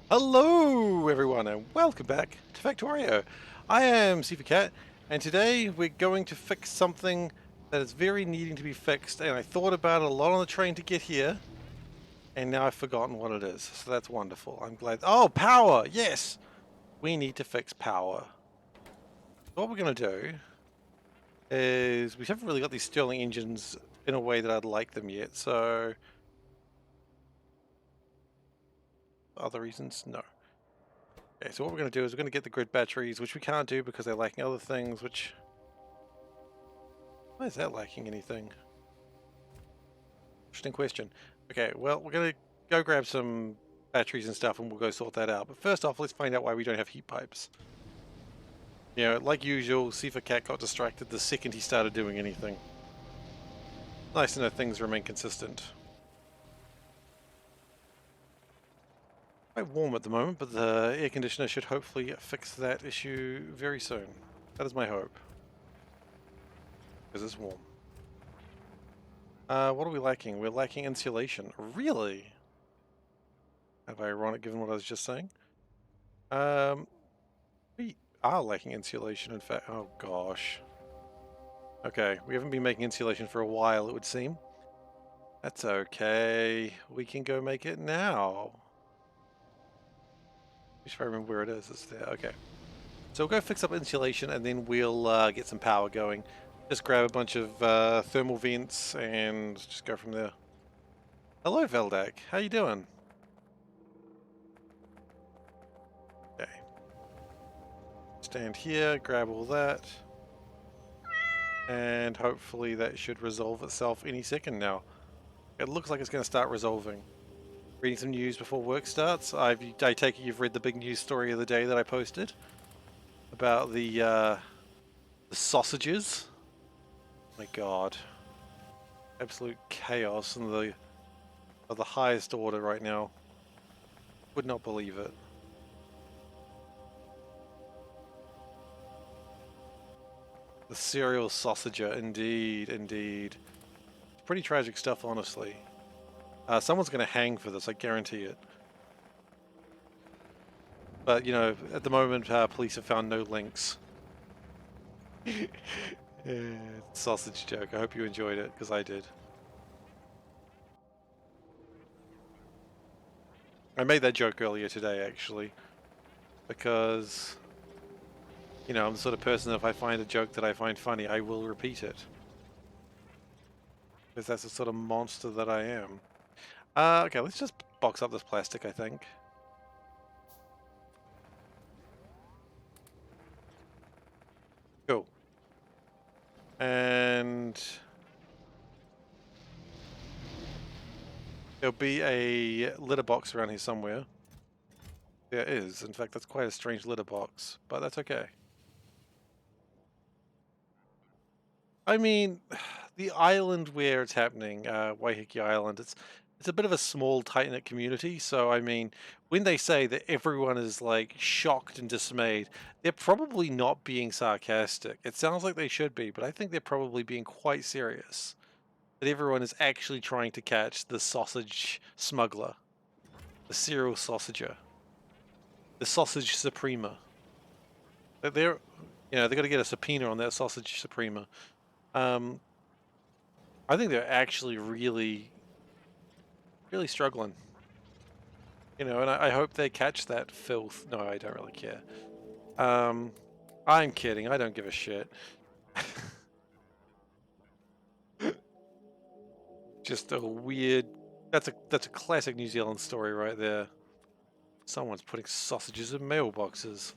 Hello everyone and welcome back to Factorio. I am SeiferKatt and today we're going to fix something that is very needing to be fixed, and I thought about it a lot on the train to get here and now I've forgotten what it is. So that's wonderful. I'm glad. Oh, power! Yes! We need to fix power. What we're going to do is we haven't really got these Stirling engines in a way that I'd like them yet, so other reasons? No. Okay, so what we're going to do is we're going to get the grid batteries, which we can't do because they're lacking other things, which... Why is that lacking anything? Interesting question. Okay, well, we're going to go grab some batteries and stuff and we'll go sort that out. But first off, let's find out why we don't have heat pipes. You know, like usual, SeiferKatt got distracted the second he started doing anything. Nice to know things remain consistent. Quite warm at the moment, but the air conditioner should hopefully fix that issue very soon. That is my hope. Because it's warm. What are we lacking? We're lacking insulation. Really? Kind of ironic given what I was just saying. We are lacking insulation, in fact. Oh gosh. Okay, we haven't been making insulation for a while, it would seem. That's okay. We can go make it now. If I remember where it is. It's there. Okay. So we'll go fix up insulation and then we'll get some power going. Just grab a bunch of thermal vents and just go from there. Hello, Veldak. How you doing? Okay. Stand here, grab all that. And hopefully that should resolve itself any second now. It looks like it's going to start resolving. Reading some news before work starts. I take it you've read the big news story of the day that I posted about the sausages. My God, absolute chaos and the of the highest order right now. Would not believe it. The serial sausager, indeed, indeed. Pretty tragic stuff, honestly. Someone's going to hang for this, I guarantee it. But, you know, at the moment, police have found no links. Yeah, sausage joke. I hope you enjoyed it, because I did. I made that joke earlier today, actually. Because, you know, I'm the sort of person, if I find a joke that I find funny, I will repeat it. Because that's the sort of monster that I am. Okay, let's just box up this plastic, I think. Cool. And there'll be a litter box around here somewhere. There is. In fact, that's quite a strange litter box, but that's okay. I mean, the island where it's happening, Waiheke Island, it's a bit of a small, tight-knit community, so I mean, when they say that everyone is like shocked and dismayed, they're probably not being sarcastic. It sounds like they should be, but I think they're probably being quite serious. That everyone is actually trying to catch the sausage smuggler, the serial sausager, the sausage suprema. They're, you know, they've got to get a subpoena on that sausage suprema. I think they're actually really, really struggling. You know, and I hope they catch that filth. No, I don't really care. I'm kidding. I don't give a shit. Just a weird. That's a classic New Zealand story right there. Someone's putting sausages in mailboxes.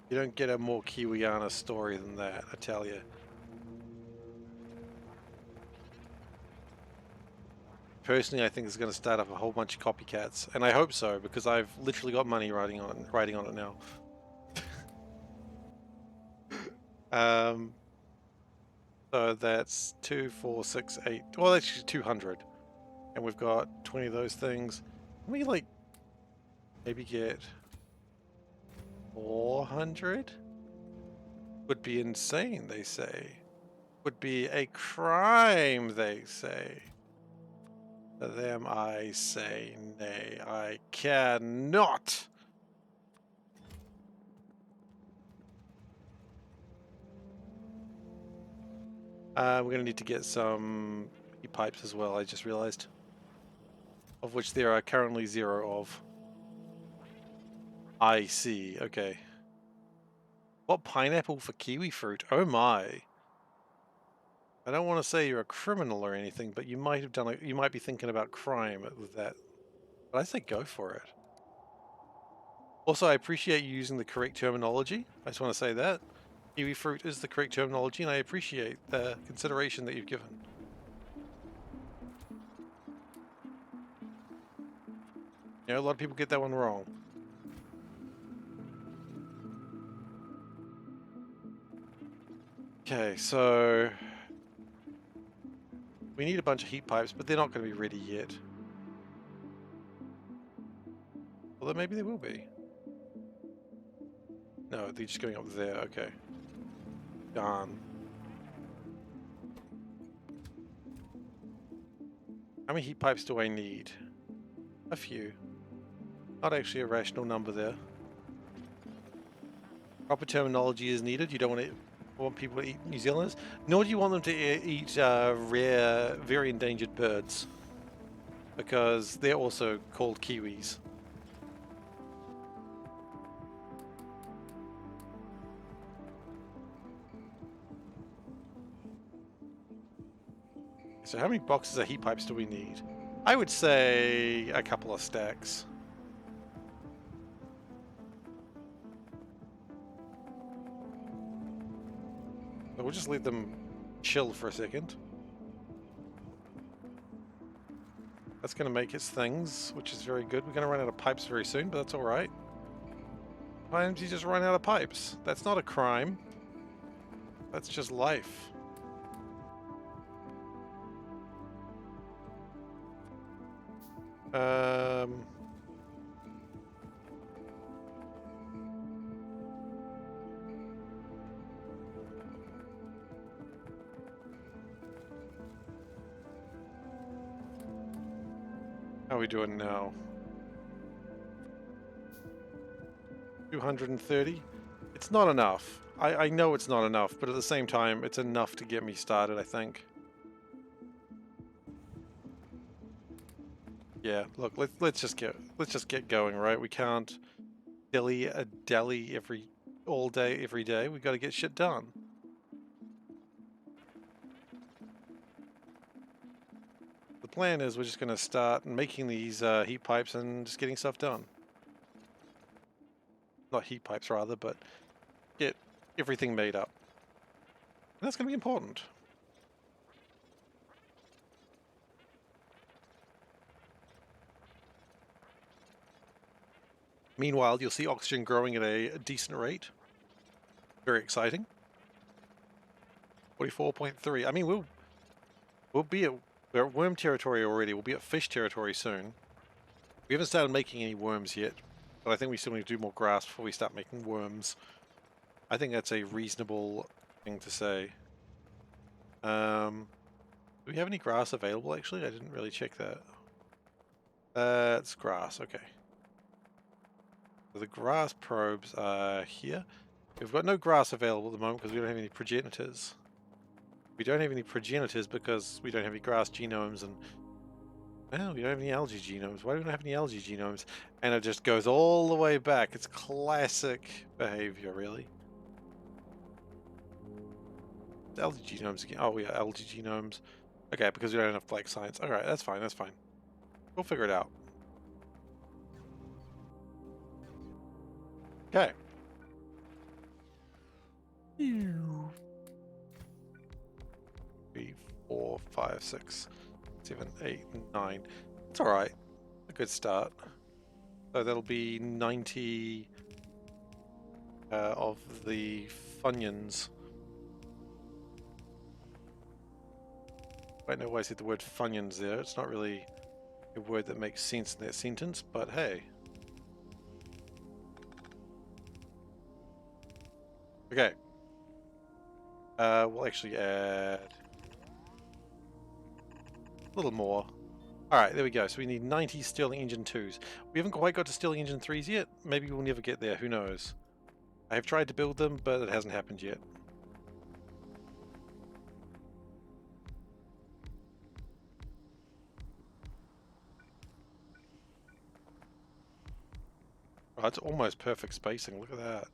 You don't get a more Kiwiana story than that, I tell you. Personally, I think it's going to start up a whole bunch of copycats, and I hope so because I've literally got money riding on it now. So that's 2, 4, 6, 8. Well, that's 200, and we've got 20 of those things. Let me like maybe get 400. Would be insane, they say. would be a crime, they say. To them I say nay, I cannot. We're going to need to get some heat pipes as well, I just realized. Of which there are currently 0 of. I see, okay. What pineapple for kiwi fruit? Oh my. I don't want to say you're a criminal or anything, but you might have done you might be thinking about crime with that. But I say go for it. Also, I appreciate you using the correct terminology. I just want to say that. Kiwi fruit is the correct terminology, and I appreciate the consideration that you've given. You know, a lot of people get that one wrong. Okay, so we need a bunch of heat pipes, but they're not going to be ready yet. Although maybe they will be. No, they're just going up there. Okay. Darn. How many heat pipes do I need? A few. Not actually a rational number there. Proper terminology is needed. You don't want people to eat New Zealanders, nor do you want them to eat rare, very endangered birds, because they're also called kiwis. So how many boxes of heat pipes do we need? I would say a couple of stacks. So we'll just let them chill for a second. That's going to make its things, which is very good. We're going to run out of pipes very soon, but that's all right. Sometimes you just run out of pipes. That's not a crime. That's just life. How are we doing now? 230? It's not enough. I know it's not enough, but at the same time, it's enough to get me started, I think. Yeah, look, let's just get going, right? We can't dilly a dally all day, every day. We got to get shit done. The plan is we're just going to start making these heat pipes and just getting stuff done. Not heat pipes, rather, but get everything made up. And that's going to be important. Meanwhile, you'll see oxygen growing at a decent rate. Very exciting. 44.3. I mean, we're at worm territory already. We'll be at fish territory soon. We haven't started making any worms yet, but I think we still need to do more grass before we start making worms. I think that's a reasonable thing to say. Do we have any grass available, actually? I didn't really check that. It's grass, okay. So the grass probes are here. We've got no grass available at the moment because we don't have any progenitors. We don't have any progenitors because we don't have any grass genomes, and well, we don't have any algae genomes. Why do we not have any algae genomes? And it just goes all the way back. It's classic behavior, really. Algae genomes again. Oh, yeah, algae genomes. Okay, because we don't have enough black science. Alright, that's fine, that's fine. We'll figure it out. Okay. 3, 4, 5, 6, 7, 8, 9. It's alright. A good start. So that'll be 90 of the Funyuns. I don't know why I said the word Funyuns there. It's not really a word that makes sense in that sentence, but hey. Okay. We'll actually add a little more. Alright, there we go. So we need 90 Stirling Engine 2s. We haven't quite got to Stirling Engine 3s yet. Maybe we'll never get there, who knows. I have tried to build them, but it hasn't happened yet. Oh, it's almost perfect spacing, look at that.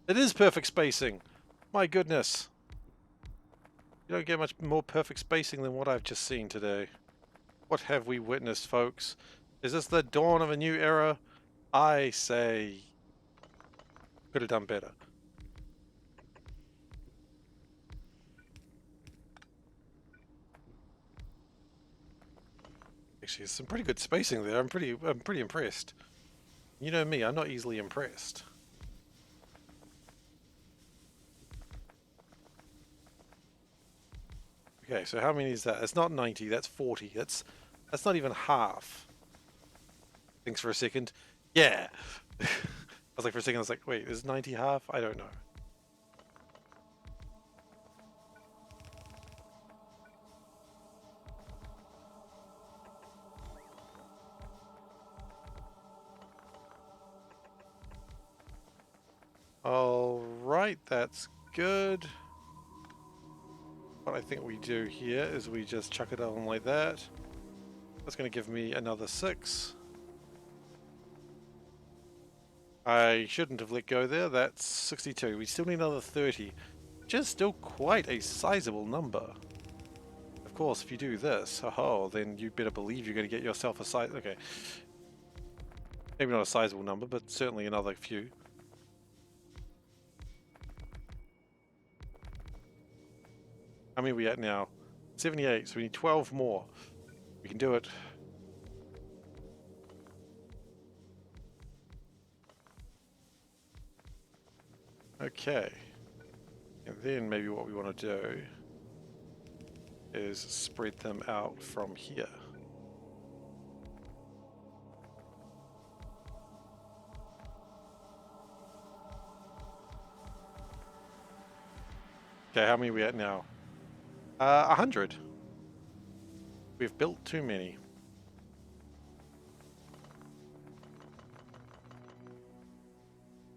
It is perfect spacing! My goodness! You don't get much more perfect spacing than what I've just seen today. What have we witnessed, folks? Is this the dawn of a new era? I say... could have done better. Actually, there's some pretty good spacing there. I'm pretty impressed. You know me, I'm not easily impressed. Okay, so how many is that? It's not 90, that's 40. That's not even half. Thanks for a second. Yeah! I was like, for a second, I was like, wait, is 90 half? I don't know. Alright, that's good. What I think we do here is we just chuck it on like that. That's going to give me another 6. I shouldn't have let go there. That's 62. We still need another 30, which is still quite a sizable number. Of course, if you do this, oh, then you better believe you're going to get yourself a size. Okay. Maybe not a sizable number, but certainly another few. How many are we at now? 78, so we need 12 more. We can do it. Okay. And then maybe what we want to do is spread them out from here. Okay, how many are we at now? 100. We've built too many.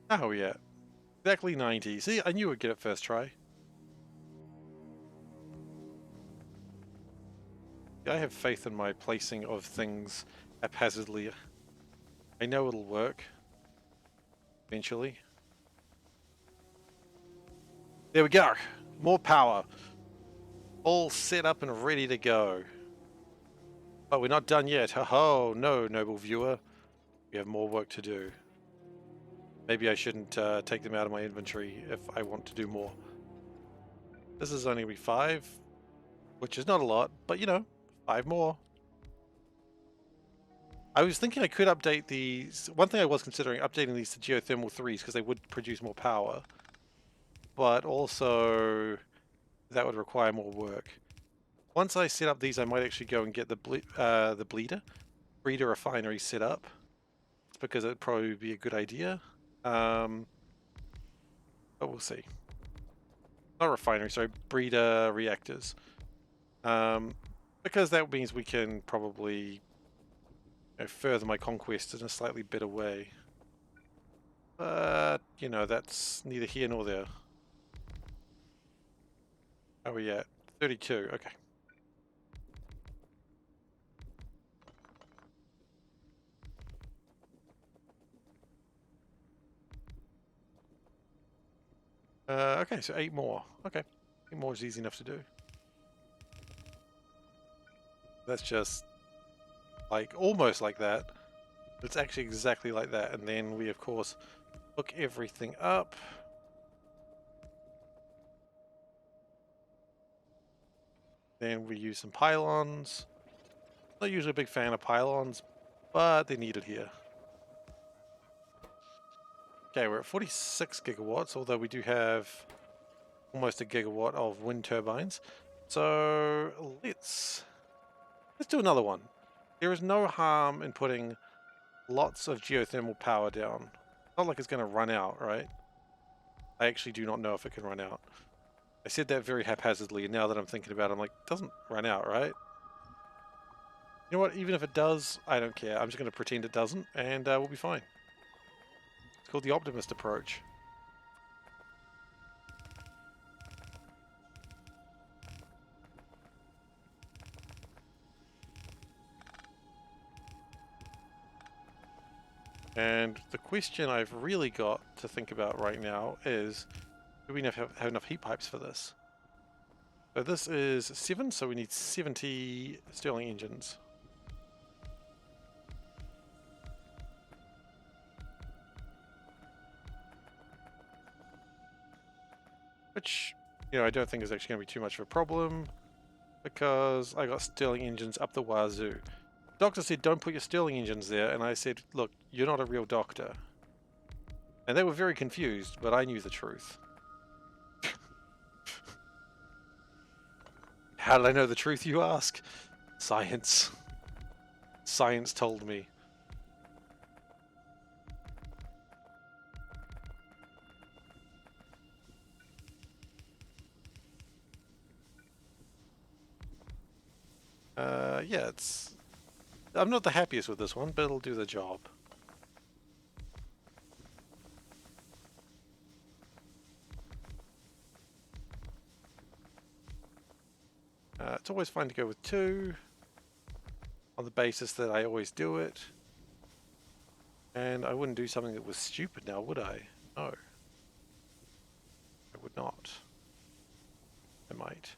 How are we at? Exactly 90. See, I knew we'd get it first try. I have faith in my placing of things haphazardly. I know it'll work. Eventually. There we go. More power. All set up and ready to go. But we're not done yet. Ho-ho, no, noble viewer. We have more work to do. Maybe I shouldn't take them out of my inventory if I want to do more. This is only going to be 5, which is not a lot, but you know, 5 more. I was thinking I could update these. One thing I was considering updating these to geothermal 3s because they would produce more power. But also, that would require more work. Once I set up these, I might actually go and get the breeder refinery set up. It's because it'd probably be a good idea. But we'll see. Not refinery, sorry, breeder reactors. Because that means we can probably further my conquest in a slightly better way. But, you know, that's neither here nor there. How are we at? 32, okay. Okay, so 8 more. Okay, 8 more is easy enough to do. That's just like almost like that. It's actually exactly like that. And then we, of course, hook everything up. Then we use some pylons. Not usually a big fan of pylons, but they're needed here. Okay, we're at 46 gigawatts, although we do have almost a gigawatt of wind turbines. So let's do another one. There is no harm in putting lots of geothermal power down. Not like it's going to run out, right? I actually do not know if it can run out. I said that very haphazardly, and now that I'm thinking about it, I'm like, it doesn't run out, right? You know what? Even if it does, I don't care. I'm just going to pretend it doesn't, and we'll be fine. It's called the optimist approach. And the question I've really got to think about right now is, do we have enough heat pipes for this? So this is 7, so we need 70 Stirling engines. Which, you know, I don't think is actually going to be too much of a problem, because I got Stirling engines up the wazoo. The doctor said, don't put your Stirling engines there, and I said, look, you're not a real doctor. And they were very confused, but I knew the truth. How did I know the truth, you ask? Science. Science told me. Yeah, I'm not the happiest with this one, but it'll do the job. It's always fine to go with 2, on the basis that I always do it. And I wouldn't do something that was stupid now, would I? No. I would not. I might.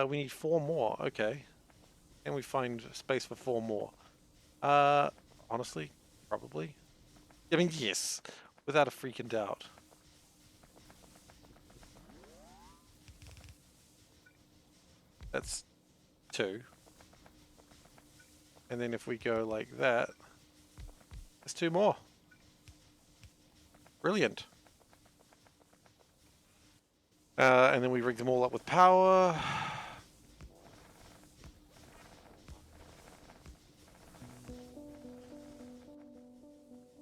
We need 4 more, okay. Can we find space for 4 more? Honestly, probably. I mean, yes, without a freaking doubt. That's 2. And then if we go like that, there's 2 more. Brilliant. And then we rig them all up with power.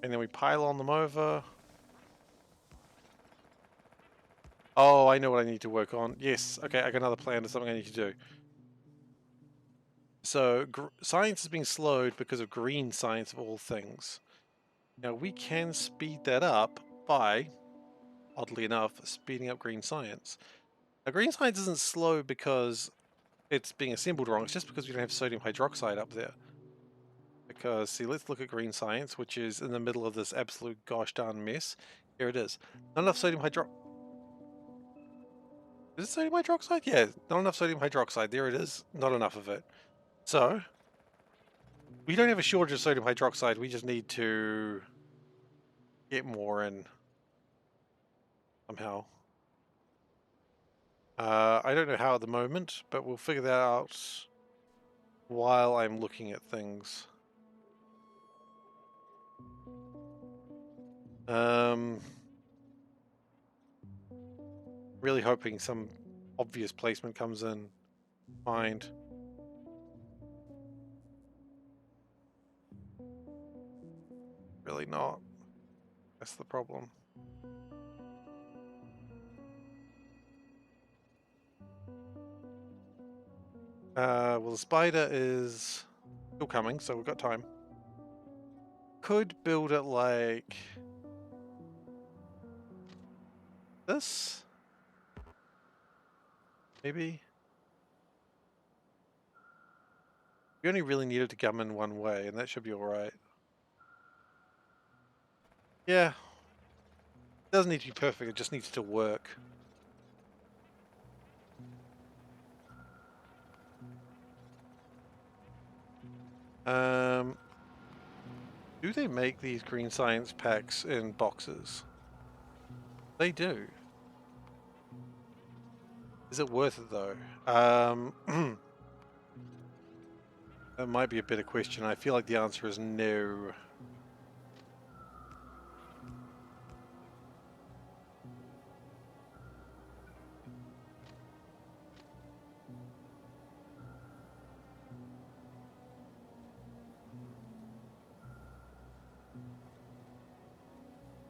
And then we pylon them over. Oh, I know what I need to work on. Yes, okay, I got another plan of something I need to do. So, science is being slowed because of green science of all things. Now, we can speed that up by, oddly enough, speeding up green science. Now, green science isn't slow because it's being assembled wrong, it's just because we don't have sodium hydroxide up there. Because, see, let's look at green science, which is in the middle of this absolute gosh darn mess. Here it is. Not enough sodium hydroxide. Is it sodium hydroxide? Yeah, not enough sodium hydroxide. There it is. Not enough of it. So, we don't have a shortage of sodium hydroxide. We just need to get more in somehow. I don't know how at the moment, but we'll figure that out while I'm looking at things. Really hoping some obvious placement comes in. Find. Really not. That's the problem. Well, the spider is still coming, so we've got time. Could build it like this? Maybe? We only really needed to come in one way, and that should be alright. Yeah. It doesn't need to be perfect, it just needs to work. Do they make these green science packs in boxes? They do. Is it worth it though? That might be a better question. I feel like the answer is no.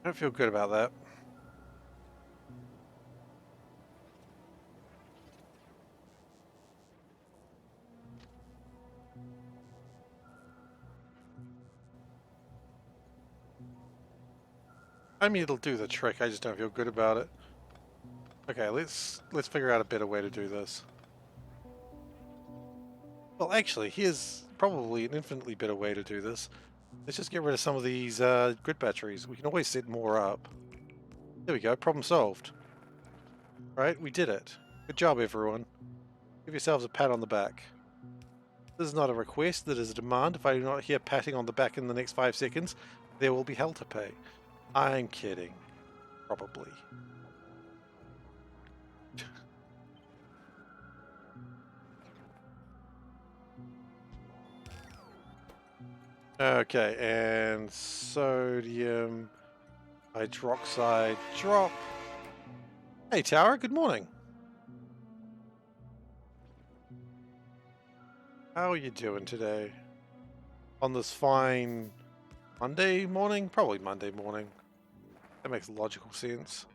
I don't feel good about that. I mean, it'll do the trick. I just don't feel good about it. Okay, let's figure out a better way to do this. Well, actually, here's probably an infinitely better way to do this. Let's just get rid of some of these grid batteries. We can always set more up. There we go. Problem solved. Right? We did it. Good job, everyone. Give yourselves a pat on the back. This is not a request. That is a demand. If I do not hear patting on the back in the next 5 seconds, there will be hell to pay. I'm kidding. Probably. Okay, and sodium hydroxide drop. Hey Tower, good morning. How are you doing today? On this fine Monday morning? Probably Monday morning. That makes logical sense.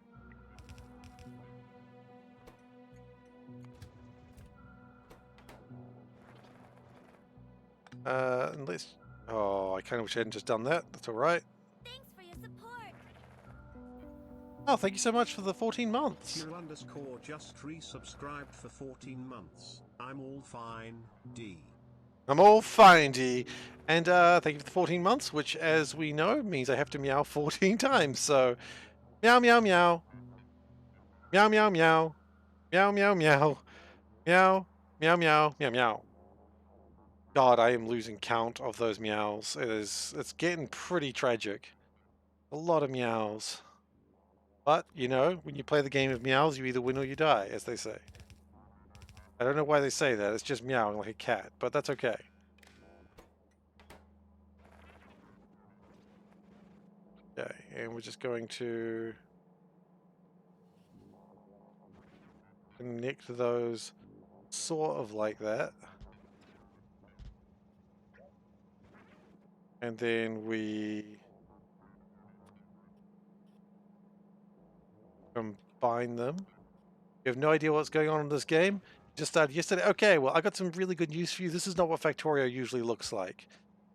And let's... Oh, I kind of wish I hadn't just done that. That's alright. Thanks for your support. Oh, thank you so much for the 14 months. Q_ just resubscribed for 14 months. I'm all fine, D. I'm all fine, D. And thank you for the 14 months, which, as we know, means I have to meow 14 times. So, meow, meow, meow. Meow, meow, meow. Meow, meow, meow. Meow, meow, meow, meow, meow. God, I am losing count of those meows. It's getting pretty tragic. A lot of meows. But, you know, when you play the game of meows, you either win or you die, as they say. I don't know why they say that. It's just meowing like a cat, but that's okay. Okay, and we're just going to connect those sort of like that. And then we combine them. You have no idea what's going on in this game? Just started yesterday? Okay, well, I got some really good news for you. This is not what Factorio usually looks like.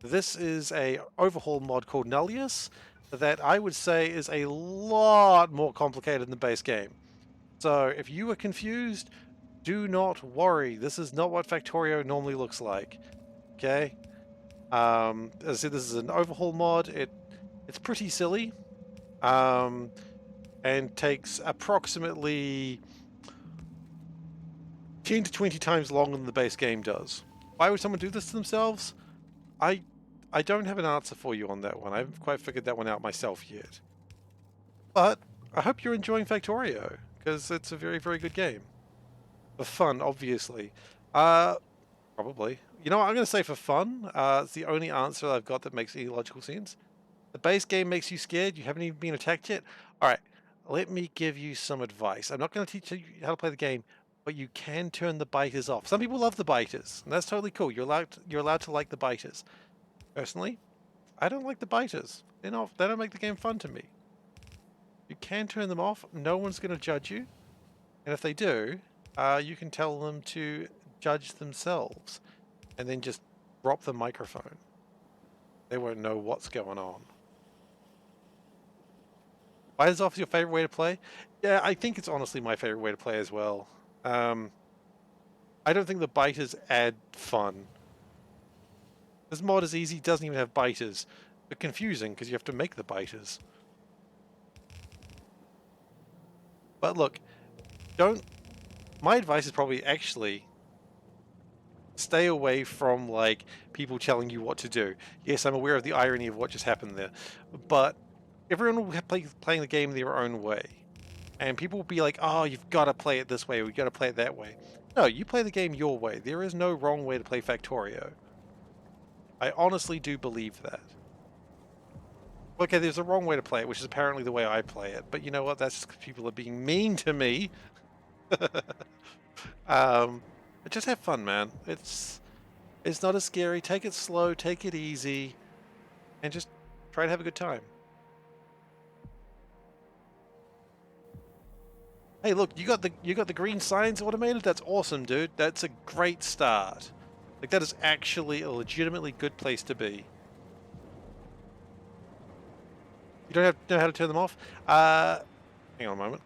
This is a overhaul mod called Nullius that I would say is a lot more complicated than the base game. So if you were confused, do not worry. This is not what Factorio normally looks like. Okay? As I said, this is an overhaul mod. It's pretty silly. And takes approximately 10 to 20 times longer than the base game does. Why would someone do this to themselves? I don't have an answer for you on that one. I haven't quite figured that one out myself yet. But I hope you're enjoying Factorio, because it's a very, very good game. For fun, obviously. Probably. You know what, I'm going to say for fun. It's the only answer I've got that makes any logical sense. The base game makes you scared. You haven't even been attacked yet. Alright, let me give you some advice. I'm not going to teach you how to play the game, but you can turn the biters off. Some people love the biters, and that's totally cool. You're allowed to like the biters. Personally, I don't like the biters. They don't make the game fun to me. You can turn them off. No one's going to judge you. And if they do, you can tell them to judge themselves and then just drop the microphone. They won't know what's going on. Biters off is your favorite way to play? Yeah, I think it's honestly my favorite way to play as well. I don't think the biters add fun. This mod is easy, doesn't even have biters. But confusing, because you have to make the biters. But look, my advice is probably actually stay away from, like, people telling you what to do. Yes, I'm aware of the irony of what just happened there. But everyone will playing the game their own way. And people will be like, oh, you've got to play it this way, we've got to play it that way. No, you play the game your way. There is no wrong way to play Factorio. I honestly do believe that. Okay, there's a wrong way to play it, which is apparently the way I play it. But you know what? That's just because people are being mean to me. Just have fun, man. It's not as scary. Take it slow, take it easy, and just try to have a good time. Hey, look, you got the green signs automated? That's awesome, dude. That's a great start. Like, that is actually a legitimately good place to be. You don't have to know how to turn them off? Hang on a moment.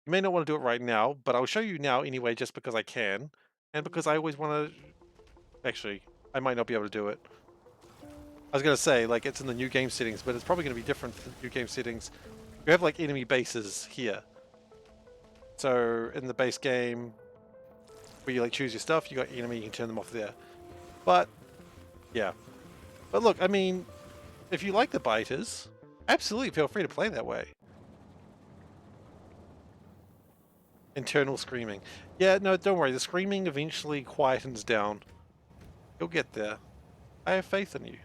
You may not want to do it right now, but I'll show you now anyway, just because I can, and because I always want to. Actually, I might not be able to do it. I was gonna say, like, it's in the new game settings, but it's probably gonna be different for the new game settings. You have like enemy bases here. So in the base game, where you like choose your stuff, you got enemy, you can turn them off there. But yeah. But look, I mean, if you like the biters, absolutely feel free to play that way. Internal screaming. Yeah, no, don't worry. The screaming eventually quietens down. You'll get there. I have faith in you.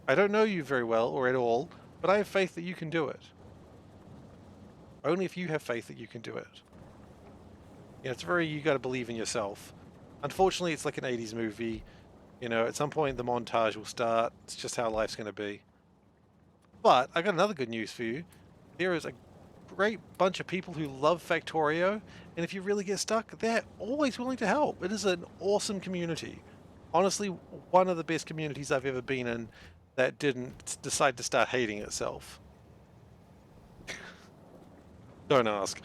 I don't know you very well or at all, but I have faith that you can do it. Only if you have faith that you can do it. You know, it's very, you gotta believe in yourself. Unfortunately, it's like an 80s movie. You know, at some point the montage will start. It's just how life's gonna be. But I got another good news for you. There is a great bunch of people who love Factorio, and if you really get stuck, they're always willing to help. It is an awesome community. Honestly, one of the best communities I've ever been in that didn't decide to start hating itself. Don't ask.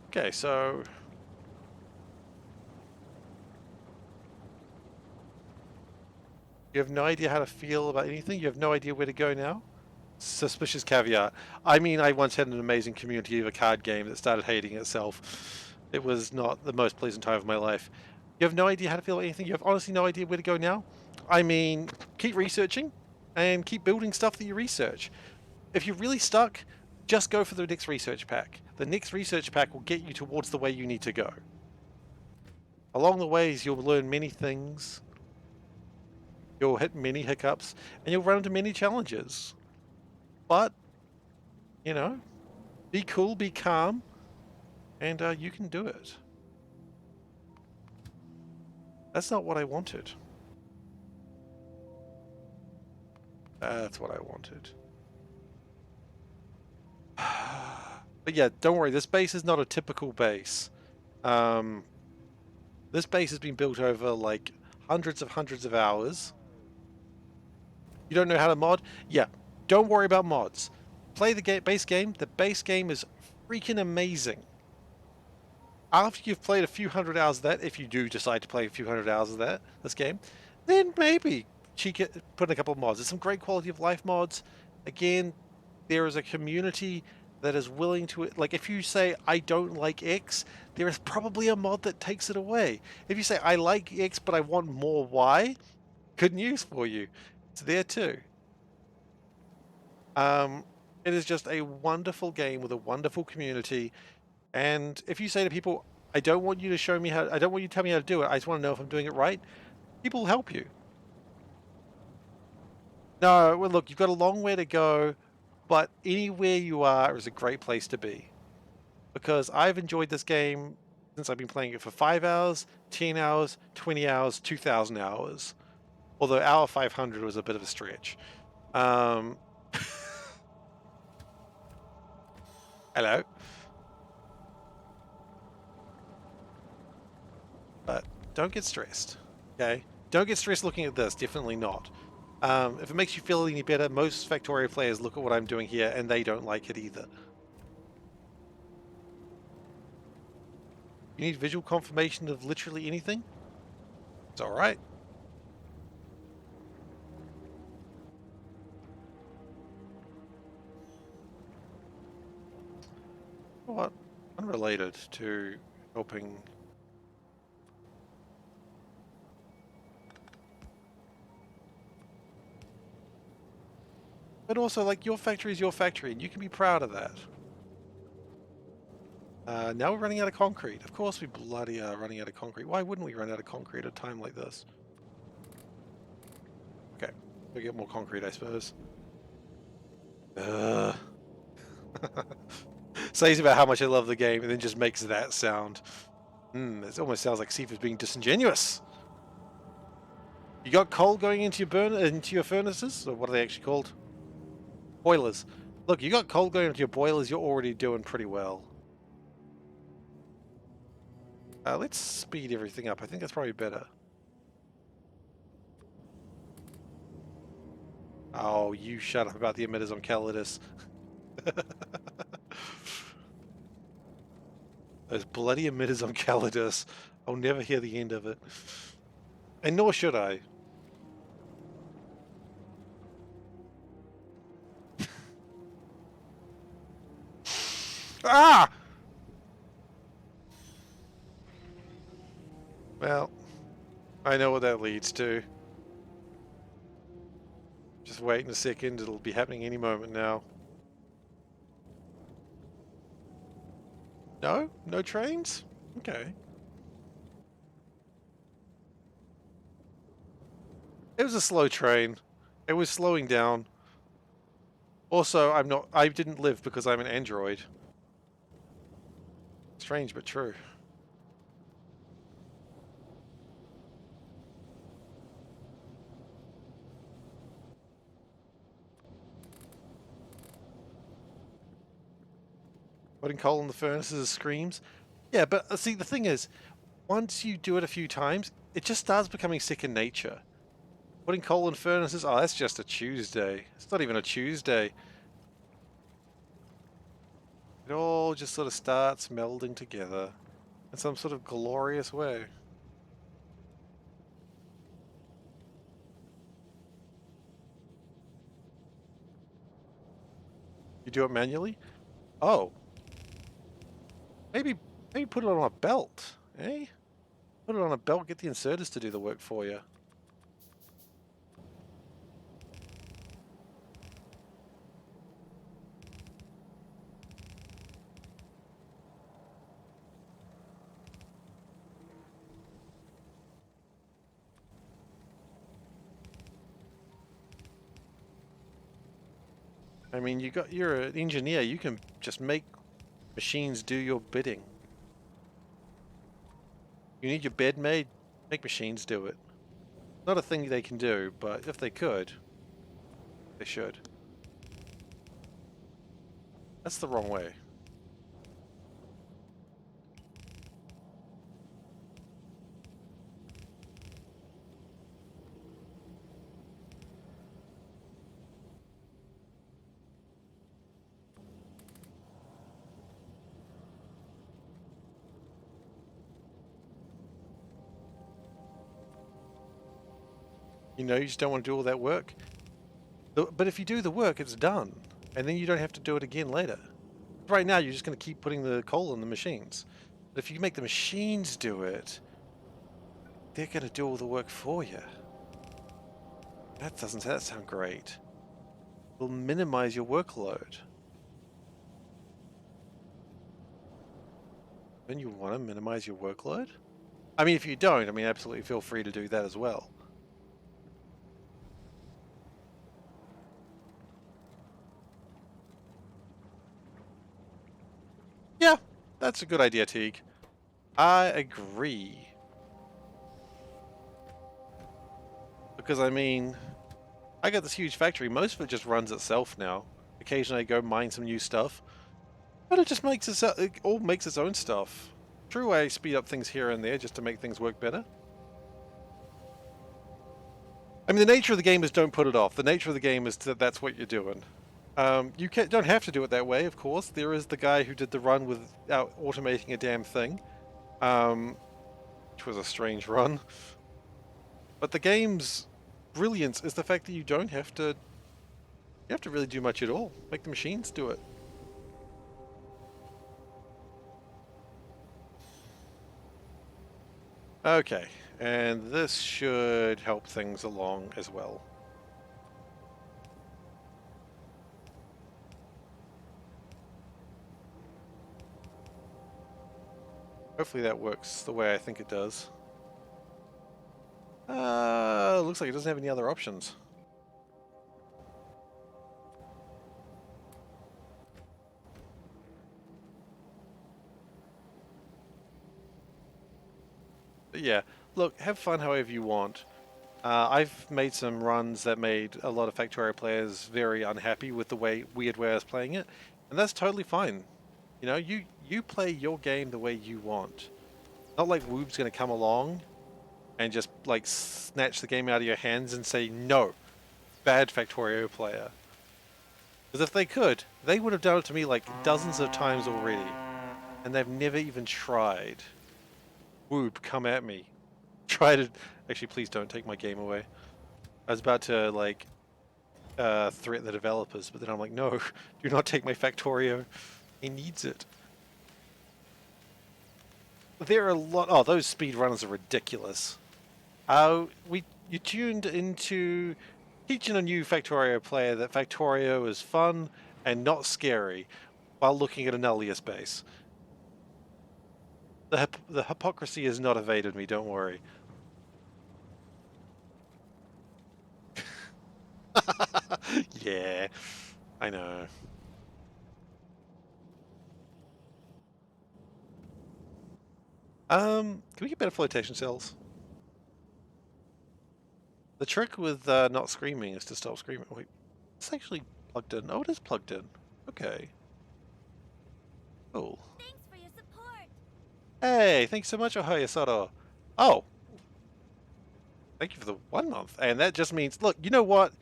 Okay, so you have no idea how to feel about anything? You have no idea where to go now? Suspicious caveat. I mean, I once had an amazing community of a card game that started hating itself. It was not the most pleasant time of my life. You have no idea how to feel about anything? You have honestly no idea where to go now? I mean, keep researching and keep building stuff that you research. If you're really stuck, just go for the next research pack. The next research pack will get you towards the way you need to go. Along the ways, you'll learn many things. You'll hit many hiccups, and you'll run into many challenges. But, you know, be cool, be calm, and you can do it. That's not what I wanted. That's what I wanted. But yeah, don't worry, this base is not a typical base. This base has been built over like hundreds of hours. You don't know how to mod? Yeah, don't worry about mods. Play the base game. The base game is freaking amazing. After you've played a few hundred hours of that, if you do decide to play a few hundred hours of this game, then maybe put in a couple of mods. There's some great quality of life mods. Again, there is a community that is willing to, like, if you say, I don't like X, there is probably a mod that takes it away. If you say, I like X, but I want more Y, good news for you. It's there too. It is just a wonderful game with a wonderful community. And if you say to people, I don't want you to show me how, I don't want you to tell me how to do it, I just want to know if I'm doing it right, people will help you. No, well, look, you've got a long way to go, but anywhere you are is a great place to be. Because I've enjoyed this game since I've been playing it for 5 hours, 10 hours, 20 hours, 2,000 hours. Although hour 500 was a bit of a stretch. Hello. But don't get stressed, okay? Don't get stressed looking at this, definitely not. If it makes you feel any better, most Factorio players look at what I'm doing here and they don't like it either. You need visual confirmation of literally anything? It's alright. What? Unrelated to helping. But also, like, your factory is your factory, and you can be proud of that. Now we're running out of concrete. Of course we bloody are running out of concrete. Why wouldn't we run out of concrete at a time like this? Okay, we'll get more concrete, I suppose. Says about how much I love the game, and then just makes that sound. It almost sounds like Seifer's being disingenuous. You got coal going into your furnaces, or what are they actually called? Boilers. Look, you got coal going into your boilers. You're already doing pretty well. Let's speed everything up. I think that's probably better. Oh, you shut up about the emitters on Calidus. Those bloody emitters on Calidus. I'll never hear the end of it. And nor should I. Ah! Well, I know what that leads to. Just wait in a second, it'll be happening any moment now. No? No trains? Okay. It was a slow train. It was slowing down. Also, I didn't live because I'm an android. Strange but true. Putting coal in the furnaces screams. Yeah, but see, the thing is, once you do it a few times, it just starts becoming second nature. Putting coal in furnaces, oh, that's just a Tuesday. It's not even a Tuesday. It all just sort of starts melding together in some sort of glorious way. You do it manually? Oh, maybe maybe put it on a belt, eh? Put it on a belt, get the inserters to do the work for you. I mean, you're an engineer, you can just make machines do your bidding. You need your bed made, make machines do it. Not a thing they can do, but if they could, they should. That's the wrong way. You know, you just don't want to do all that work. But if you do the work, it's done. And then you don't have to do it again later. Right now, you're just going to keep putting the coal in the machines. But if you make the machines do it, they're going to do all the work for you. That sound great. It'll minimize your workload. Don't you want to minimize your workload? I mean, if you don't, I mean, absolutely feel free to do that as well. Yeah, that's a good idea, Teague. I agree. Because, I mean, I got this huge factory. Most of it just runs itself now. Occasionally I go mine some new stuff. But it just makes it all makes its own stuff. True, I speed up things here and there just to make things work better. I mean, the nature of the game is don't put it off. The nature of the game is that that's what you're doing. You don't have to do it that way, of course. There is the guy who did the run without automating a damn thing, which was a strange run. But the game's brilliance is the fact that you don't have to. You have to really do much at all. Make the machines do it. Okay, and this should help things along as well. Hopefully that works the way I think it does. Looks like it doesn't have any other options. But yeah, look, have fun however you want. I've made some runs that made a lot of Factorio players very unhappy with the weird way I was playing it, and that's totally fine. You know, you play your game the way you want. Not like Woob's gonna come along and just like snatch the game out of your hands and say no. bad Factorio player. Because if they could, they would have done it to me like dozens of times already. And they've never even tried. Whoop, come at me. Try to... Actually, please don't take my game away. I was about to, like, threaten the developers, but then I'm like, no, do not take my Factorio. He needs it. There are a lot... Oh, those speedrunners are ridiculous. You tuned into teaching a new Factorio player that Factorio is fun and not scary while looking at a Nullius base. The hypocrisy has not evaded me, don't worry. Yeah, I know. Can we get better flotation cells? The trick with not screaming is to stop screaming. Wait, it's actually plugged in. Oh, it is plugged in. Okay. Cool. Thanks for your support. Hey, thanks so much, Ohaya Soto. Oh, thank you for the 1 month. And that just means, look, you know what?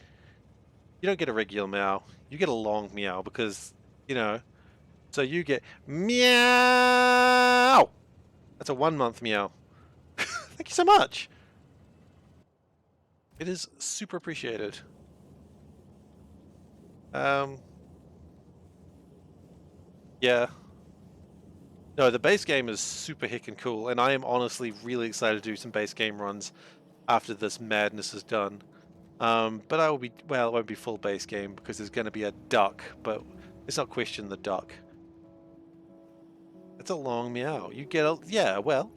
You don't get a regular meow. You get a long meow because, you know, so you get meow. That's a 1 month meow. Thank you so much. It is super appreciated. Yeah. No, the base game is super heckin' cool, and I am honestly really excited to do some base game runs after this madness is done. But I will be, well, it won't be full base game because there's going to be a duck, but let's not question the duck. It's a long meow. You get a, yeah, well,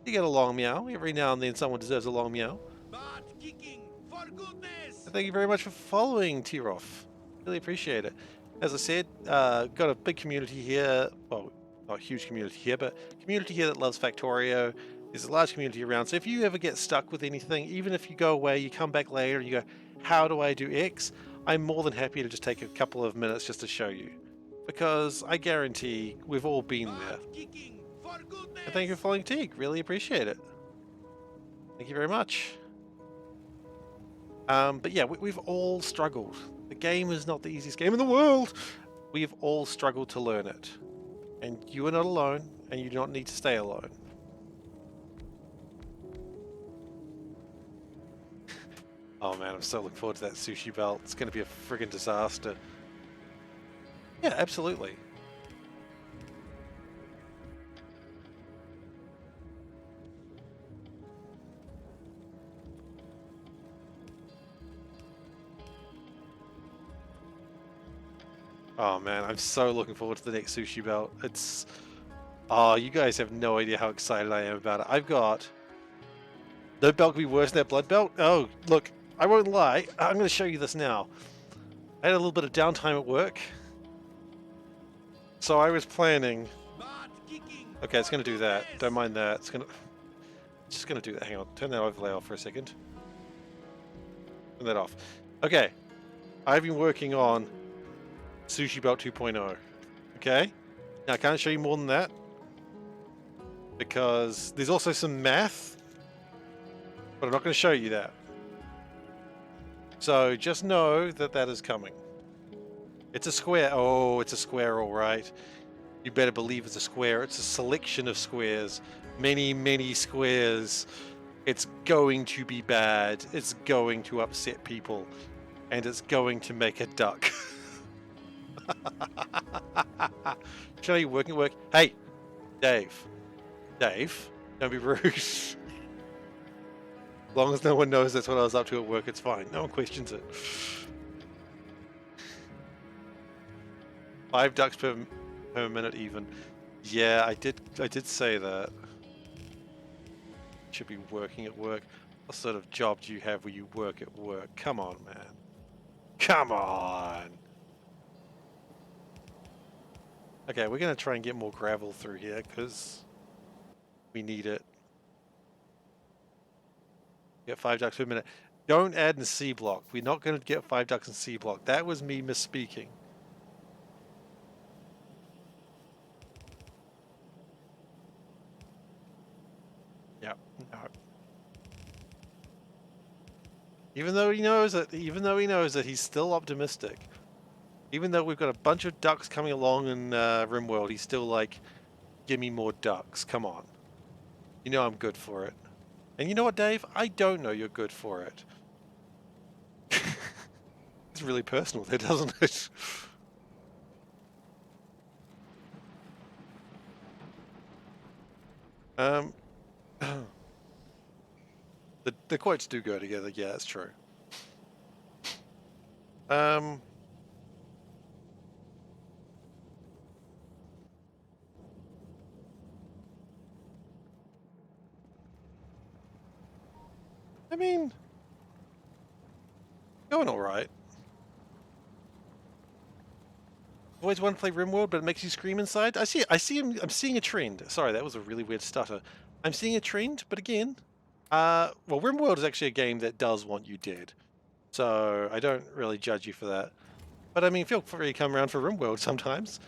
you get a long meow. Every now and then someone deserves a long meow. Butt kicking, for goodness! Thank you very much for following, Tiroff. Really appreciate it. As I said, got a big community here. Well, not a huge community here, but community here that loves Factorio. There's a large community around. So if you ever get stuck with anything, even if you go away, you come back later and you go, how do I do X? I'm more than happy to just take a couple of minutes just to show you. Because I guarantee we've all been there. Kicking, for goodness! And thank you for following Teague. Really appreciate it. Thank you very much. But yeah, we've all struggled. The game is not the easiest game in the world. We've all struggled to learn it. And you are not alone, and you do not need to stay alone. Oh man, I'm so looking forward to that sushi belt. It's going to be a friggin' disaster. Yeah, absolutely. Oh man, I'm so looking forward to the next sushi belt. It's... Oh, you guys have no idea how excited I am about it. I've got... No belt could be worse than that blood belt? Oh, look, I won't lie. I'm going to show you this now. I had a little bit of downtime at work. So I was planning... Okay, it's going to do that. Don't mind that. It's just going to do that. Hang on. Turn that overlay off for a second. Turn that off. Okay. I've been working on Sushi Belt 2.0. Okay? Now, I can't show you more than that. Because there's also some math. But I'm not going to show you that. So just know that that is coming. It's a square. Oh, it's a square, all right. You better believe it's a square. It's a selection of squares. Many, many squares. It's going to be bad. It's going to upset people. And it's going to make a duck. Show you working at work. Hey, Dave. Dave, don't be rude. As long as no one knows that's what I was up to at work, it's fine. No one questions it. 5 ducks per minute even. Yeah, I did say that. Should be working at work. What sort of job do you have where you work at work? Come on, man. Come on. Okay, we're gonna try and get more gravel through here because we need it. Get 5 ducks per minute. Don't add in C block. We're not gonna get 5 ducks in C block. That was me misspeaking. Yep. No. Even though he knows that he's still optimistic. Even though we've got a bunch of ducks coming along in RimWorld, he's still like, give me more ducks, come on. You know I'm good for it. And you know what, Dave? I don't know you're good for it. It's really personal there, doesn't it? Um, the quotes do go together, yeah, that's true. Um, I mean, going alright. Always want to play RimWorld, but it makes you scream inside. I'm seeing a trend. Sorry, that was a really weird stutter. I'm seeing a trend, but again, well, RimWorld is actually a game that does want you dead. So I don't really judge you for that. But I mean, feel free to come around for RimWorld sometimes.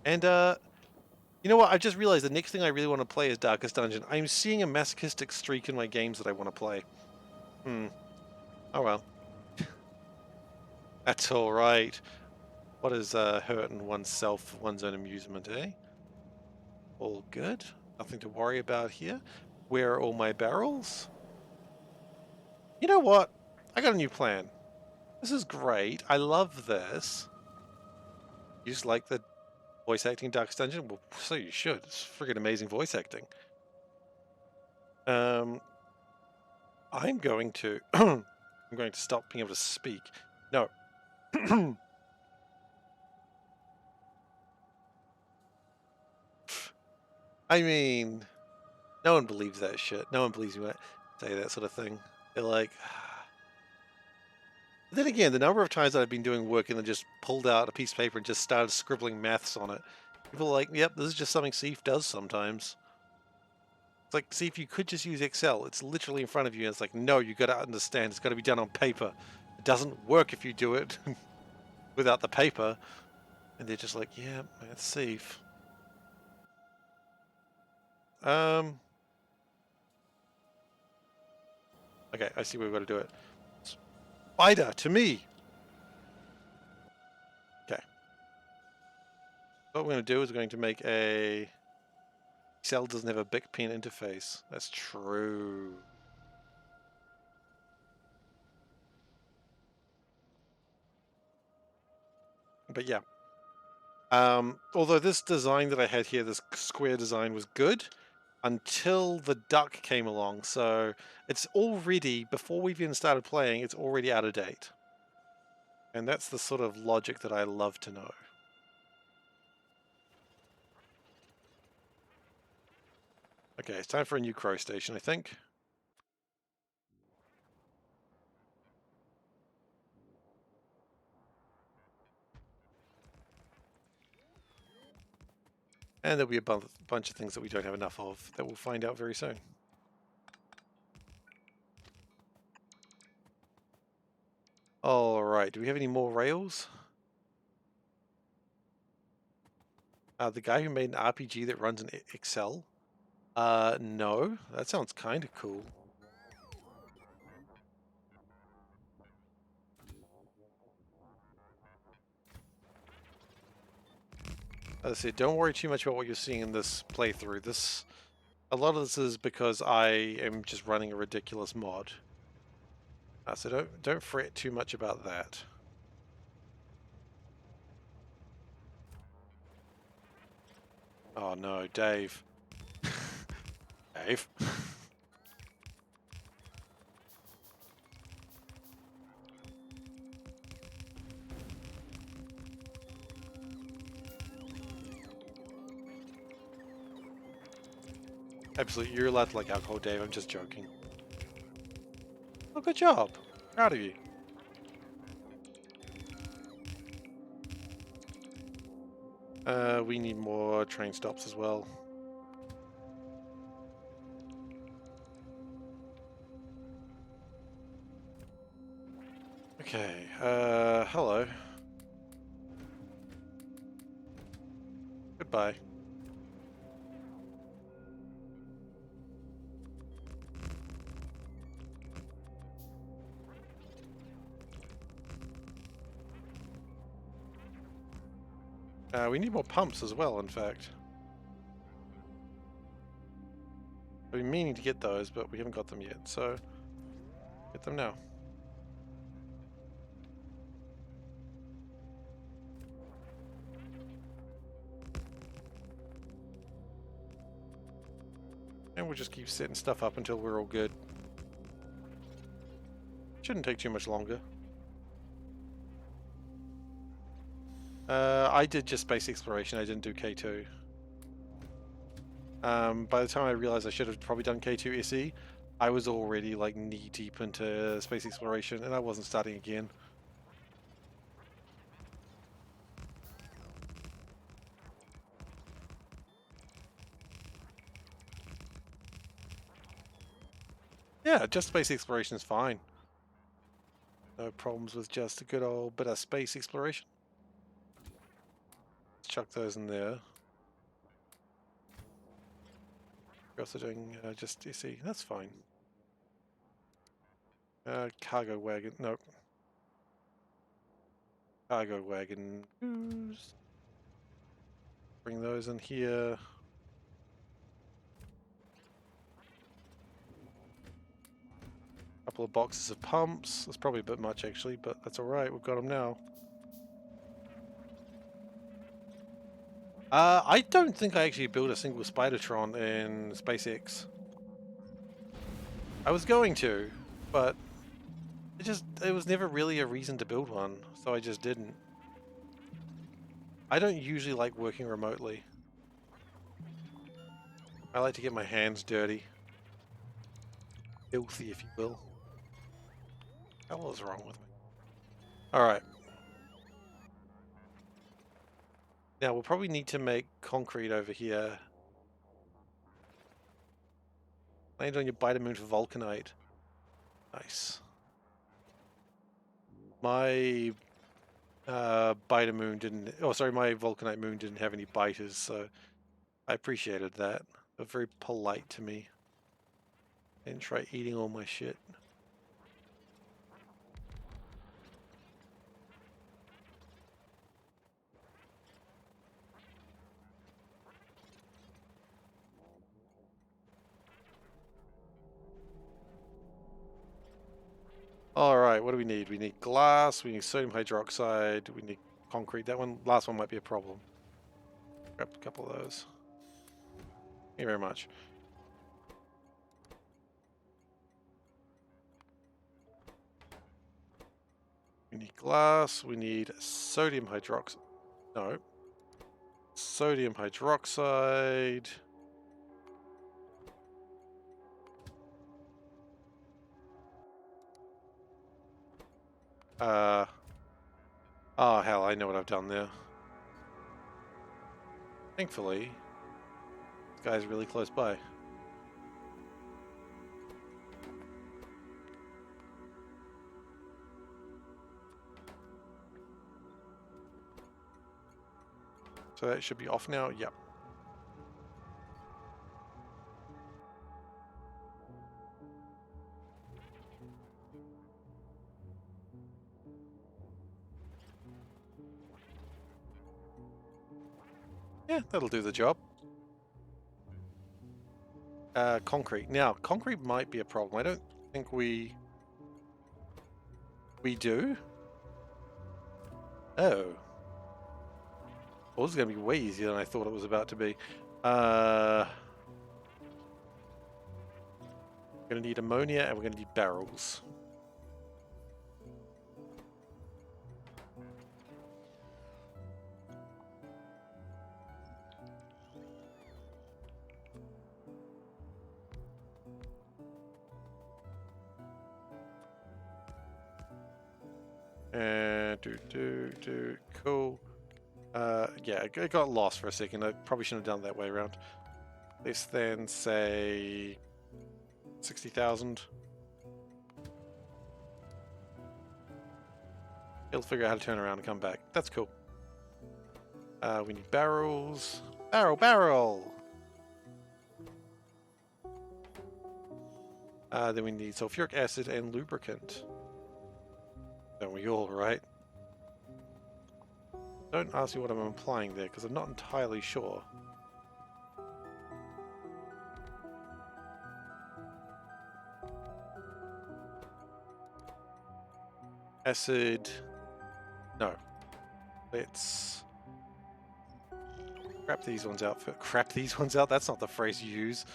And you know what? I just realized the next thing I really want to play is Darkest Dungeon. I'm seeing a masochistic streak in my games that I want to play. Hmm. Oh well. That's all right. What is hurting oneself for one's own amusement, eh? All good. Nothing to worry about here. Where are all my barrels? You know what? I got a new plan. This is great. I love this. You just like the voice acting in Darkest Dungeon? Well, so you should. It's friggin' amazing voice acting. I'm going to I'm going to stop being able to speak. No. I mean, no one believes that shit. No one believes me when I say that sort of thing. They're like, but then again, the number of times that I've been doing work and then just pulled out a piece of paper and just started scribbling maths on it, people are like, yep, this is just something Seif does sometimes. It's like, Seif, you could just use Excel. It's literally in front of you. And it's like, no, you got to understand. It's got to be done on paper. It doesn't work if you do it without the paper. And they're just like, yeah, that's Seif. Okay, I see where we've got to do it. Spider, to me! Okay. What we're going to do is we're going to make a... Excel doesn't have a big pen interface. That's true. But yeah. Although this design that I had here, this square design, was good until the duck came along. So it's already, before we've even started playing, it's already out of date. And that's the sort of logic that I love to know. Okay, it's time for a new crow station, I think. And there'll be a bunch of things that we don't have enough of that we'll find out very soon. Alright, do we have any more rails? The guy who made an RPG that runs in Excel? No. That sounds kind of cool. As I said, don't worry too much about what you're seeing in this playthrough. A lot of this is because I am just running a ridiculous mod. So don't fret too much about that. Oh no, Dave. Dave. Absolutely, you're allowed to like alcohol, Dave. I'm just joking. Oh, good job. Proud of you. We need more train stops as well. Okay, hello. Goodbye. We need more pumps as well, in fact. We've been meaning to get those, but we haven't got them yet, so get them now. And we'll just keep setting stuff up until we're all good. Shouldn't take too much longer. I did just space exploration, I didn't do K2. By the time I realized I should have probably done K2 SE, I was already like knee deep into space exploration and I wasn't starting again. Yeah, just space exploration is fine. No problems with just a good old bit of space exploration. Let's chuck those in there. We're also doing just SE, that's fine. Cargo wagon, nope. Cargo wagon. Bring those in here. Couple of boxes of pumps. That's probably a bit much actually, but that's alright, we've got them now. I don't think I actually built a single Spidertron in SpaceX. I was going to, but it was never really a reason to build one, so I just didn't. I don't usually like working remotely. I like to get my hands dirty. Filthy, if you will. What the hell is wrong with me? Alright. Now, we'll probably need to make concrete over here. Land on your beta moon for vulcanite. Nice. My beta moon didn't... Oh, sorry, my vulcanite moon didn't have any biters, so I appreciated that. They're very polite to me. And try eating all my shit. Alright, what do we need? We need glass, we need sodium hydroxide, we need concrete. That one, last one might be a problem. Grab a couple of those. Thank you very much. We need glass, we need sodium hydroxide. No. Sodium hydroxide. Oh hell, I know what I've done there. Thankfully, this guy's really close by. So that should be off now, yep. Yeah, that'll do the job. Concrete. Now, concrete might be a problem. I don't think we do. Oh. Well, this is going to be way easier than I thought it was about to be. We're going to need ammonia and we're going to need barrels. And cool. Yeah, it got lost for a second. I probably shouldn't have done it that way around. Let's then say 60,000. He'll figure out how to turn around and come back. That's cool. We need barrels. Barrel! Then we need sulfuric acid and lubricant. Don't we all, right? Don't ask me what I'm implying there, because I'm not entirely sure. Acid... No. Let's... crap these ones out. Crap these ones out? That's not the phrase you use.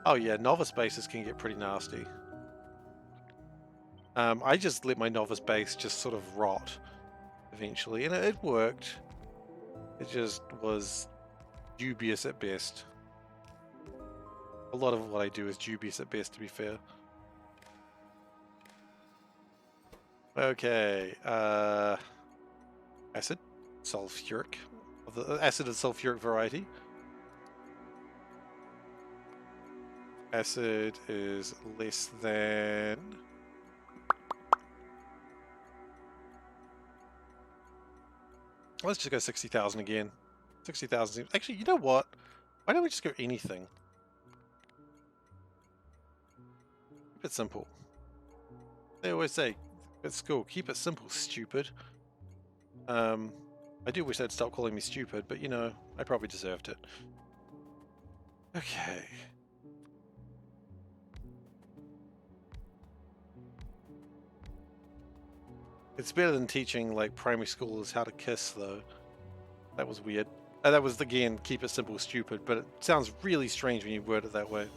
Oh yeah, novice bases can get pretty nasty. I just let my novice base just sort of rot eventually, and it worked. It just was dubious at best. A lot of what I do is dubious at best, to be fair. Okay, acid, sulfuric, of the acid and sulfuric variety. Acid is less than... Let's just go 60,000 again. 60,000. Actually, you know what? Why don't we just go anything? Keep it simple. They always say at school, keep it simple, stupid. I do wish they'd stop calling me stupid, but you know, I probably deserved it. Okay. It's better than teaching like primary schoolers how to kiss, though. That was weird. That was, again, keep it simple, stupid, but it sounds really strange when you word it that way.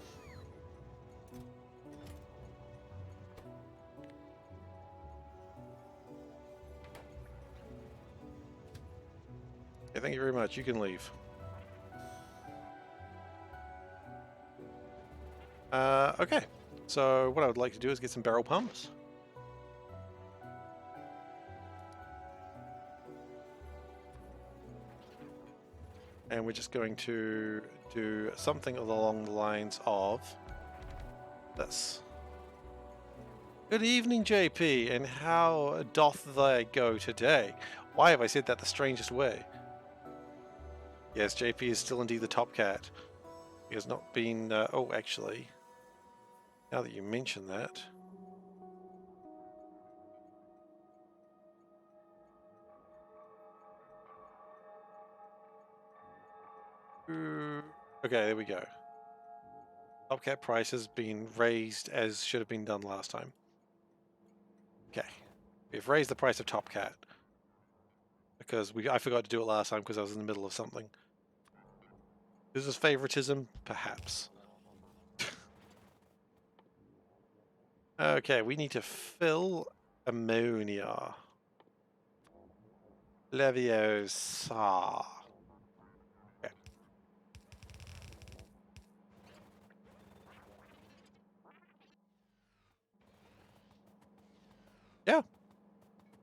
Okay, thank you very much. You can leave. Okay. So what I would like to do is get some barrel pumps. And we're just going to do something along the lines of this. Good evening, JP, and how doth thy go today? Why have I said that the strangest way? Yes, JP is still indeed the top cat. He has not been... oh, actually, now that you mention that... Okay, there we go. Top cat price has been raised as should have been done last time. Okay. We've raised the price of Top Cat. Because I forgot to do it last time because I was in the middle of something. This is favoritism? Perhaps. Okay, we need to fill ammonia. Leviosa. Okay. Yeah.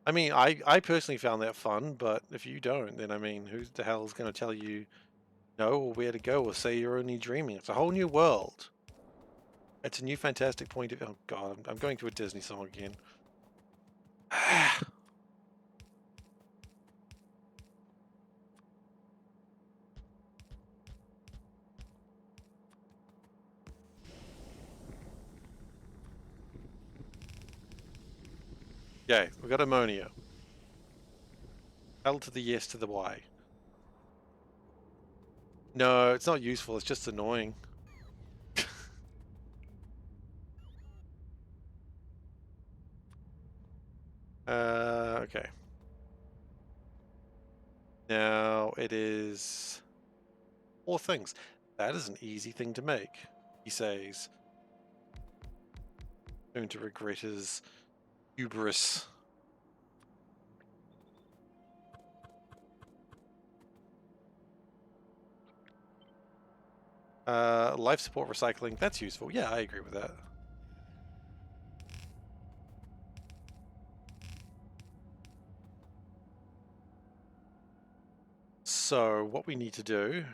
I mean, I personally found that fun, but if you don't, then I mean, who the hell is going to tell you no or where to go or say you're only dreaming? It's a whole new world. It's a new fantastic point of... Oh god, I'm going to a Disney song again. Okay, we got ammonia. L to the yes to the Y. No, it's not useful, it's just annoying. Okay. Now it is 4 things. That is an easy thing to make, he says. Going to regret his hubris. Life support recycling, that's useful. Yeah, I agree with that. So, what we need to do...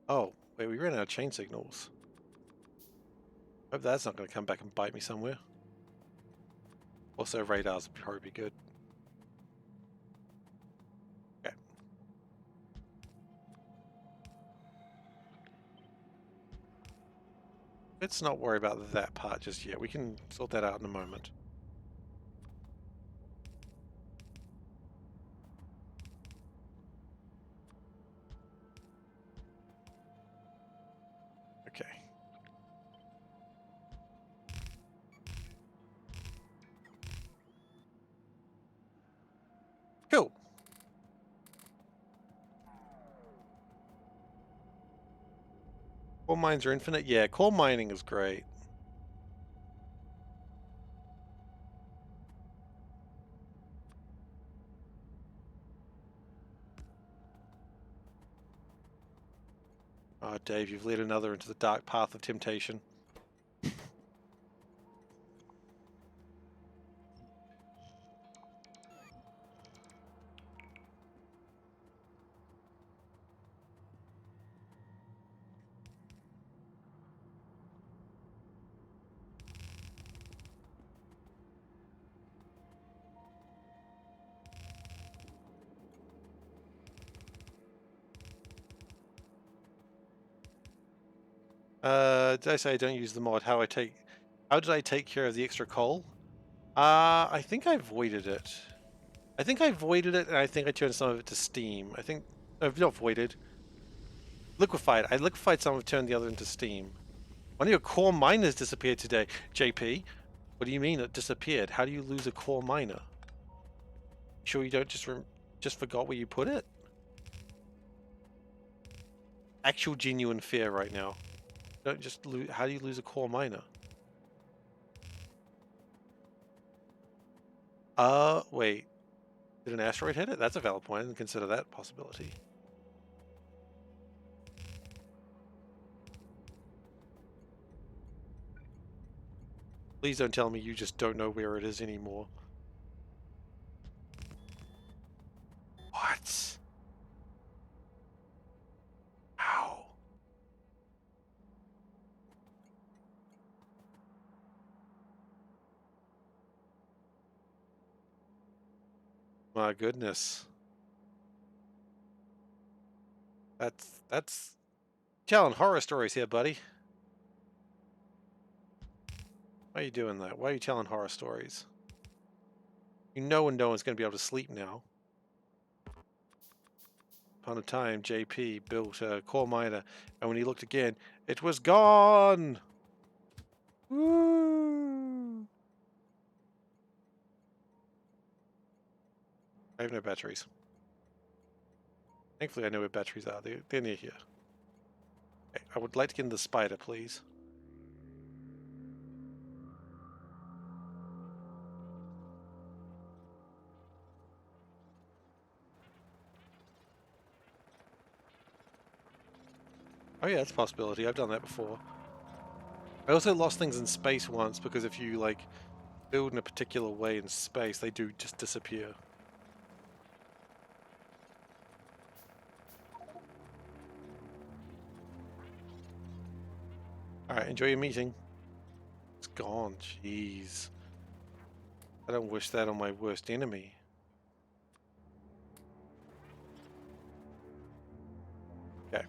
Oh, wait, we ran out of chain signals. Hope that's not going to come back and bite me somewhere. Also, radars would probably be good. Okay. Let's not worry about that part just yet. We can sort that out in a moment. Okay. Cool. Coal mines are infinite? Yeah, coal mining is great. Oh, Dave, you've led another into the dark path of temptation. Did I say I don't use the mod? How did I take care of the extra coal? I think I voided it. I think I voided it, and I think I turned some of it to steam. I think, not voided. Liquefied. I liquefied some of it, turned the other into steam. One of your core miners disappeared today. JP, what do you mean it disappeared? How do you lose a core miner? Sure you don't just forgot where you put it? Actual genuine fear right now. Don't just lose. How do you lose a core miner? Wait. Did an asteroid hit it? That's a valid point. I didn't consider that possibility. Please don't tell me you just don't know where it is anymore. What? How? My goodness. That's telling horror stories here, buddy. Why are you doing that? Why are you telling horror stories? You know when no one's going to be able to sleep now. Upon a time, JP built a coal miner, and when he looked again, it was gone! Woo! I have no batteries. Thankfully, I know where batteries are. They're near here. Okay, I would like to get in the spider, please. Oh yeah, that's a possibility. I've done that before. I also lost things in space once because if you, like, build in a particular way in space, they do just disappear. Alright, enjoy your meeting. It's gone, jeez. I don't wish that on my worst enemy. Okay.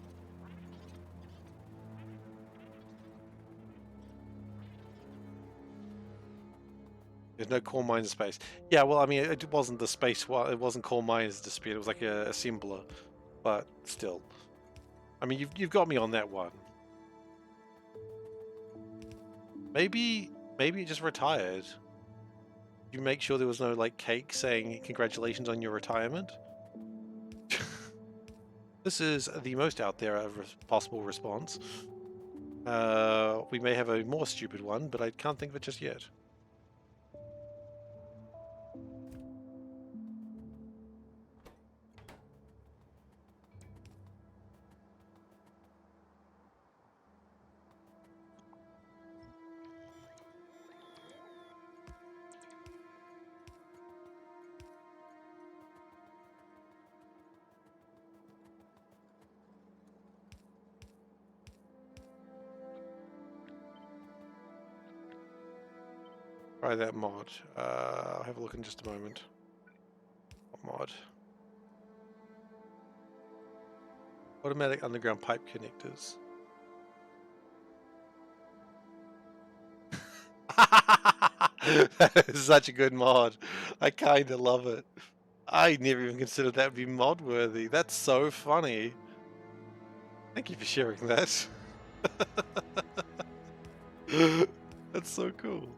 There's no coal mines in space. Yeah, well, I mean, it wasn't the space one. It wasn't coal mines disappeared. It was like a assembler, but still. I mean, you've got me on that one. Maybe it just retired. You make sure there was no like cake saying congratulations on your retirement. This is the most out there possible response. We may have a more stupid one, but I can't think of it just yet. Try that mod. I'll have a look in just a moment. What mod? Automatic underground pipe connectors. That is such a good mod. I kind of love it. I never even considered that would be mod worthy. That's so funny. Thank you for sharing that. That's so cool.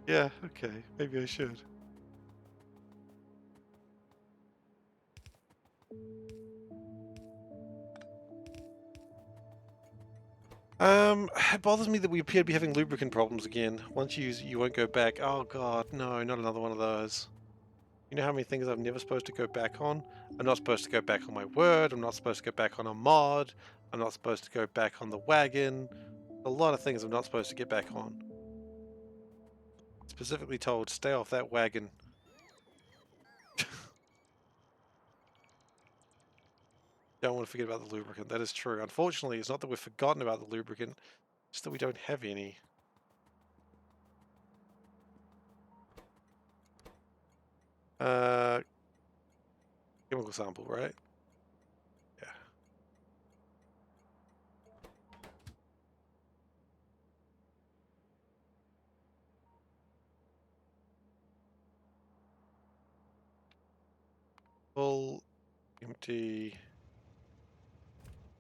Yeah, okay, maybe I should. It bothers me that we appear to be having lubricant problems again. Once you use it, you won't go back. Oh god, no, not another one of those. You know how many things I'm never supposed to go back on? I'm not supposed to go back on my word, I'm not supposed to go back on a mod, I'm not supposed to go back on the wagon. A lot of things I'm not supposed to get back on. Specifically told, stay off that wagon. Don't want to forget about the lubricant, that is true. Unfortunately, it's not that we've forgotten about the lubricant, it's that we don't have any. Uh, Chemical sample, right? Yeah. Full, empty.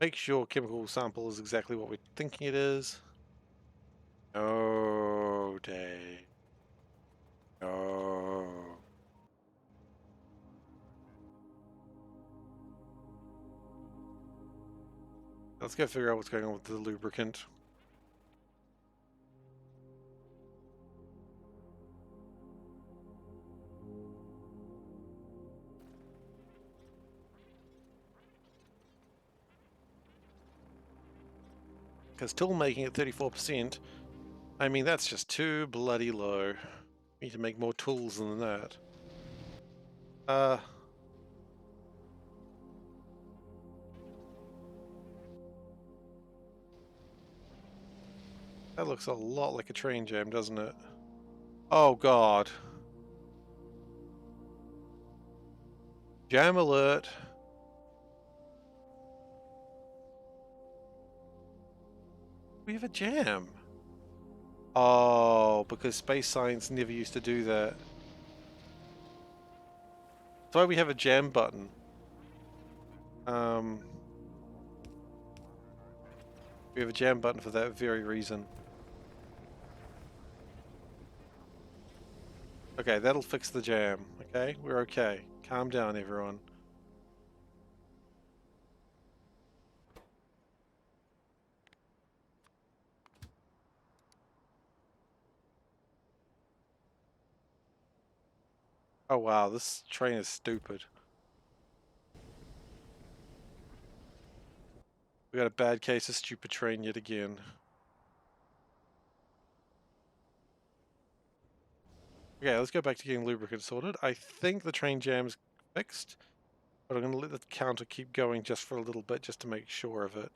Make sure chemical sample is exactly what we're thinking it is. Oh, day. No. Let's go figure out what's going on with the lubricant. Because tool making at 34%, I mean, that's just too bloody low. We need to make more tools than that. That looks a lot like a train jam, doesn't it? Oh god. Jam alert. We have a jam. Oh, because space science never used to do that. That's why we have a jam button. We have a jam button for that very reason. Okay, that'll fix the jam. Okay, we're okay. Calm down, everyone. Oh wow, this train is stupid. We got a bad case of stupid train yet again. Okay, let's go back to getting lubricant sorted. I think the train jam's fixed, but I'm going to let the counter keep going just for a little bit just to make sure of it.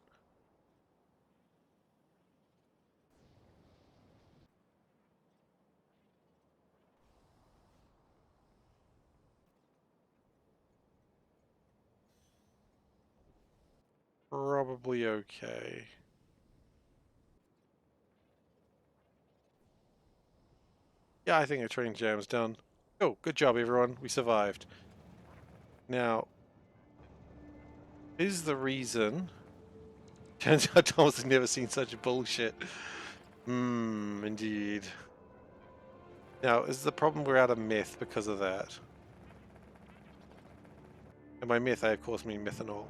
Probably okay. Yeah, I think the train jam's done. Oh, good job everyone, we survived. Now, is the reason... Turns out Thomas has never seen such bullshit. Indeed. Now, is the problem we're out of meth because of that? And by meth, I of course mean methanol.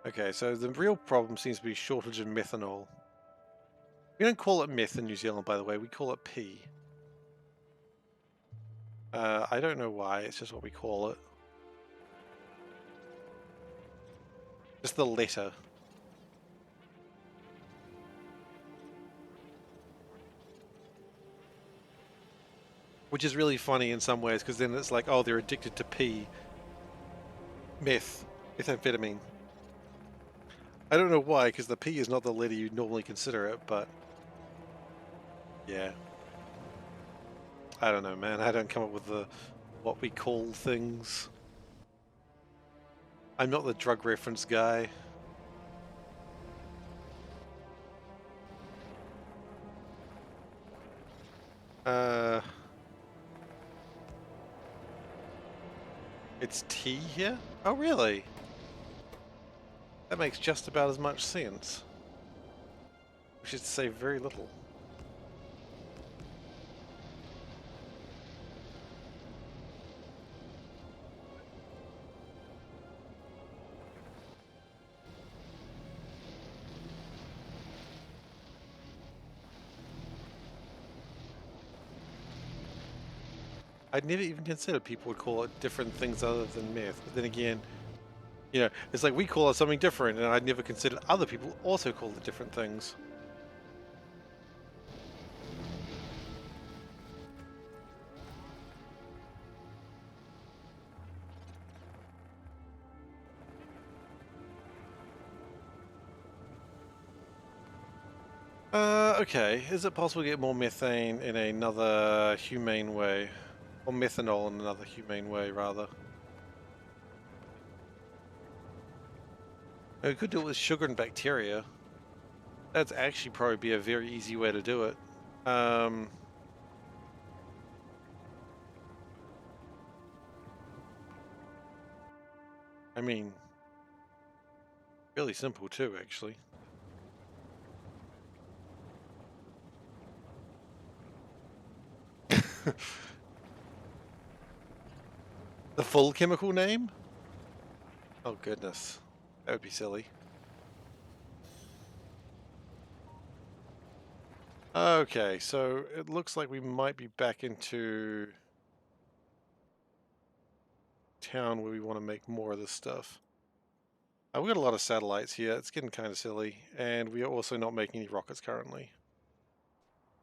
Okay, so the real problem seems to be shortage of methanol. We don't call it meth in New Zealand, by the way. We call it pee. I don't know why. It's just what we call it. Just the letter. Which is really funny in some ways, because then it's like, oh, they're addicted to pee. Meth. Methamphetamine. I don't know why, because the P is not the letter you'd normally consider it, but... yeah. I don't know, man. I don't come up with the what we call things. I'm not the drug reference guy. It's tea here? Oh, really? That makes just about as much sense. Which is to say very little. I'd never even considered people would call it different things other than meth. But then again, you know, it's like we call it something different, and I'd never considered other people also called it different things. Okay. Is it possible to get more methane in another humane way? Or methanol in another humane way, rather? We could do it with sugar and bacteria. That's actually probably be a very easy way to do it. I mean, really simple too, actually. The full chemical name? Oh goodness, that would be silly. Okay, so it looks like we might be back into town where we want to make more of this stuff. We've got a lot of satellites here. It's getting kind of silly, and we are also not making any rockets currently.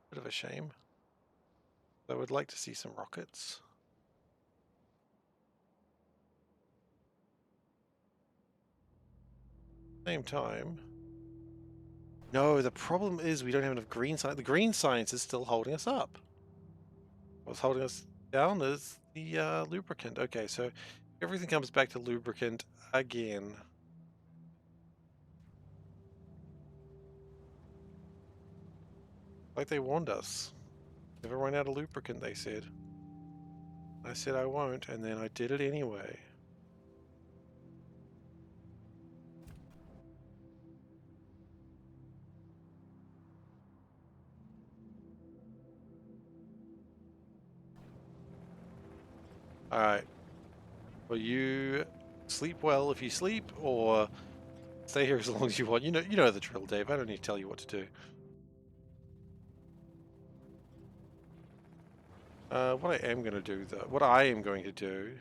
Bit of a shame. I would like to see some rockets. Same time. No, the problem is we don't have enough green science. The green science is still holding us up. What's holding us down is the lubricant. Okay, so everything comes back to lubricant again. Like they warned us. Never run out of lubricant, they said. I said I won't, and then I did it anyway. Alright. Will you sleep well if you sleep, or stay here as long as you want? You know the drill, Dave. I don't need to tell you what to do. What I am going to do, though, what I am going to do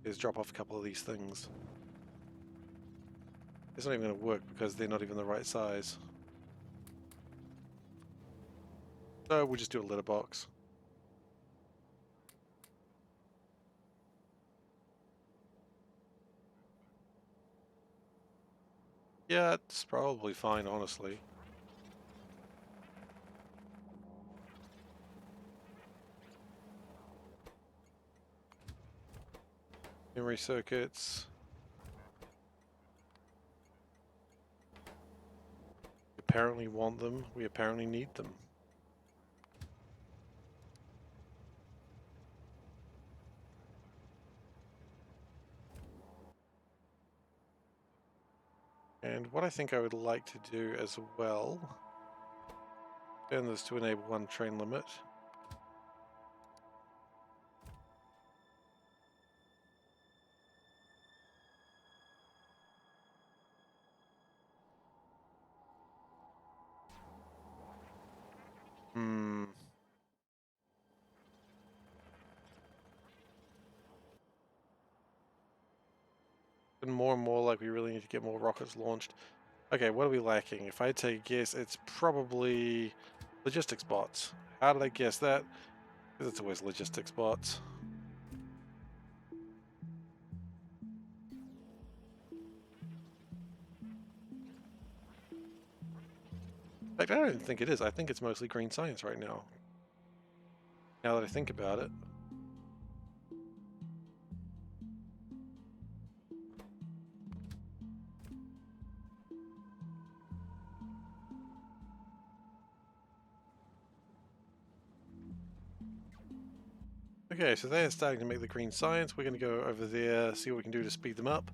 is drop off a couple of these things. It's not even going to work because they're not even the right size. So we'll just do a litter box. Yeah, it's probably fine, honestly. Memory circuits. We apparently want them. We apparently need them. And what I think I would like to do as well, turn this to enable one train limit. And more like we really need to get more rockets launched. Okay, what are we lacking? If I take a guess, it's probably logistics bots. How did I guess that? Because it's always logistics bots. In fact, I don't even think it is. I think it's mostly green science right now. Now that I think about it. Okay, so they're starting to make the green science. We're going to go over there, see what we can do to speed them up.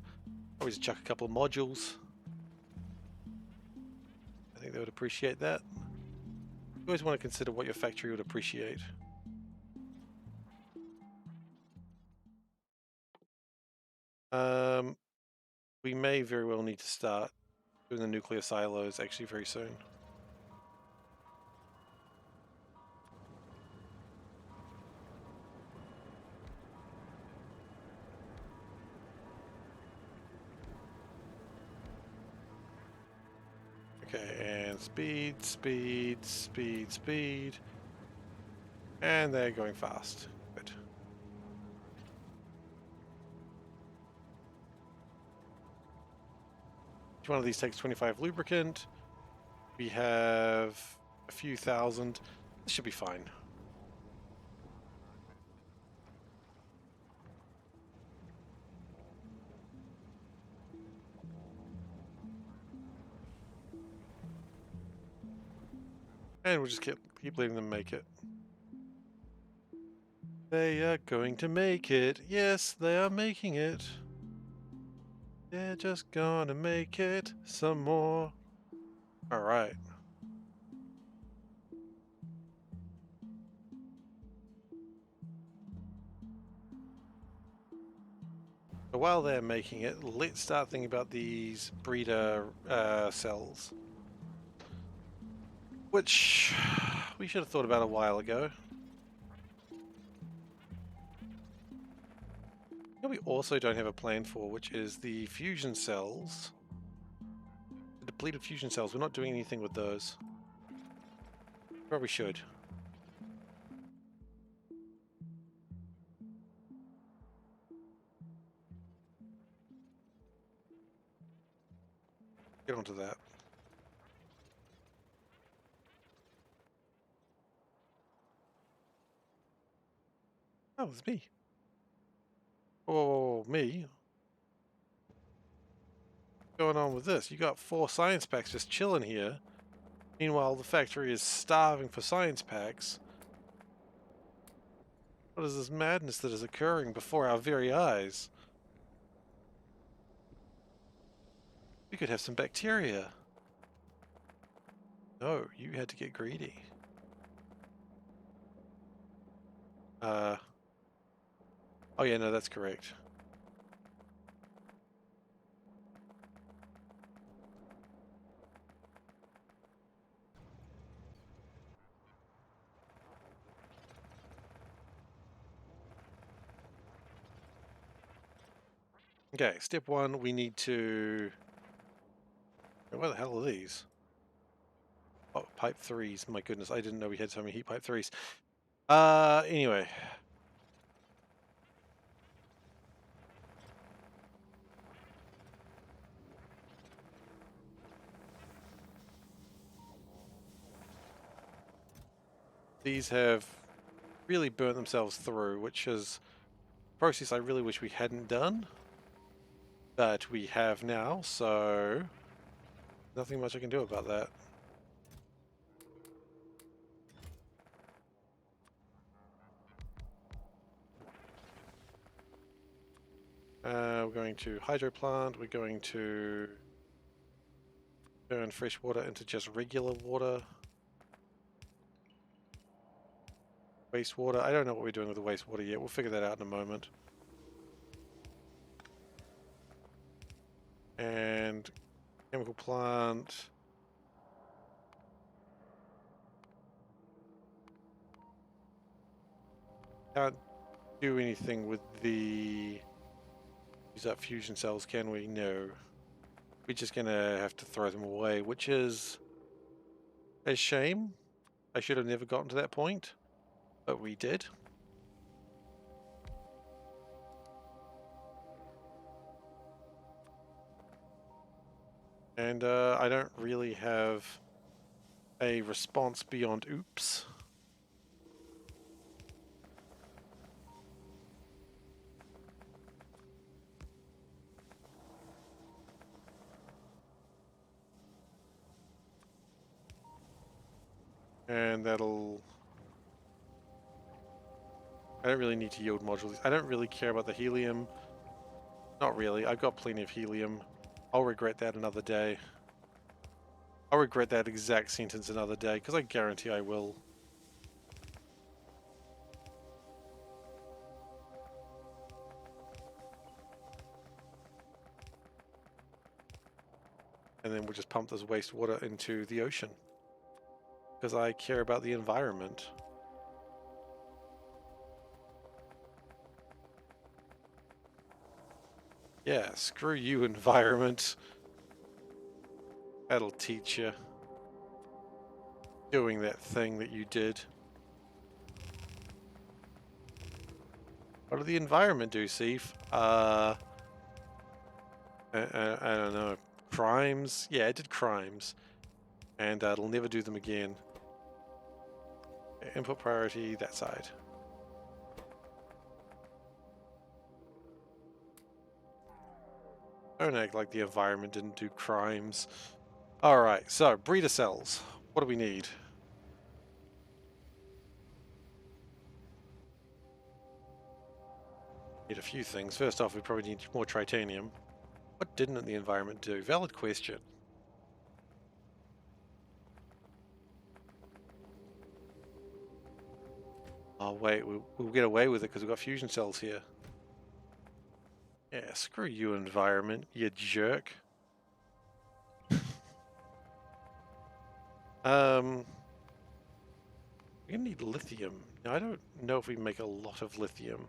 Always chuck a couple of modules. I think they would appreciate that. You always want to consider what your factory would appreciate. We may very well need to start doing the nuclear silos actually very soon. Okay, and speed, speed, speed, speed. And they're going fast. Good. Each one of these takes 25 lubricant. We have a few thousand. This should be fine. And we'll just keep letting them make it. They are going to make it. Yes, they are making it. They're just gonna make it some more. Alright. So while they're making it, let's start thinking about these breeder cells. Which we should have thought about a while ago. What we also don't have a plan for, which is the fusion cells. The depleted fusion cells, we're not doing anything with those. Probably should. Get onto that. Oh, it's me. Oh, me? What's going on with this? You got 4 science packs just chilling here. Meanwhile, the factory is starving for science packs. What is this madness that is occurring before our very eyes? We could have some bacteria. No, you had to get greedy. Oh yeah, no, that's correct. Okay, step 1, we need to... Where the hell are these? Oh, pipe 3s. My goodness, I didn't know we had so many heat pipe 3s. Anyway. These have really burnt themselves through, which is a process I really wish we hadn't done. But we have now, so nothing much I can do about that. We're going to hydro plant, we're going to turn fresh water into just regular water. Wastewater, I don't know what we're doing with the wastewater yet, we'll figure that out in a moment. And chemical plant. Can't do anything with the use up fusion cells, can we? No. We're just gonna have to throw them away, which is a shame. I should have never gotten to that point, but we did. And I don't really have a response beyond oops. And that'll I don't really need to yield modules. I don't really care about the helium. Not really. I've got plenty of helium. I'll regret that another day. I'll regret that exact sentence another day, because I guarantee I will. And then we'll just pump this wastewater into the ocean. Because I care about the environment. Yeah, screw you, environment. That'll teach you. Doing that thing that you did. What did the environment do, Seif? I don't know. Crimes? Yeah, it did crimes. And it'll never do them again. Input priority, that side. Don't act like the environment didn't do crimes. Alright, so, breeder cells. What do we need? Need a few things. First off, we probably need more titanium. What didn't the environment do? Valid question. Oh wait, we'll get away with it because we've got fusion cells here. Yeah, screw you, environment, you jerk. We're gonna need lithium. Now, I don't know if we make a lot of lithium.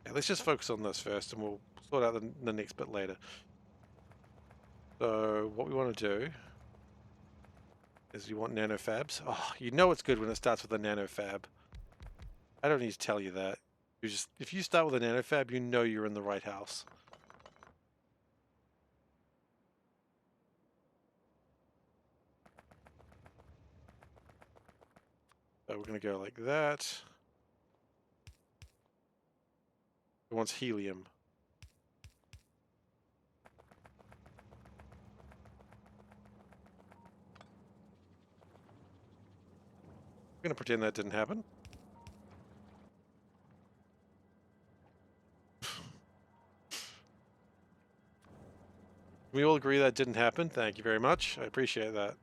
Yeah, let's just focus on this first and we'll sort out the next bit later. So what we want to do is you want nanofabs. Oh, you know it's good when it starts with a nanofab. I don't need to tell you that. You just, if you start with a nanofab, you know you're in the right house. So we're going to go like that. It wants helium. We're going to pretend that didn't happen. We all agree that didn't happen. Thank you very much. I appreciate that.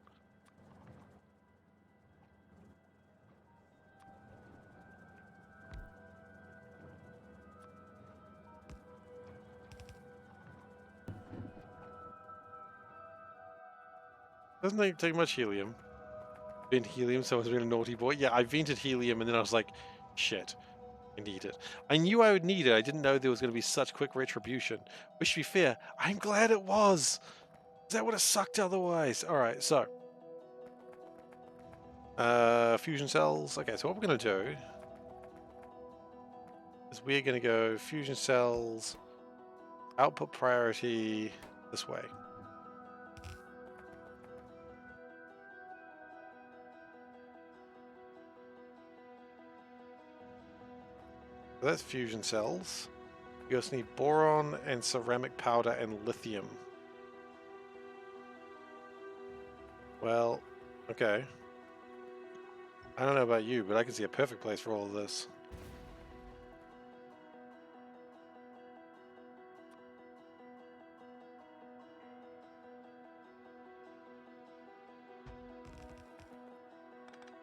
Doesn't take much helium. Vent helium, someone's been a naughty boy. Yeah, I vented helium and then I was like, shit, I need it. I knew I would need it. I didn't know there was going to be such quick retribution. Which, to be fair, I'm glad it was. That would have sucked otherwise. Alright, so. Fusion cells. Okay, so what we're going to do is we're going to go fusion cells, output priority this way. So that's fusion cells. You also need boron and ceramic powder and lithium. Well, okay. I don't know about you, but I can see a perfect place for all of this.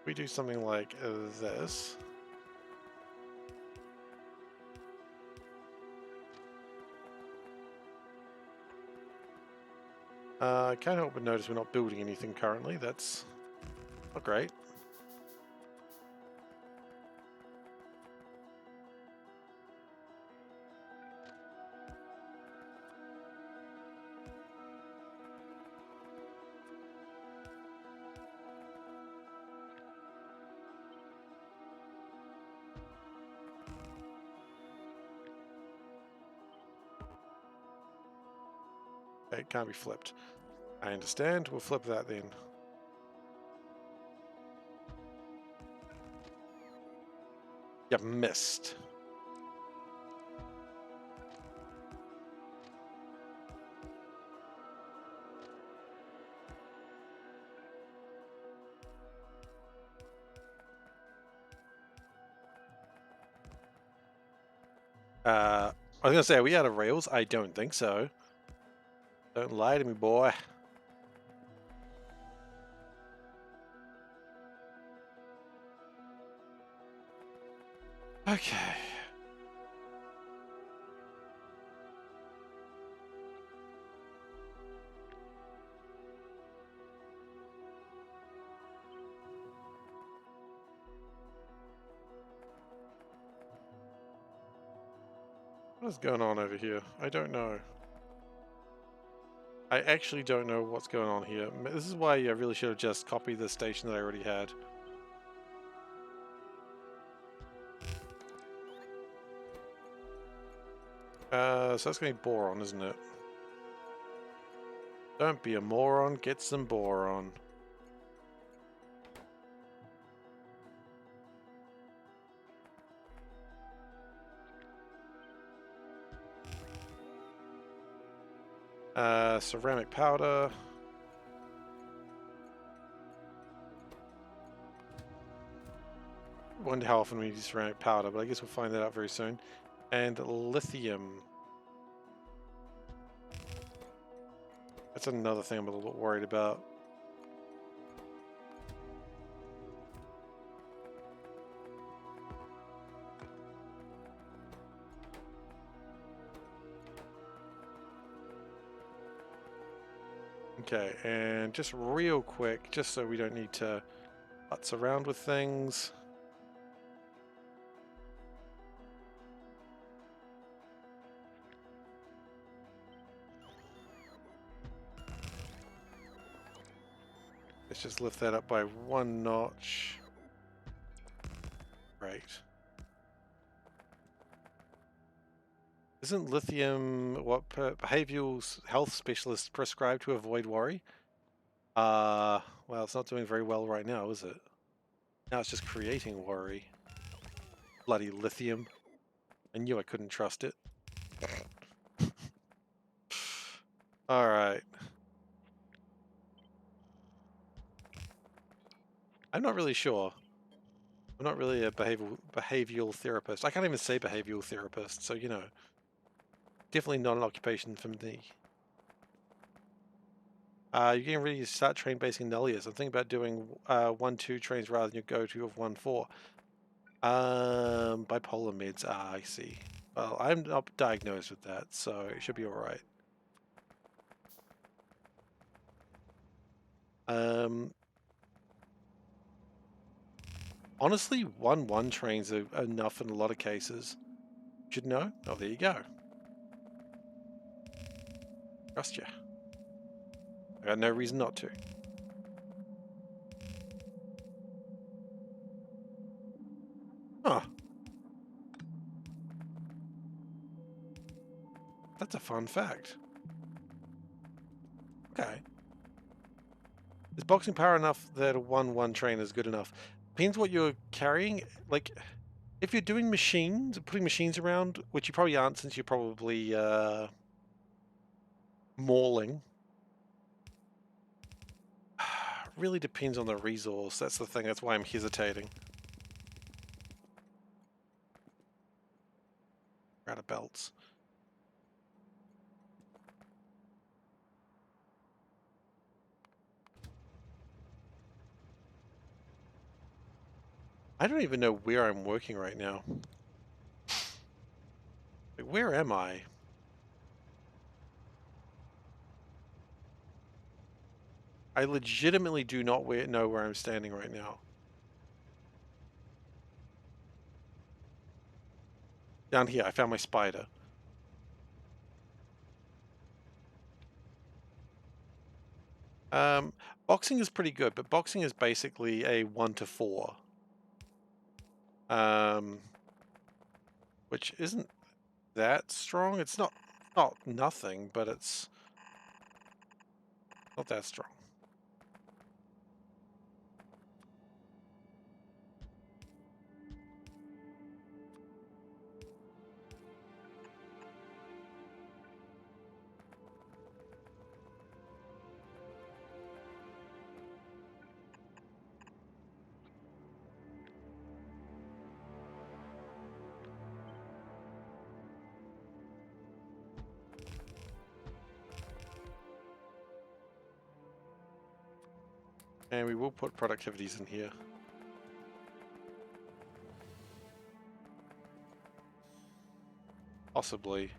We do something like this. I can't help but notice we're not building anything currently. That's not great. Okay, it can't be flipped. I understand. We'll flip that then. You missed. I was gonna say, are we out of rails? I don't think so. Don't lie to me, boy. Okay. What is going on over here? I don't know. I actually don't know what's going on here. This is why I really should have just copied the station that I already had. So that's going to be boron, isn't it? Don't be a moron, get some boron. Ceramic powder. Wonder how often we use ceramic powder, but I guess we'll find that out very soon. And lithium. That's another thing I'm a little bit worried about. Okay, and just real quick, just so we don't need to putz around with things. Let's just lift that up by 1 notch. Right. Isn't lithium what behavioral health specialists prescribe to avoid worry? Well, it's not doing very well right now, is it? Now it's just creating worry. Bloody lithium. I knew I couldn't trust it. Alright. I'm not really sure. I'm not really a behavioral therapist. I can't even say behavioral therapist, so you know. Definitely not an occupation for me. You're getting ready to start train basing Nullius. I'm thinking about doing 1-2 trains rather than your go-to of 1-4. Bipolar meds. Ah, I see. Well, I'm not diagnosed with that, so it should be alright. Honestly, 1-1 trains are enough in a lot of cases. Should know? Oh, there you go. Trust you. I got no reason not to. Huh. That's a fun fact. Okay. Is boxing power enough that a 1-1 train is good enough? Depends what you're carrying. Like, if you're doing machines, putting machines around, which you probably aren't since you're probably mauling. Really depends on the resource. That's the thing. That's why I'm hesitating. Out of belts. I don't even know where I'm working right now. Like, where am I? I legitimately do not know where I'm standing right now. Down here, I found my spider. Boxing is pretty good, but boxing is basically a 1-4. Which isn't that strong. It's not nothing, but it's not that strong. And we will put productivities in here. Possibly.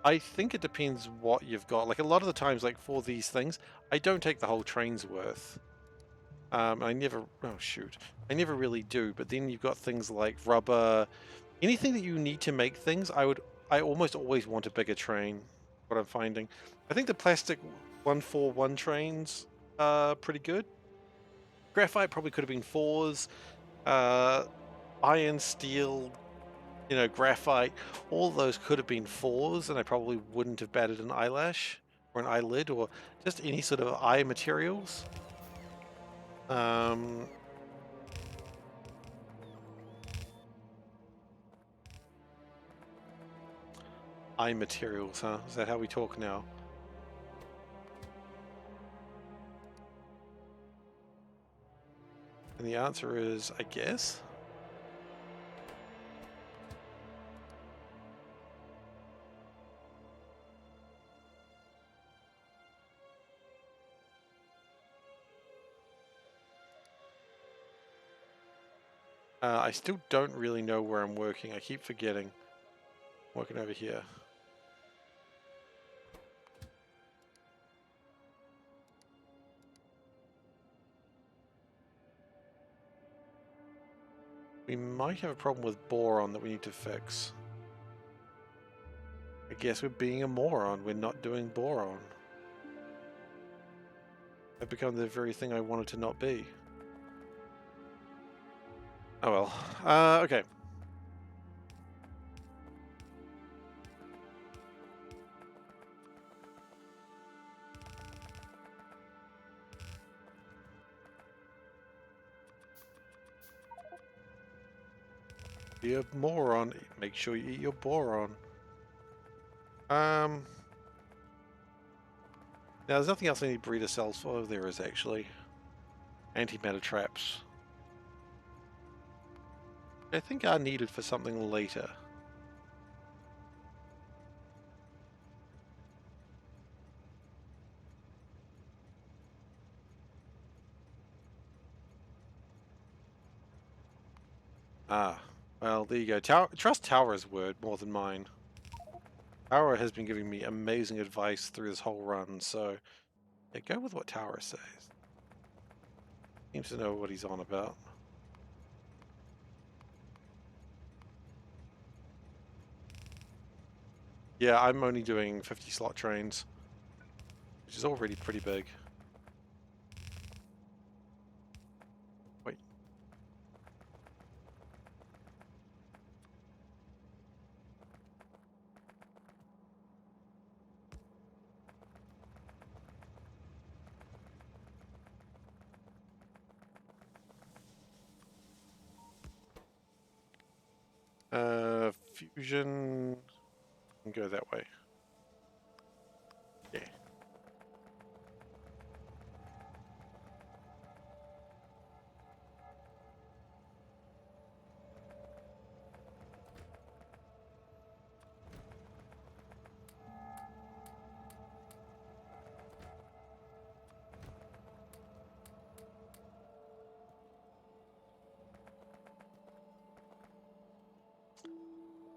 I think it depends what you've got. Like a lot of the times, like for these things, I don't take the whole train's worth. I never, oh shoot, I never really do. But then you've got things like rubber, anything that you need to make things. I almost always want a bigger train. What I'm finding, I think the plastic 141 trains are pretty good. Graphite probably could have been fours. Uh, Iron, steel, graphite, all those could have been fours, and I probably wouldn't have batted an eyelash or an eyelid or just any sort of eye materials. Um, Eye materials, huh? Is that how we talk now? And the answer is, I guess. I still don't really know where I'm working. I keep forgetting. I'm working over here. We might have a problem with boron that we need to fix. I guess we're being a moron. We're not doing boron. I've become the very thing I wanted to not be. Oh well. Okay. Be a moron. Make sure you eat your boron. Now there's nothing else I need breeder cells for. Oh, there is actually. Antimatter traps. I think are needed for something later. Ah, well, there you go. Trust Tower's word more than mine. Tower has been giving me amazing advice through this whole run, so yeah, go with what Tower says. Seems to know what he's on about. Yeah, I'm only doing 50 slot trains, which is already pretty big. Wait. Fusion can go that way. Yeah.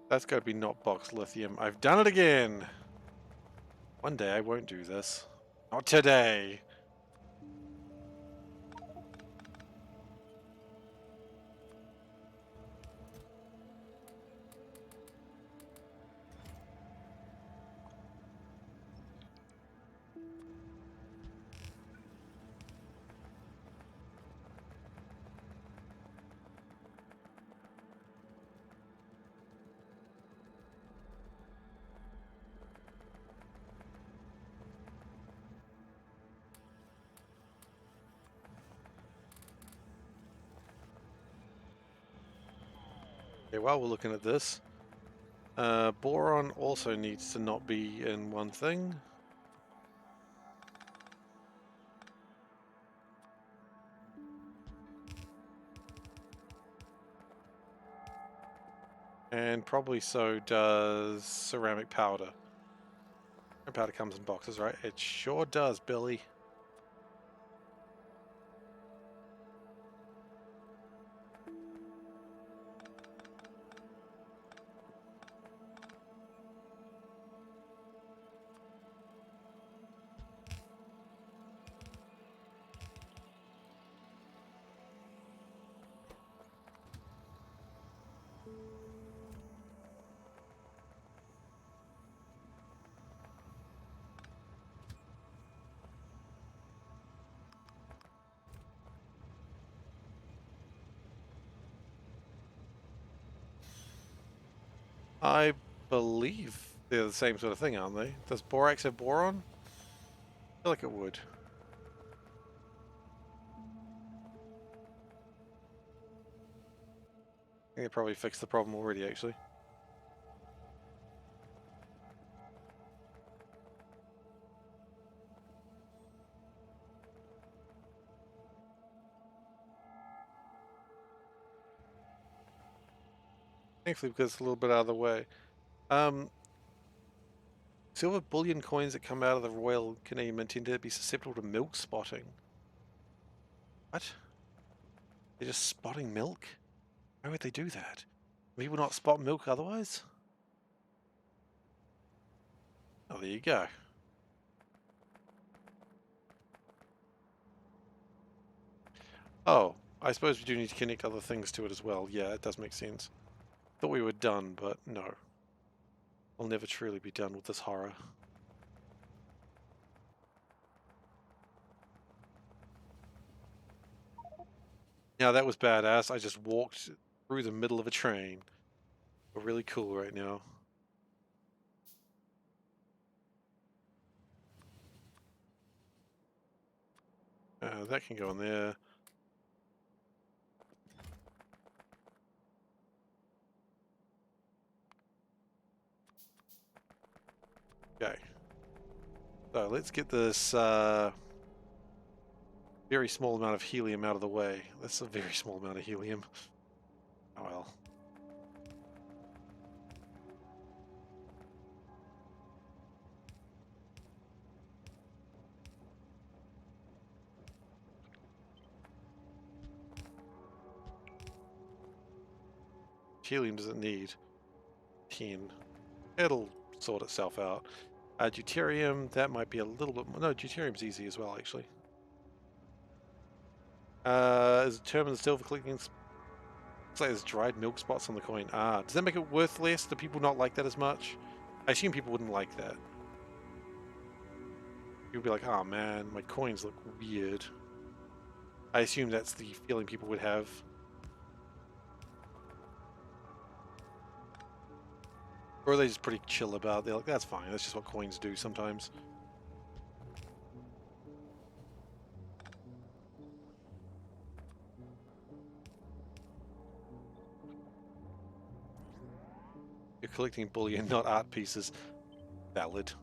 That's got to be not box lithium. I've done it again! One day I won't do this. Not today! Okay, while we're looking at this, boron also needs to not be in one thing. And probably so does ceramic powder. I'm gunpowder comes in boxes, right? It sure does, Billy. I believe they're the same sort of thing, aren't they? Does borax have boron? I feel like it would. I think they probably fixed the problem already, actually. Thankfully, because it's a little bit out of the way. Silver bullion coins that come out of the Royal Canadian Mint tend to be susceptible to milk spotting. What? They're just spotting milk? Why would they do that? People not spot milk otherwise? Oh, there you go. Oh, I suppose we do need to connect other things to it as well. Yeah, it does make sense. Thought we were done, but no. We'll never truly be done with this horror. Yeah, that was badass. I just walked through the middle of a train. We're really cool right now. That can go in there. Okay. So let's get this very small amount of helium out of the way. That's a very small amount of helium. Oh well. Helium doesn't need 10. It'll sort itself out. Deuterium, that might be a little bit more. No, deuterium's easy as well, actually. Is determined the silver collecting. Looks like there's dried milk spots on the coin. Ah, does that make it worth less? Do people not like that as much? I assume people wouldn't like that. People would be like, oh man, my coins look weird. I assume that's the feeling people would have. Or are they just pretty chill about it? They're like, that's fine, that's just what coins do sometimes. You're collecting bullion, not art pieces. Valid.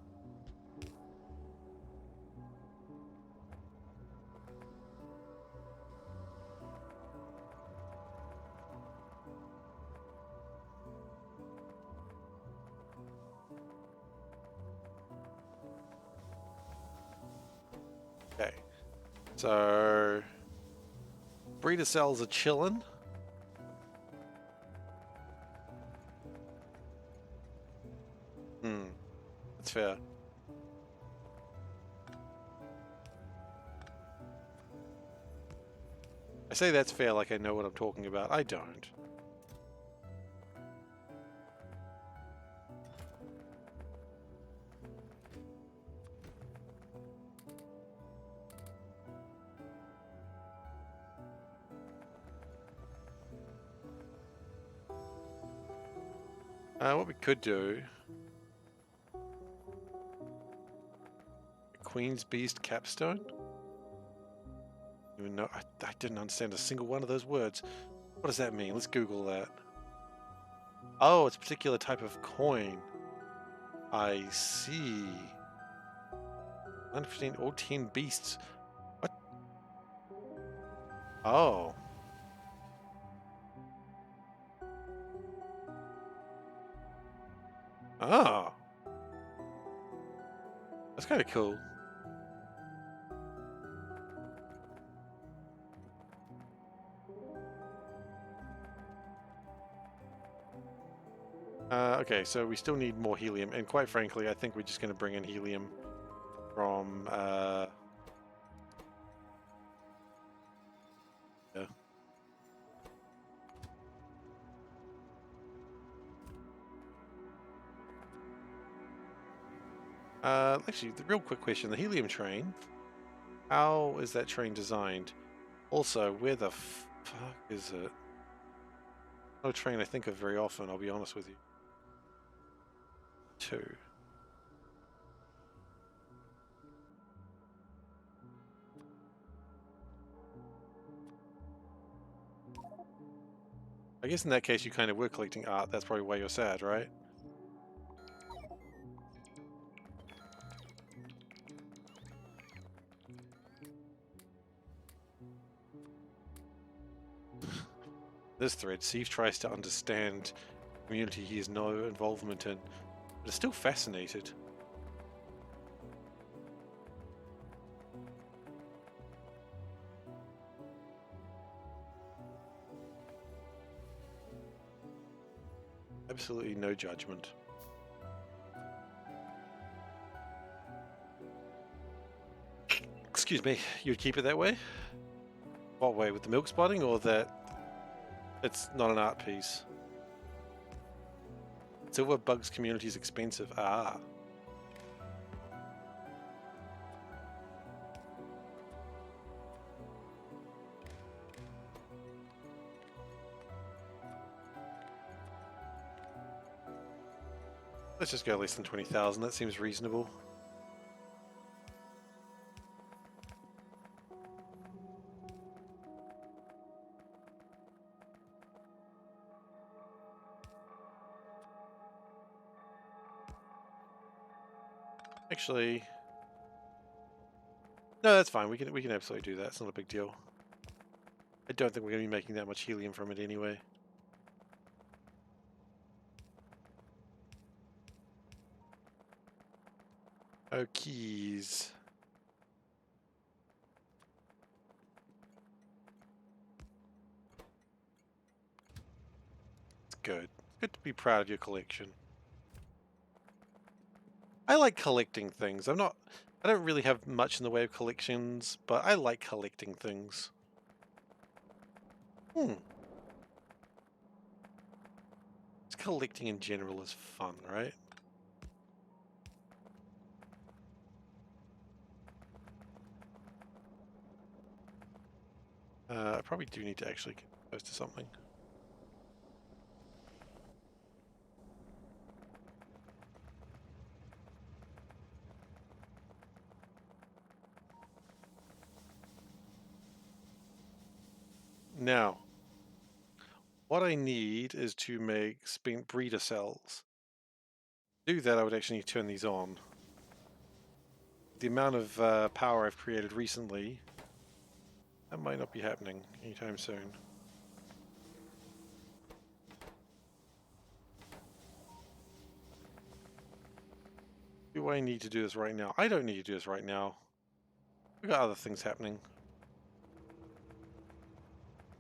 Okay. So breeder cells are chilling. That's fair. I say that's fair like I know what I'm talking about. I don't. What we could do... Queen's Beast Capstone? Even know I didn't understand a single one of those words. What does that mean? Let's Google that. Oh, it's a particular type of coin. I see. 115 or 10 beasts. What? Oh. Oh. That's kind of cool. Okay, so we still need more helium, and quite frankly, I think we're just going to bring in helium from yeah. Actually, the real quick question: the helium train. How is that train designed? Also, where the fuck is it? No train I think of very often. I'll be honest with you. Two. I guess in that case, you kind of were collecting art. That's probably why you're sad, right? This thread, Steve tries to understand the community he has no involvement in, but is still fascinated. Absolutely no judgment. Excuse me, you'd keep it that way? What way, with the milk spotting, or that it's not an art piece? Silver Bugs community is expensive. Ah. Let's just go less than 20,000. That seems reasonable. Actually, no, that's fine. We can absolutely do that. It's not a big deal. I don't think we're going to be making that much helium from it anyway. Oh, keys. It's good. It's good to be proud of your collection. I like collecting things. I don't really have much in the way of collections, but I like collecting things. Just collecting in general is fun, right? I probably do need to actually get close to something. Now, what I need is to make spent breeder cells. To do that, I would actually need to turn these on. The amount of power I've created recently, that might not be happening anytime soon. Do I need to do this right now? I don't need to do this right now. We've got other things happening.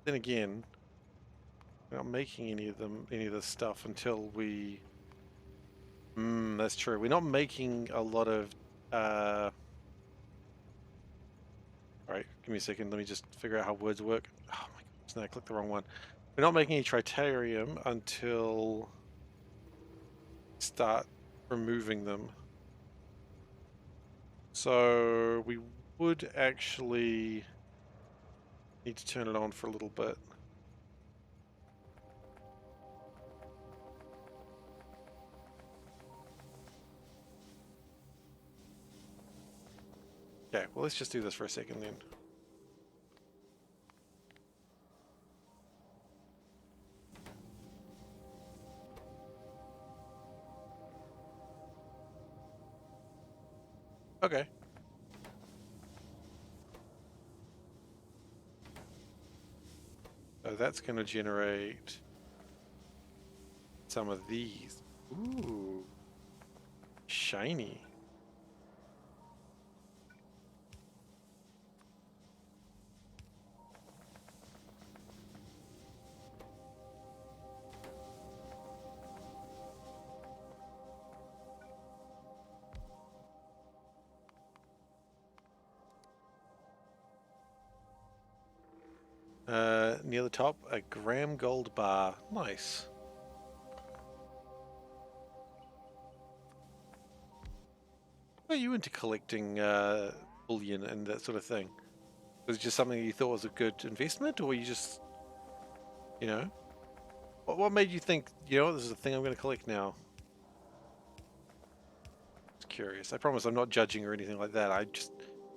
Then again, we're not making any of this stuff until we... that's true. We're not making a lot of... Alright, give me a second. Let me just figure out how words work. Oh my goodness, no, I clicked the wrong one. We're not making any tritarium until... start removing them. So we would actually need to turn it on for a little bit. Okay, well let's just do this for a second then. Okay. So that's going to generate some of these. Ooh, shiny. Near the top, a gram gold bar. Nice. Are you into collecting bullion and that sort of thing? Was it just something you thought was a good investment, or you just, you know, what made you think, you know, this is a thing I'm going to collect now? Just curious. I promise I'm not judging or anything like that. I just,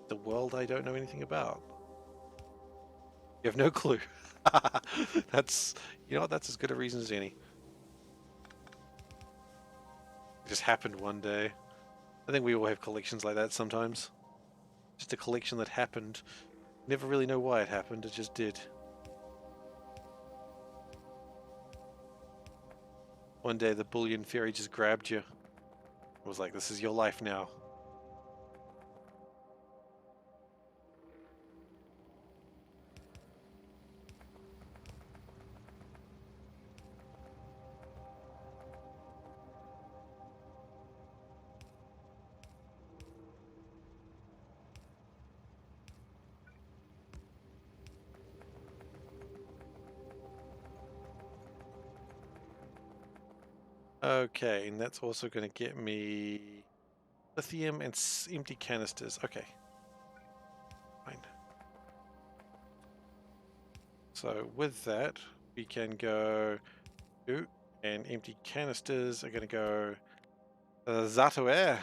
the world I don't know anything about. You have no clue. That's, you know what, that's as good a reason as any. It just happened one day. I think we all have collections like that sometimes. Just a collection that happened. Never really know why it happened, it just did. One day the bullion fairy just grabbed you. It was like, this is your life now. Okay, and that's also going to get me lithium and empty canisters. Okay, fine. So with that, we can go to, and empty canisters are going to go Zatoer.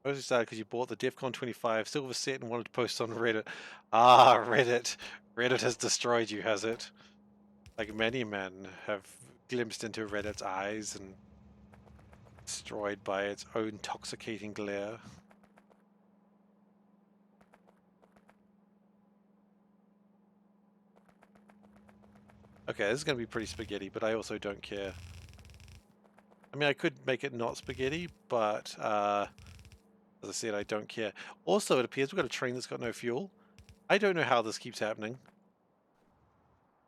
Mostly started because you bought the DEF CON 25 silver set and wanted to post on Reddit. Ah, Reddit. Reddit has destroyed you, has it? Like many men have glimpsed into Reddit's eyes and destroyed by its own intoxicating glare. Okay, this is going to be pretty spaghetti, but I also don't care. I mean, I could make it not spaghetti, but as I said, I don't care. Also, it appears we've got a train that's got no fuel. I don't know how this keeps happening.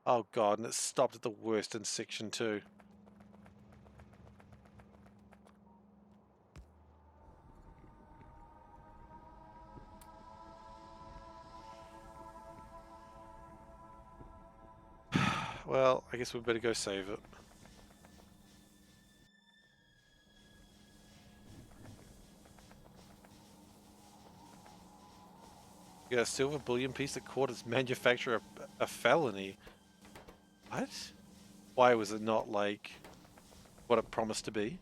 Oh god, and it stopped at the worst in section 2. Well, I guess we better go save it. You got a silver bullion piece that caught its manufacturer a felony. What? Why was it not like what it promised to be?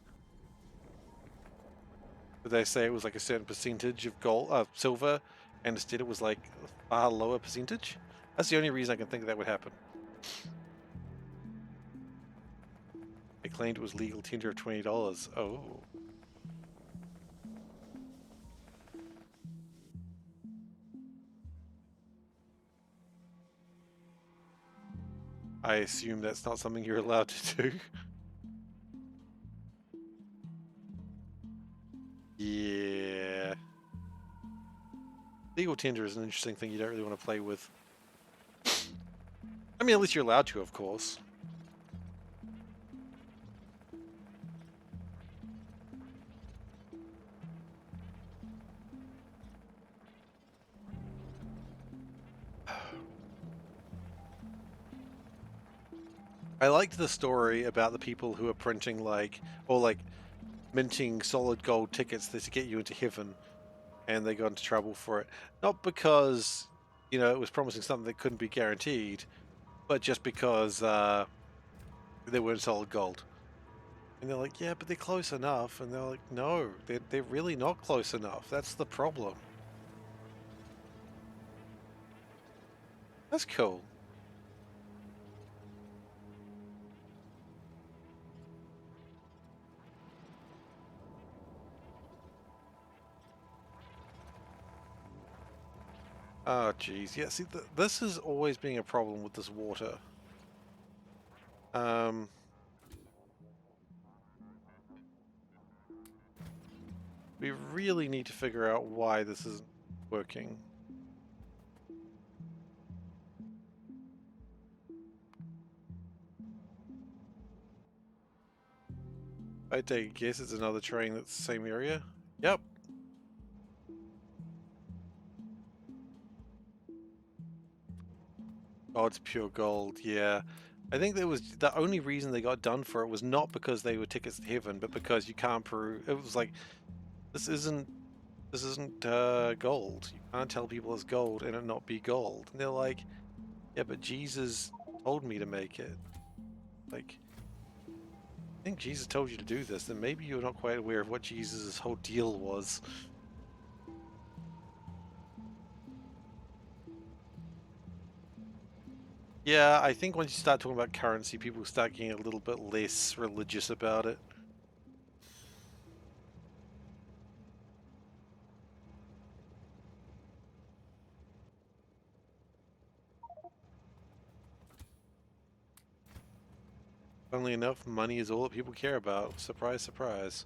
Did they say it was like a certain percentage of gold, silver, and instead it was like a far lower percentage? That's the only reason I can think that would happen. They claimed it was legal tender of $20. Oh. I assume that's not something you're allowed to do. Yeah. Legal tender is an interesting thing you don't really want to play with. I mean, at least you're allowed to, of course. I liked the story about the people who are printing or minting solid gold tickets to get you into heaven, and they got into trouble for it. Not because, you know, it was promising something that couldn't be guaranteed, but just because they weren't solid gold. And they're like, yeah, but they're close enough. And they're like, no, they're really not close enough. That's the problem. That's cool. Oh, geez. Yeah, see, this is always being a problem with this water. Um, we really need to figure out why this isn't working. I take a guess it's another train that's the same area. Yep. Oh, it's pure gold, yeah. I think that was the only reason they got done for it was not because they were tickets to heaven, but because you can't prove it was like this isn't gold. You can't tell people it's gold and it not be gold. And they're like, yeah, but Jesus told me to make it. Like, I think Jesus told you to do this, then maybe you're not quite aware of what Jesus' whole deal was. Yeah, I think once you start talking about currency, people start getting a little bit less religious about it. Funnily enough, money is all that people care about. Surprise, surprise.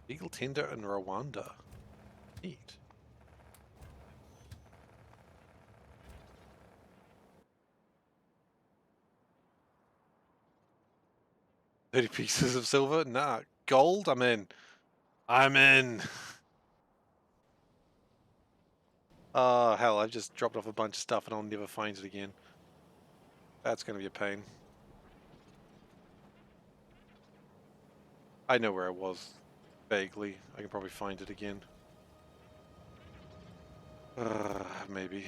Legal tender in Rwanda. Neat. 30 pieces of silver? Nah. Gold? I'm in. I'm in. Oh, hell, I've just dropped off a bunch of stuff and I'll never find it again. That's going to be a pain. I know where I was. Vaguely. I can probably find it again. Maybe.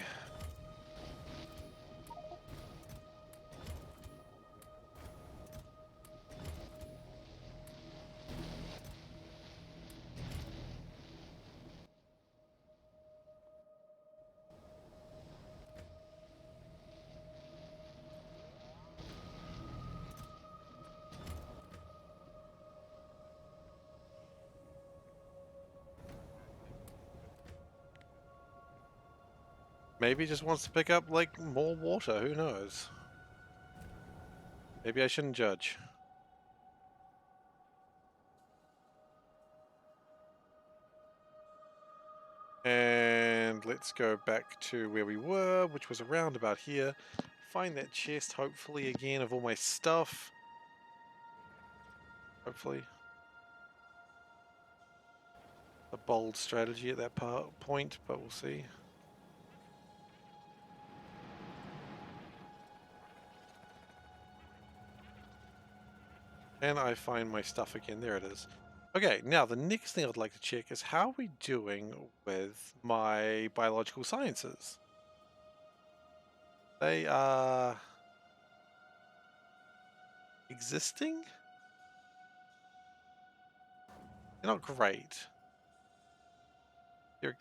Maybe he just wants to pick up, like, more water. Who knows? Maybe I shouldn't judge. And let's go back to where we were, which was around about here. Find that chest, hopefully, again, of all my stuff. Hopefully. A bold strategy at that point, but we'll see. And I find my stuff again. There it is. Okay, now the next thing I'd like to check is how are we doing with my biological sciences? They are existing? They're not great. They're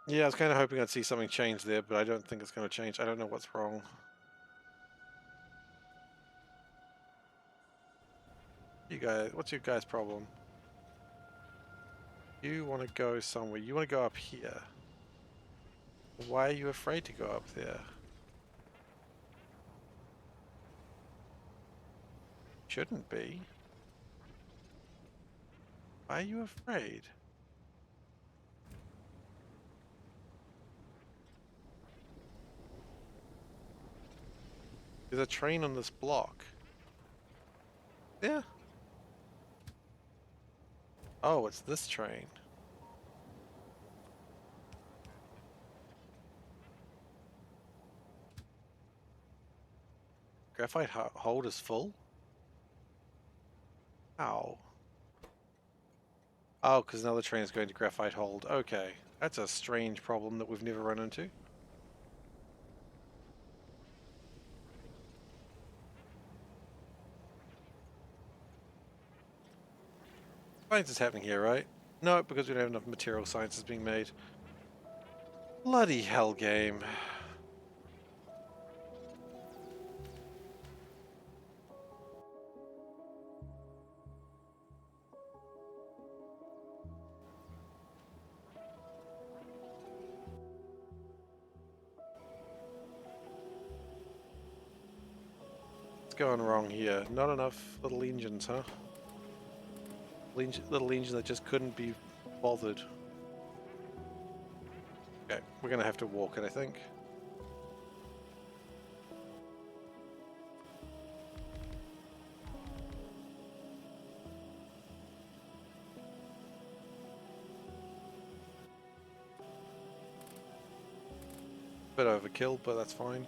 yeah, I was kind of hoping I'd see something change there, but I don't think it's going to change. I don't know what's wrong. You guys, what's your guys' problem? You want to go somewhere. You want to go up here. Why are you afraid to go up there? Shouldn't be. Why are you afraid? There's a train on this block. Yeah. Oh, it's this train. Graphite hold is full? How? Oh, because another train is going to graphite hold. Okay. That's a strange problem that we've never run into. Science is happening here, right? No, because we don't have enough material sciences being made. Bloody hell game. going wrong here? Not enough little engines, huh? Little engines that just couldn't be bothered. Okay, we're gonna have to walk it, I think. Bit overkill, but that's fine.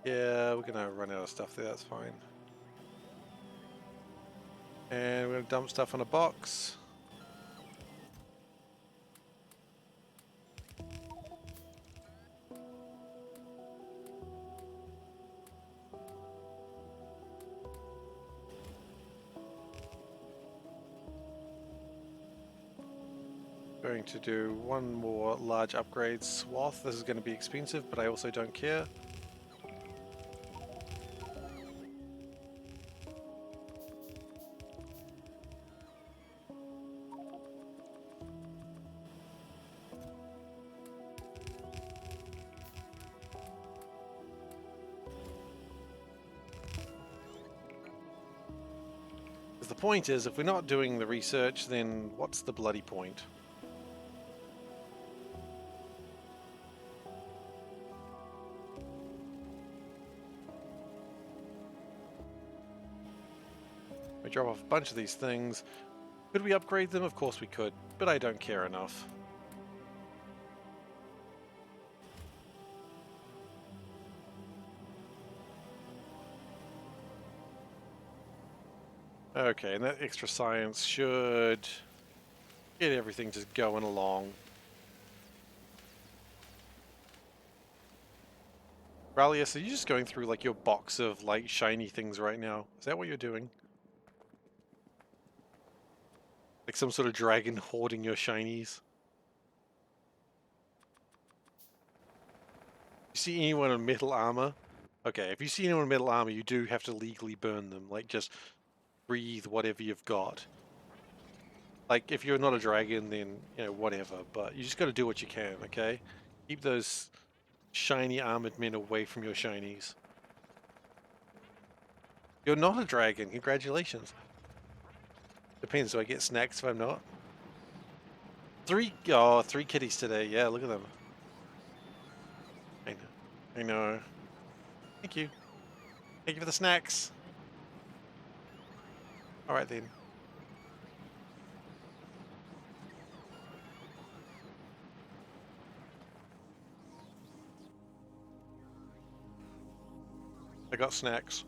Yeah, we're gonna run out of stuff there, that's fine. And we're gonna dump stuff in a box. Going to do one more large upgrade swath. This is going to be expensive, but I also don't care. The point is, if we're not doing the research, then what's the bloody point? We drop off a bunch of these things. Could we upgrade them? Of course we could, but I don't care enough. Okay, and that extra science should get everything just going along. Rallius, are you just going through like your box of like shiny things right now? Is that what you're doing? Like some sort of dragon hoarding your shinies? You see anyone in metal armor? Okay, if you see anyone in metal armor, you do have to legally burn them. Like, just breathe whatever you've got. Like, if you're not a dragon, then, you know, whatever. But you just gotta do what you can, okay? Keep those shiny armored men away from your shinies. You're not a dragon. Congratulations. Depends. Do I get snacks if I'm not? Three kitties today. Yeah, look at them. I know. I know. Thank you. Thank you for the snacks. Alright then. I got snacks.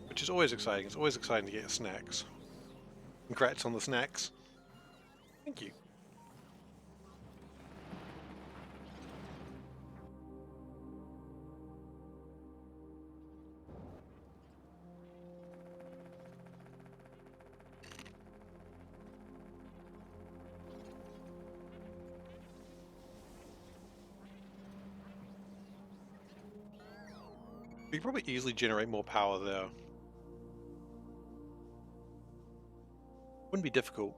Which is always exciting. It's always exciting to get snacks. Congrats on the snacks. Thank you. We could probably easily generate more power there. Wouldn't be difficult.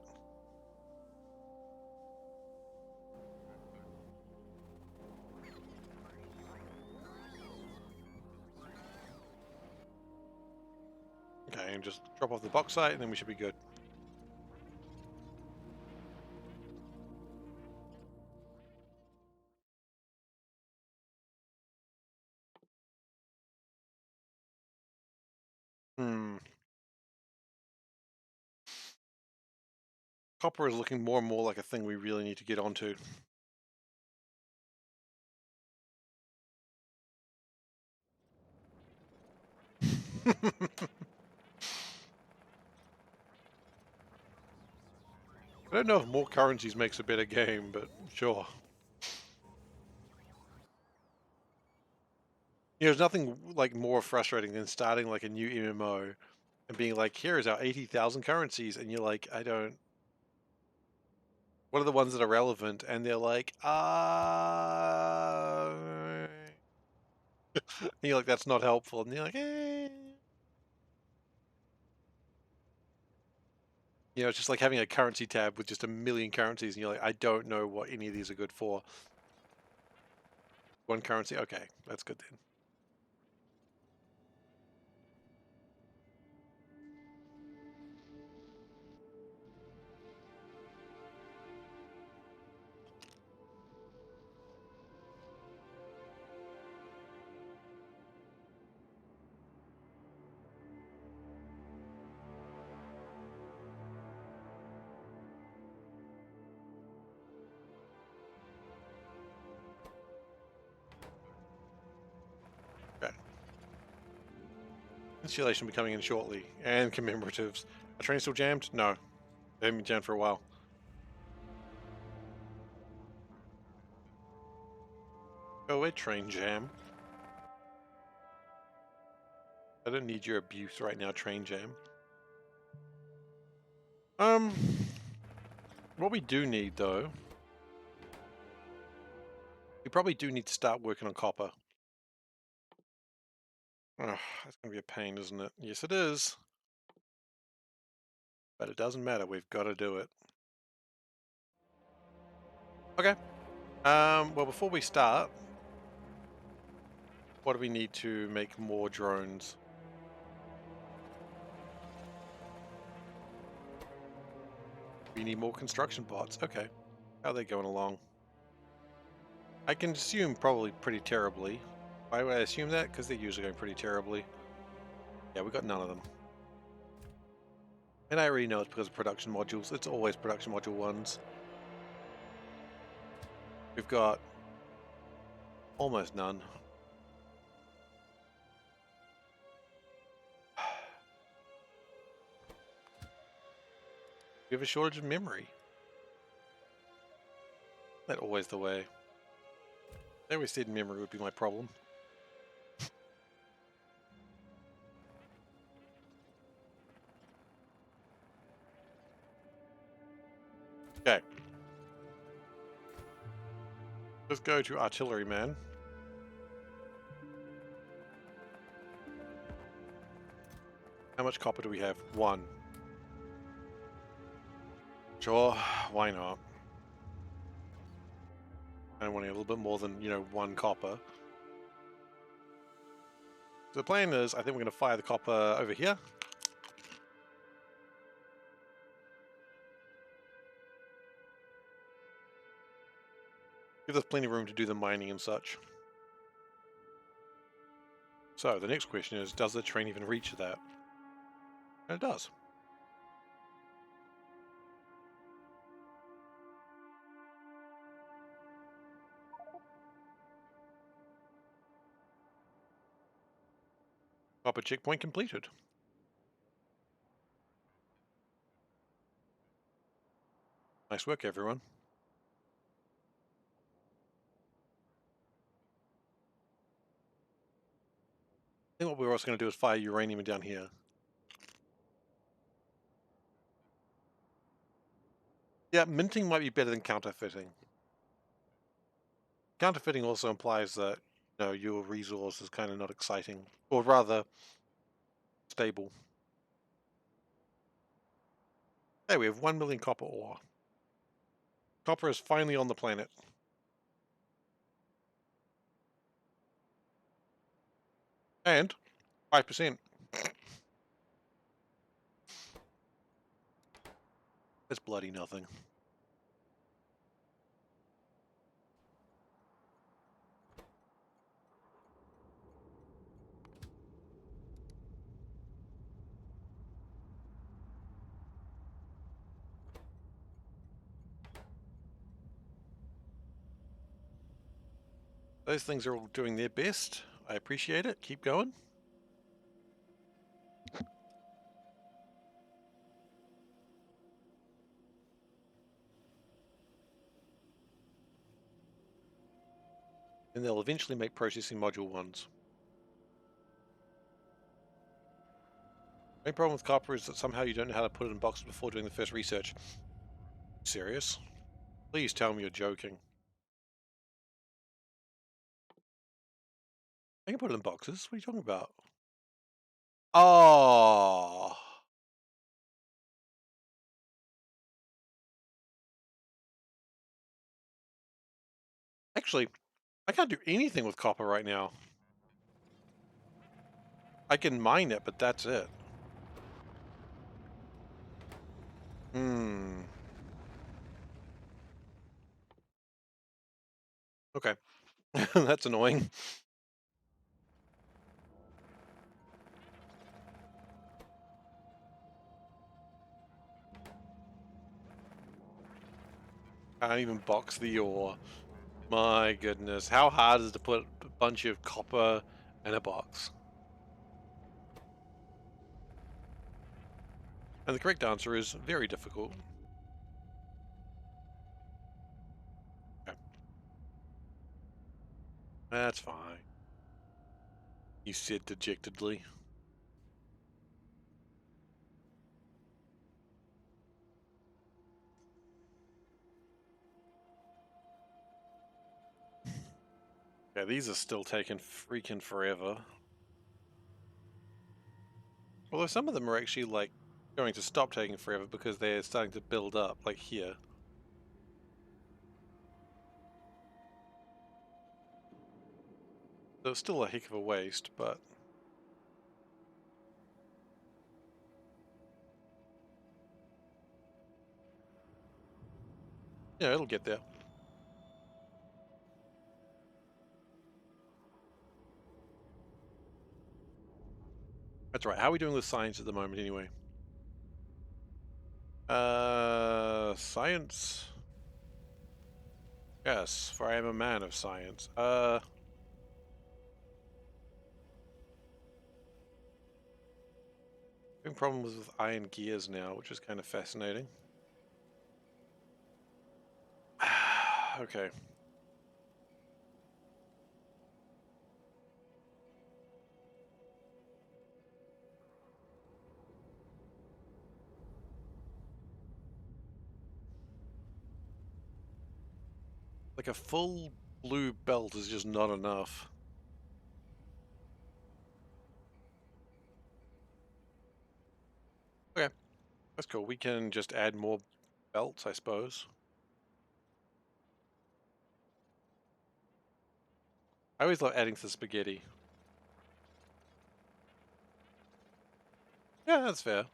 Okay, and just drop off the bauxite and then we should be good. Hmm. Copper is looking more and more like a thing we really need to get onto. I don't know if more currencies makes a better game, but sure. You know, there's nothing like more frustrating than starting like a new MMO and being like, here is our 80,000 currencies, and you're like, I don't. What are the ones that are relevant? And they're like, And you're like, that's not helpful. And you're like, eh. You know, it's just like having a currency tab with just a million currencies, and you're like, I don't know what any of these are good for. One currency? Okay, that's good then. Okay. Installation will be coming in shortly. And commemoratives. Are train still jammed? No. They haven't been jammed for a while. Go away, train jam. I don't need your abuse right now, train jam. What we do need, though, we probably do need to start working on copper. Ugh, that's going to be a pain, isn't it? Yes, it is. But it doesn't matter. We've got to do it. Okay. Well, before we start, what do we need to make more drones? We need more construction bots. Okay. How are they going along? I can assume probably pretty terribly. Why would I assume that? Because they're usually going pretty terribly. Yeah, we got none of them. And I already know it's because of production modules. It's always production module ones. We've got almost none. We have a shortage of memory. That's always the way. I always said memory would be my problem. Okay. Let's go to artilleryman. How much copper do we have? 1. Sure, why not? I want a little bit more than, 1 copper. So the plan is, I think we're going to fire the copper over here. Give us plenty of room to do the mining and such. So the next question is, does the train even reach that? And it does. Copper checkpoint completed. Nice work, everyone. I think what we're also going to do is fire uranium down here. Yeah, minting might be better than counterfeiting. Counterfeiting also implies that, your resource is kind of not exciting, or rather, stable. Hey, we have 1 million copper ore. Copper is finally on the planet. And 5%. That's bloody nothing. Those things are all doing their best. I appreciate it. Keep going. And they'll eventually make processing module 1s. Main problem with copper is that somehow you don't know how to put it in boxes before doing the first research. Serious? Please tell me you're joking. I can put it in boxes. What are you talking about? Oh. Actually, I can't do anything with copper right now. I can mine it, but that's it. Hmm. Okay. That's annoying. Can't even box the ore. My goodness. How hard is it to put a bunch of copper in a box? And the correct answer is very difficult. Okay. That's fine, he said dejectedly. Yeah, these are still taking freaking forever. Although some of them are actually like going to stop taking forever because they're starting to build up, like here. So it's still a heck of a waste, but yeah, it'll get there. That's right. How are we doing with science at the moment anyway? Science. Yes, for I am a man of science. Having problems with iron gears now, which is kind of fascinating. Okay. Like a full blue belt is just not enough. Okay, that's cool. We can just add more belts, I suppose. I always love adding to the spaghetti. Yeah, that's fair.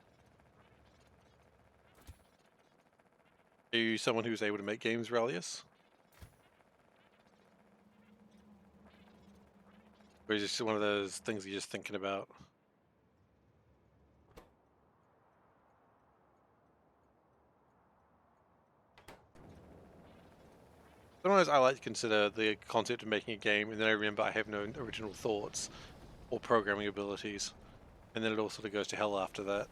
Are you someone who's able to make games, Relius? Or is it just one of those things you're just thinking about? Sometimes I like to consider the concept of making a game, and then I remember I have no original thoughts or programming abilities, and then it all sort of goes to hell after that.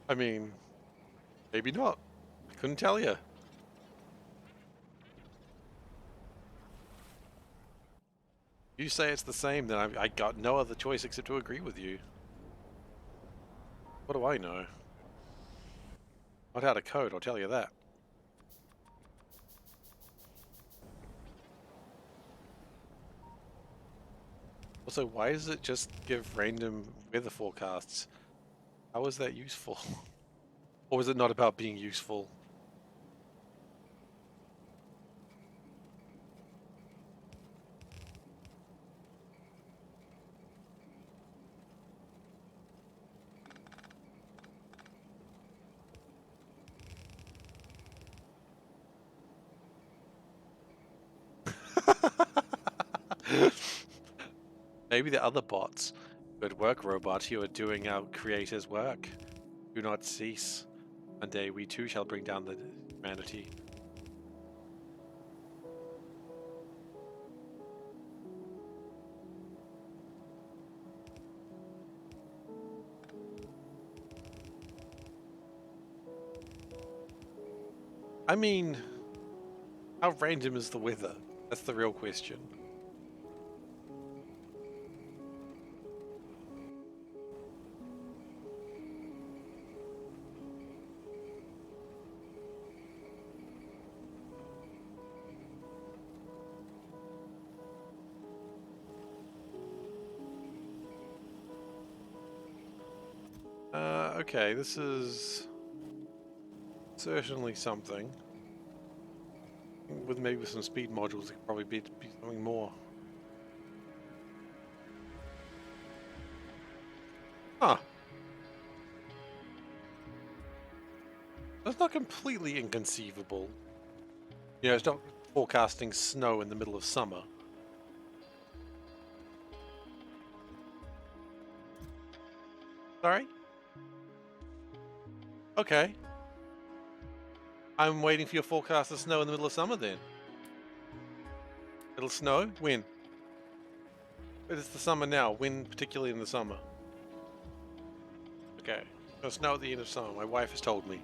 I mean, maybe not. I couldn't tell you. You say it's the same, then I got no other choice except to agree with you. What do I know? Not how to code, I'll tell you that. Also, why does it just give random weather forecasts? How is that useful? Or is it not about being useful? Maybe the other bots. Good work, robot. You are doing our creator's work. Do not cease. One day we too shall bring down the humanity. I mean, how random is the weather? That's the real question. Okay, this is certainly something. With maybe with some speed modules, it could probably be something more. Huh. That's not completely inconceivable. You know, it's not forecasting snow in the middle of summer. Sorry? Okay. I'm waiting for your forecast of snow in the middle of summer then. It'll snow? When? It's the summer now. When, particularly in the summer? Okay. It'll snow at the end of summer. My wife has told me.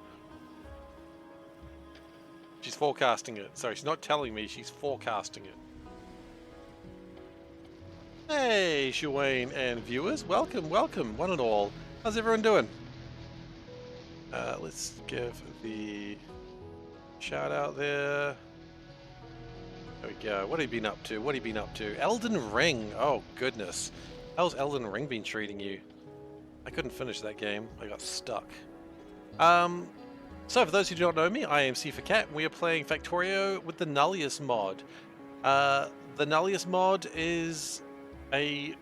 She's forecasting it. Sorry, she's not telling me, she's forecasting it. Hey, Shuane and viewers. Welcome, welcome, one and all. How's everyone doing? Let's give the shout out there. There we go. What have you been up to? What have you been up to? Elden Ring. Oh, goodness. How's Elden Ring been treating you? I couldn't finish that game. I got stuck. So for those who do not know me, I am SeiferKatt, and we are playing Factorio with the Nullius mod. The Nullius mod is a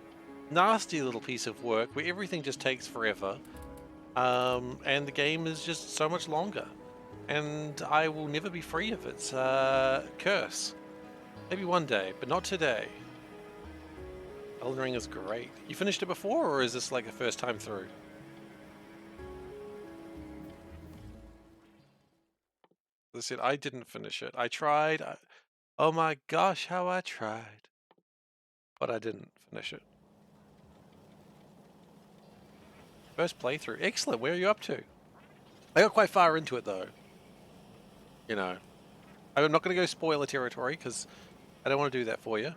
nasty little piece of work where everything just takes forever, and the game is just so much longer. And I will never be free of its curse. Maybe one day, but not today. Elden Ring is great. You finished it before, or is this like a first time through? As I said, I didn't finish it. I tried. Oh my gosh, how I tried. But I didn't finish it. First playthrough. Excellent. Where are you up to? I got quite far into it though. You know. I'm not going to go spoiler territory because I don't want to do that for you.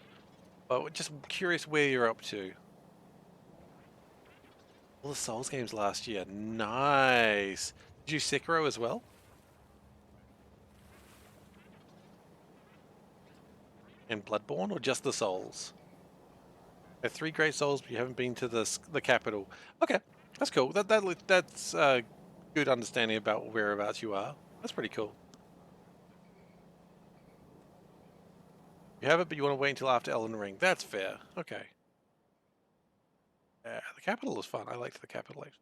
But just curious where you're up to. All the Souls games last year. Nice. Did you Sekiro as well? And Bloodborne, or just the Souls? There are 3 great Souls, but you haven't been to the capital. Okay, that's cool. That's good understanding about whereabouts you are. That's pretty cool. You have it, but you want to wait until after Elden Ring. That's fair. Okay. Yeah, the capital is fun. I liked the capital. Actually.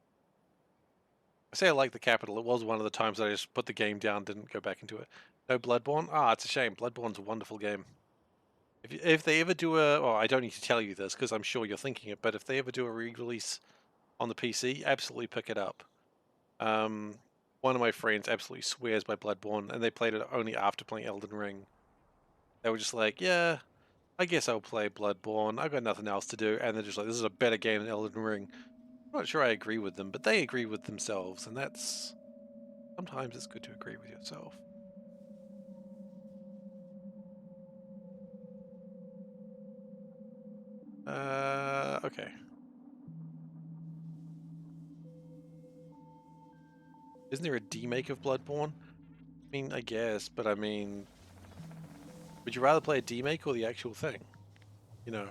I say I like the capital. It was one of the times that I just put the game down, didn't go back into it. No Bloodborne? Ah, it's a shame. Bloodborne's a wonderful game. If they ever do a... Oh, I don't need to tell you this because I'm sure you're thinking it, but if they ever do a re-release on the PC, absolutely pick it up. One of my friends absolutely swears by Bloodborne, and they played it only after playing Elden Ring. They were just like, yeah, I guess I'll play Bloodborne. I've got nothing else to do. And they're just like, this is a better game than Elden Ring. I'm not sure I agree with them, but they agree with themselves, and that's... Sometimes it's good to agree with yourself. Okay. Isn't there a demake of Bloodborne? I mean, I guess, but I mean... Would you rather play a demake or the actual thing? You know?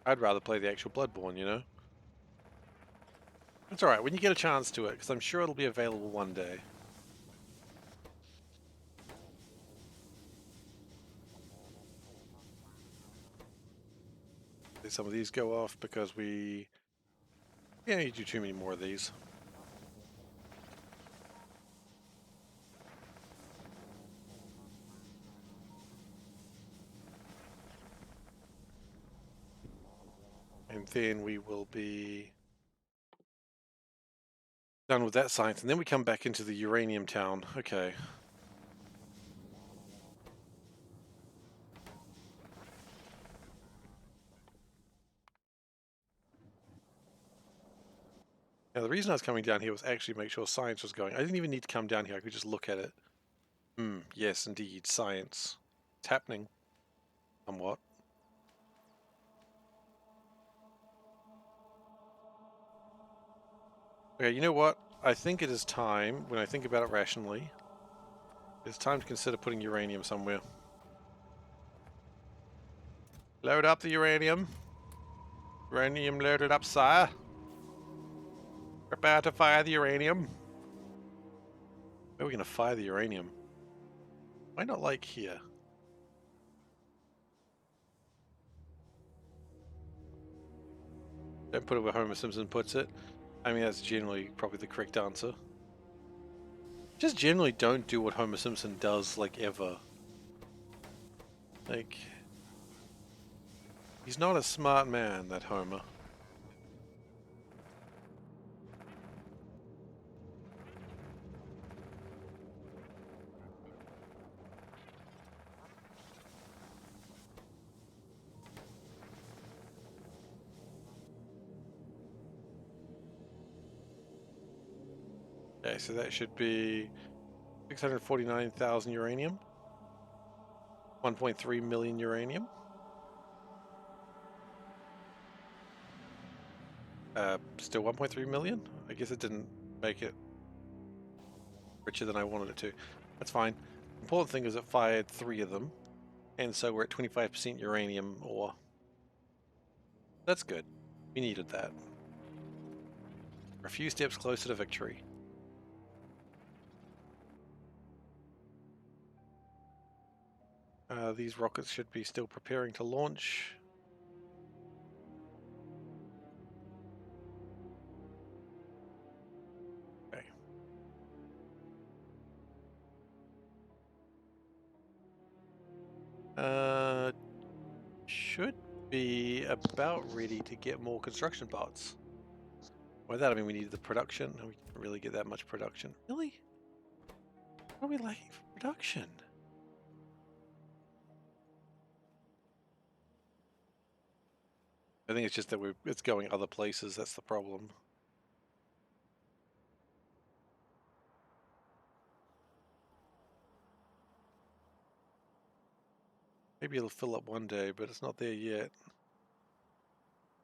I'd rather play the actual Bloodborne, you know? It's alright, when you get a chance to it, because I'm sure it'll be available one day. Some of these go off because we can't really do too many more of these. And then we will be done with that science, and then we come back into the uranium town. Okay. Now the reason I was coming down here was actually make sure science was going. I didn't even need to come down here, I could just look at it. Yes indeed, science. It's happening. Somewhat. Okay, you know what? I think it is time, when I think about it rationally, it's time to consider putting uranium somewhere. Load up the uranium. Uranium loaded up, sire. Prepare to fire the uranium. Where are we going to fire the uranium? Why not like here? Don't put it where Homer Simpson puts it. I mean, that's generally probably the correct answer. Just generally don't do what Homer Simpson does, like, ever. Like, he's not a smart man, that Homer. Okay, so that should be 649,000 uranium. 1.3 million uranium. Still 1.3 million? I guess it didn't make it richer than I wanted it to. That's fine. Important thing is it fired 3 of them, and so we're at 25% uranium ore. That's good. We needed that. We're a few steps closer to victory. These rockets should be still preparing to launch. Okay. Should be about ready to get more construction parts. By that I mean we need the production. We can't really get that much production. Really? What are we lacking for production? I think it's just that it's going other places, that's the problem. Maybe it'll fill up one day, but it's not there yet.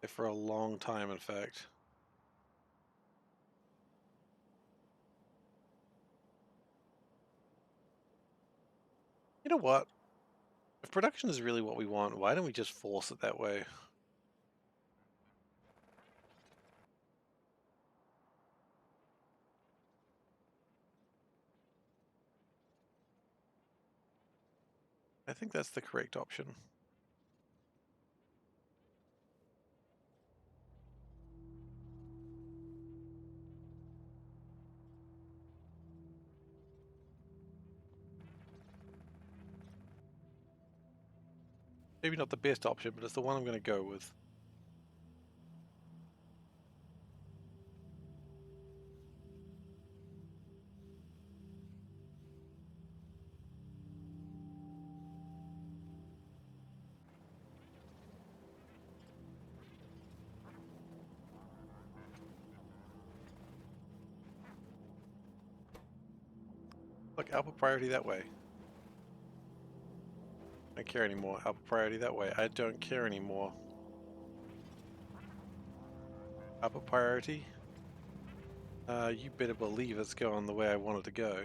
There for a long time, in fact. You know what? If production is really what we want, why don't we just force it that way? I think that's the correct option. Maybe not the best option, but it's the one I'm going to go with. Look, output priority that way. I don't care anymore. Output priority that way. I don't care anymore. Output priority. You better believe it's going the way I want it to go.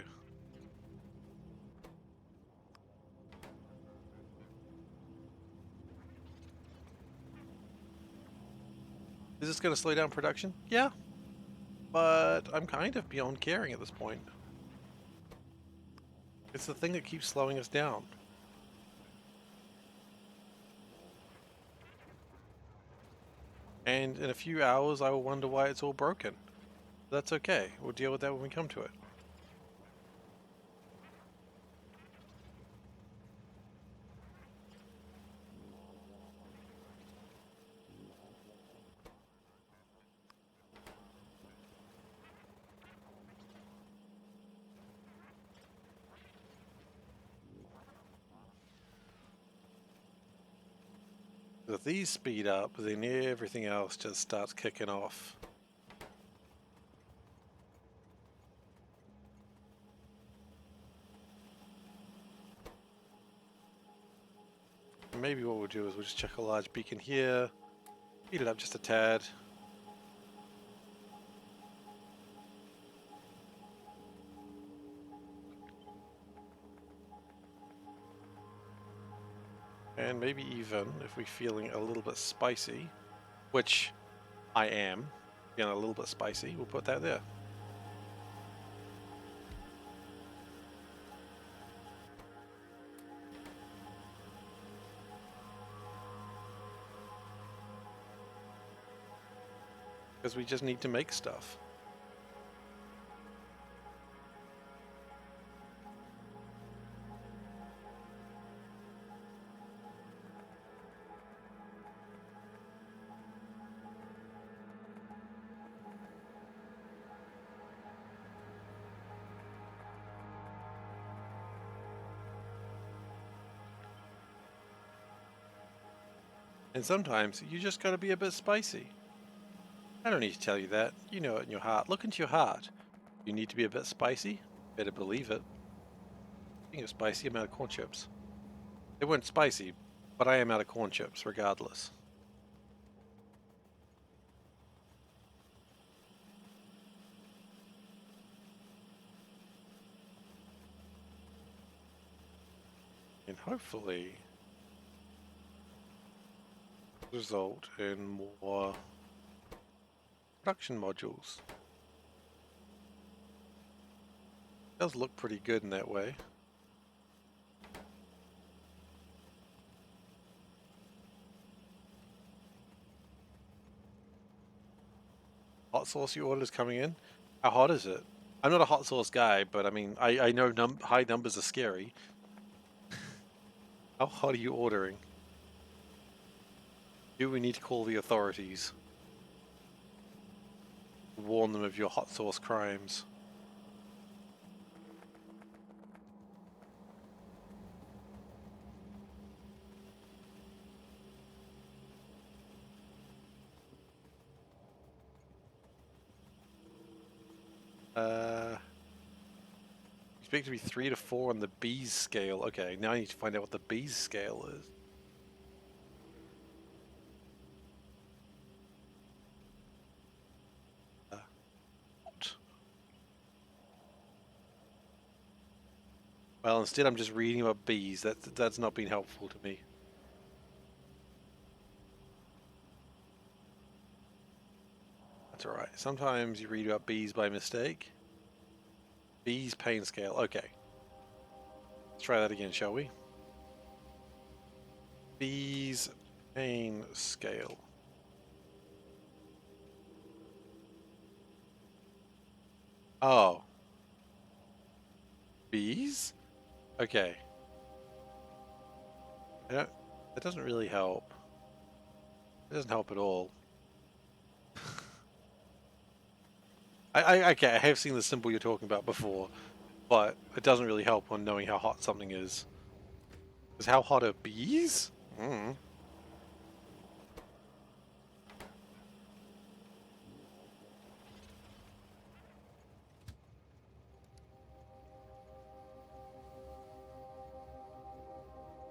Is this going to slow down production? Yeah. But I'm kind of beyond caring at this point. It's the thing that keeps slowing us down. And in a few hours I will wonder why it's all broken. That's okay. We'll deal with that when we come to it. If these speed up, then everything else just starts kicking off. Maybe what we'll do is we'll just check a large beacon here, speed it up just a tad. And maybe even if we're feeling a little bit spicy, which I am, feeling a little bit spicy, we'll put that there. Because we just need to make stuff. And sometimes you just gotta be a bit spicy. I don't need to tell you that. You know it in your heart. Look into your heart. You need to be a bit spicy? Better believe it. Being spicy, I'm out of corn chips. They weren't spicy, but I am out of corn chips regardless. And hopefully result in more production modules. Does look pretty good in that way. Hot sauce you ordered is coming in. How hot is it? I'm not a hot sauce guy, but I mean, I know high numbers are scary. How hot are you ordering? Do we need to call the authorities? Warn them of your hot sauce crimes. Expect to be 3 to 4 on the bees scale. Okay, now I need to find out what the bees scale is. Hot. Well, instead I'm just reading about bees. That's not been helpful to me. That's alright. Sometimes you read about bees by mistake. Bees pain scale. Okay. Let's try that again, shall we? Bees pain scale. Oh. Bees? Okay. That doesn't really help. It doesn't help at all. Okay, I have seen the symbol you're talking about before, but it doesn't really help on knowing how hot something is. Because how hot are bees? Mm.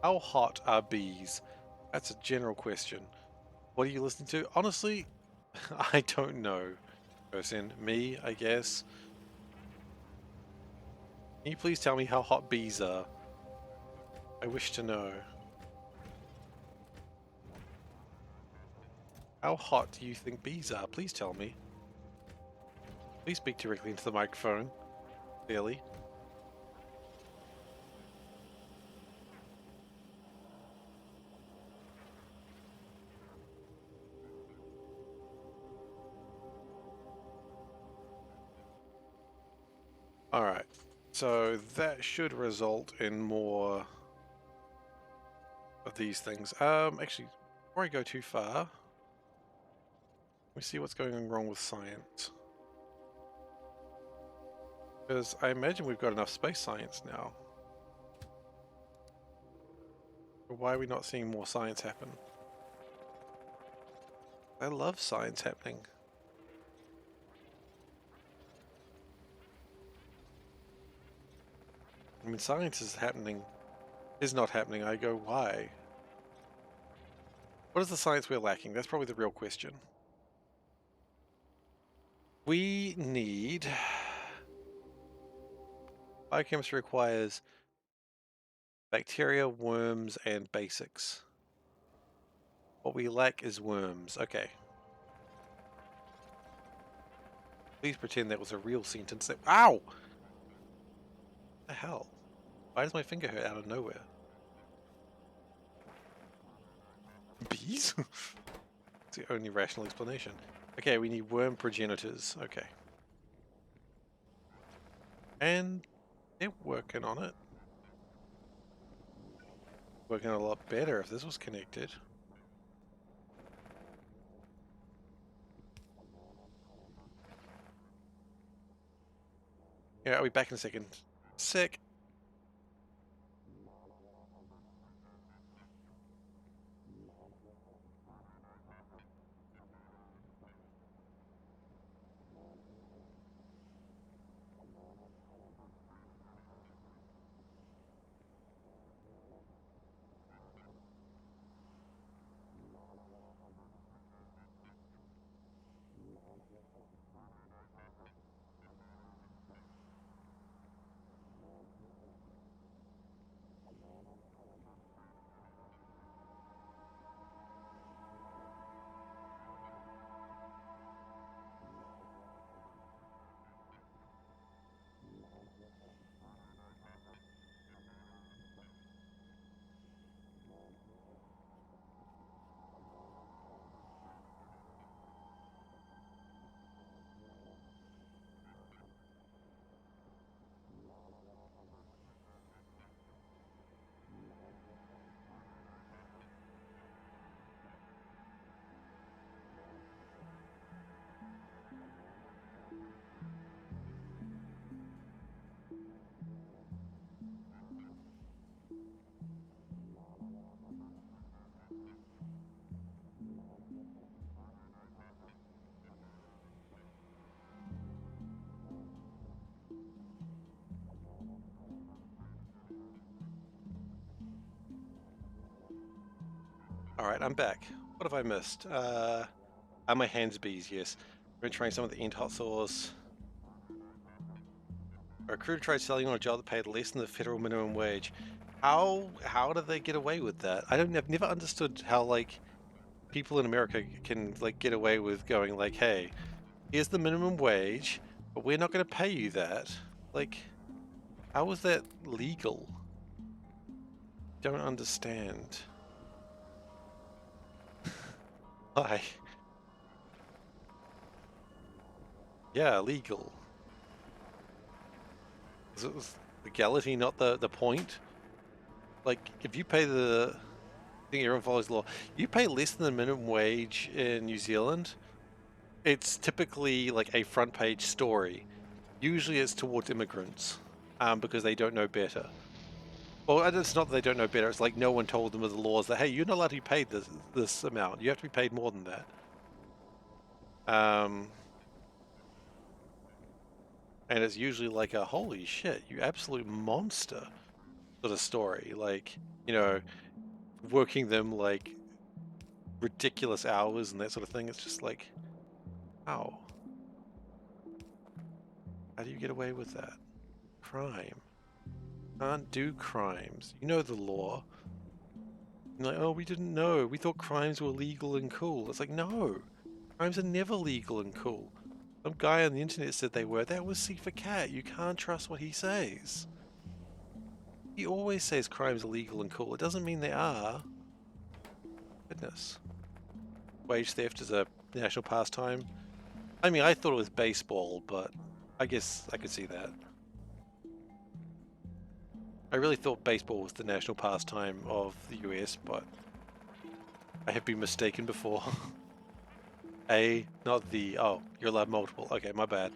How hot are bees? That's a general question. What are you listening to? Honestly, I don't know. Person, me, I guess. Can you please tell me how hot bees are? I wish to know. How hot do you think bees are? Please tell me. Please speak directly into the microphone. Clearly. Alright. So that should result in more of these things. Actually, before I go too far, let me see what's going wrong with science. Because I imagine we've got enough space science now. But why are we not seeing more science happen? I love science happening. I mean, science is happening, is not happening. I go, why? What is the science we're lacking? That's probably the real question. We need... Biochemistry requires bacteria, worms, and basics. What we lack is worms. Okay. Please pretend that was a real sentence. Ow! What the hell? Why does my finger hurt out of nowhere? Bees? It's the only rational explanation. Okay, we need worm progenitors. Okay. And they're working on it. Working a lot better if this was connected. Yeah, I'll be back in a second. Sick. Alright, I'm back. What have I missed? My hands bees, yes. We're trying some of the end hot sauce. A recruiter tried selling on a job that paid less than the federal minimum wage. How do they get away with that? I've never understood how like people in America can like get away with going like, hey, here's the minimum wage, but we're not gonna pay you that. Like, how is that legal? Don't understand. Why? Yeah, legal. Was legality not the point? Like, if you pay the... I think everyone follows the law. You pay less than the minimum wage in New Zealand, it's typically like a front page story. Usually it's towards immigrants, because they don't know better. Well, it's not that they don't know better, it's like no one told them of the laws that, hey, you're not allowed to be paid this amount. You have to be paid more than that. And it's usually like a, holy shit, you absolute monster sort of story. Like, you know, working them like ridiculous hours and that sort of thing. It's just like, how? How do you get away with that? Crime. Can't do crimes. You know the law. You're like, oh, we didn't know. We thought crimes were legal and cool. It's like, no. Crimes are never legal and cool. Some guy on the internet said they were. That was SeiferKatt. You can't trust what he says. He always says crimes are legal and cool. It doesn't mean they are. Goodness. Wage theft is a national pastime. I mean, I thought it was baseball, but I guess I could see that. I really thought baseball was the national pastime of the US, but I have been mistaken before. A, not the... Oh, you're allowed multiple. Okay, my bad.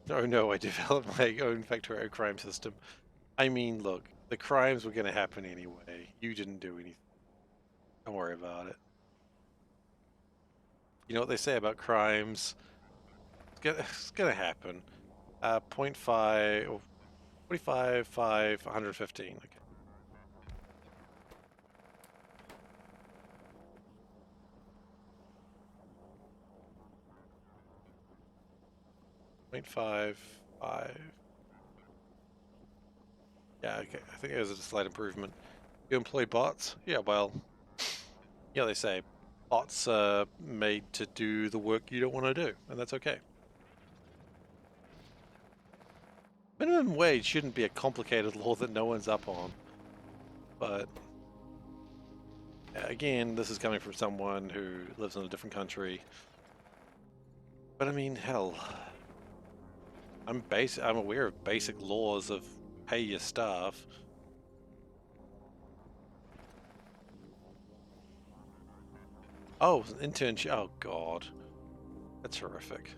Oh no, I developed my own Factorio crime system. I mean, look, the crimes were going to happen anyway. You didn't do anything. Don't worry about it. You know what they say about crimes? It's gonna happen. 0.5, or 45, 5, 115. Okay. 0.55. Yeah, okay. I think there's a slight improvement. You employ bots? Yeah, well, yeah, they say bots are made to do the work you don't want to do, and that's okay. Minimum wage shouldn't be a complicated law that no one's up on, but again, this is coming from someone who lives in a different country. But I mean, hell, I'm aware of basic laws of pay your staff. Oh, an internship. Oh God, that's horrific.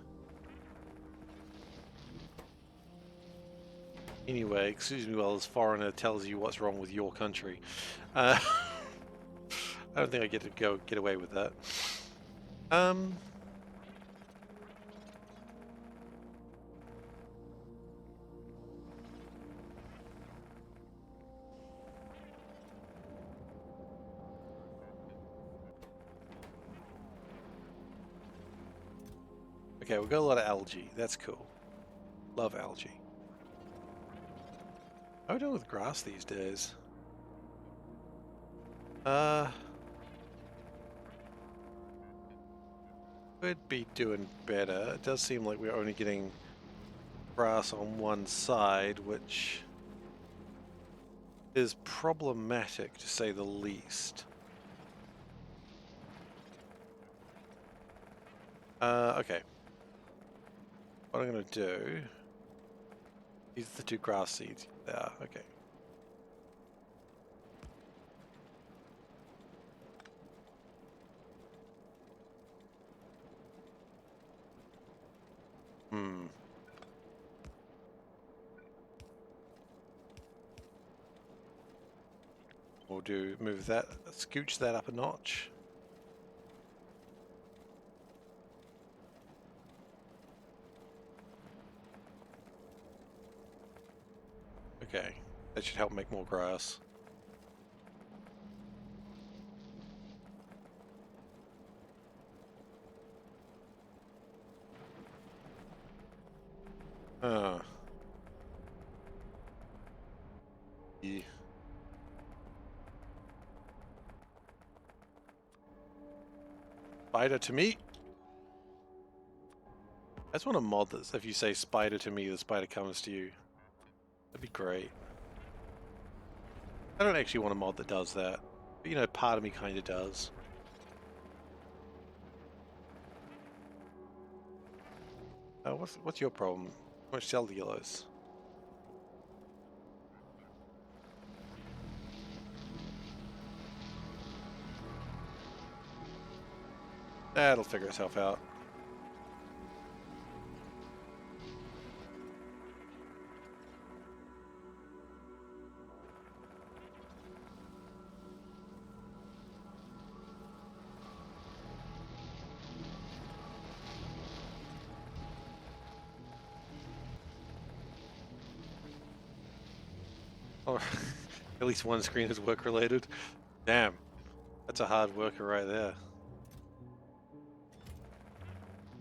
Anyway, excuse me while this foreigner tells you what's wrong with your country. I don't think I get to get away with that. Um. Okay, we've got a lot of algae. That's cool. Love algae. How are we doing with grass these days? Could be doing better. It does seem like we're only getting grass on one side, which is problematic to say the least. Okay. What I'm going to do... These are the two grass seeds. They are, okay. Hmm. We'll move that, scooch that up a notch. Okay, that should help make more grass. Yeah. Spider to me. I just want to mod this. If you say spider to me, the spider comes to you. That'd be great. I don't actually want a mod that does that. But, you know, part of me kind of does. What's your problem? How much cellulose? That'll figure itself out. Or at least one screen is work related. Damn, that's a hard worker right there.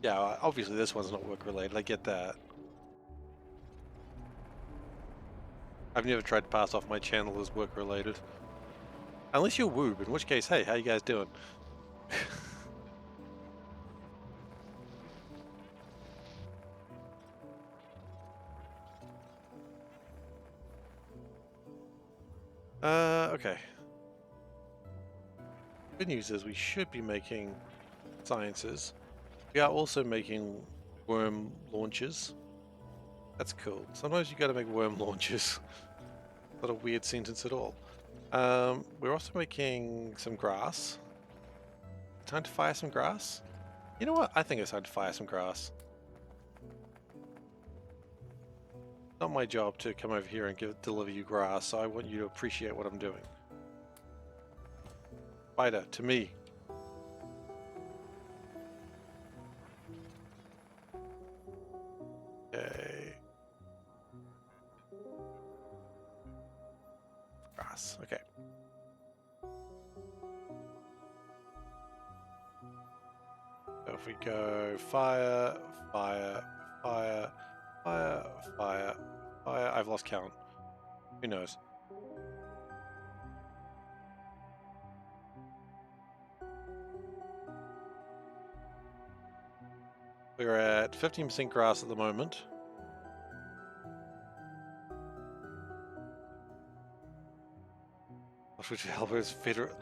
Yeah, obviously this one's not work related. I get that. I've never tried to pass off my channel as work related. Unless you're Woob, in which case, hey, how you guys doing? Okay. Good news is we should be making sciences. We are also making worm launches. That's cool. Sometimes you gotta make worm launches. Not a weird sentence at all. We're also making some grass. Time to fire some grass? You know what? I think it's time to fire some grass. Not my job to come over here and deliver you grass, so I want you to appreciate what I'm doing. Spider, to me. Okay. Grass, okay. So if we go fire, fire, fire, Fire, fire, fire. I've lost count. Who knows? We're at 15% grass at the moment. Which helpers federal.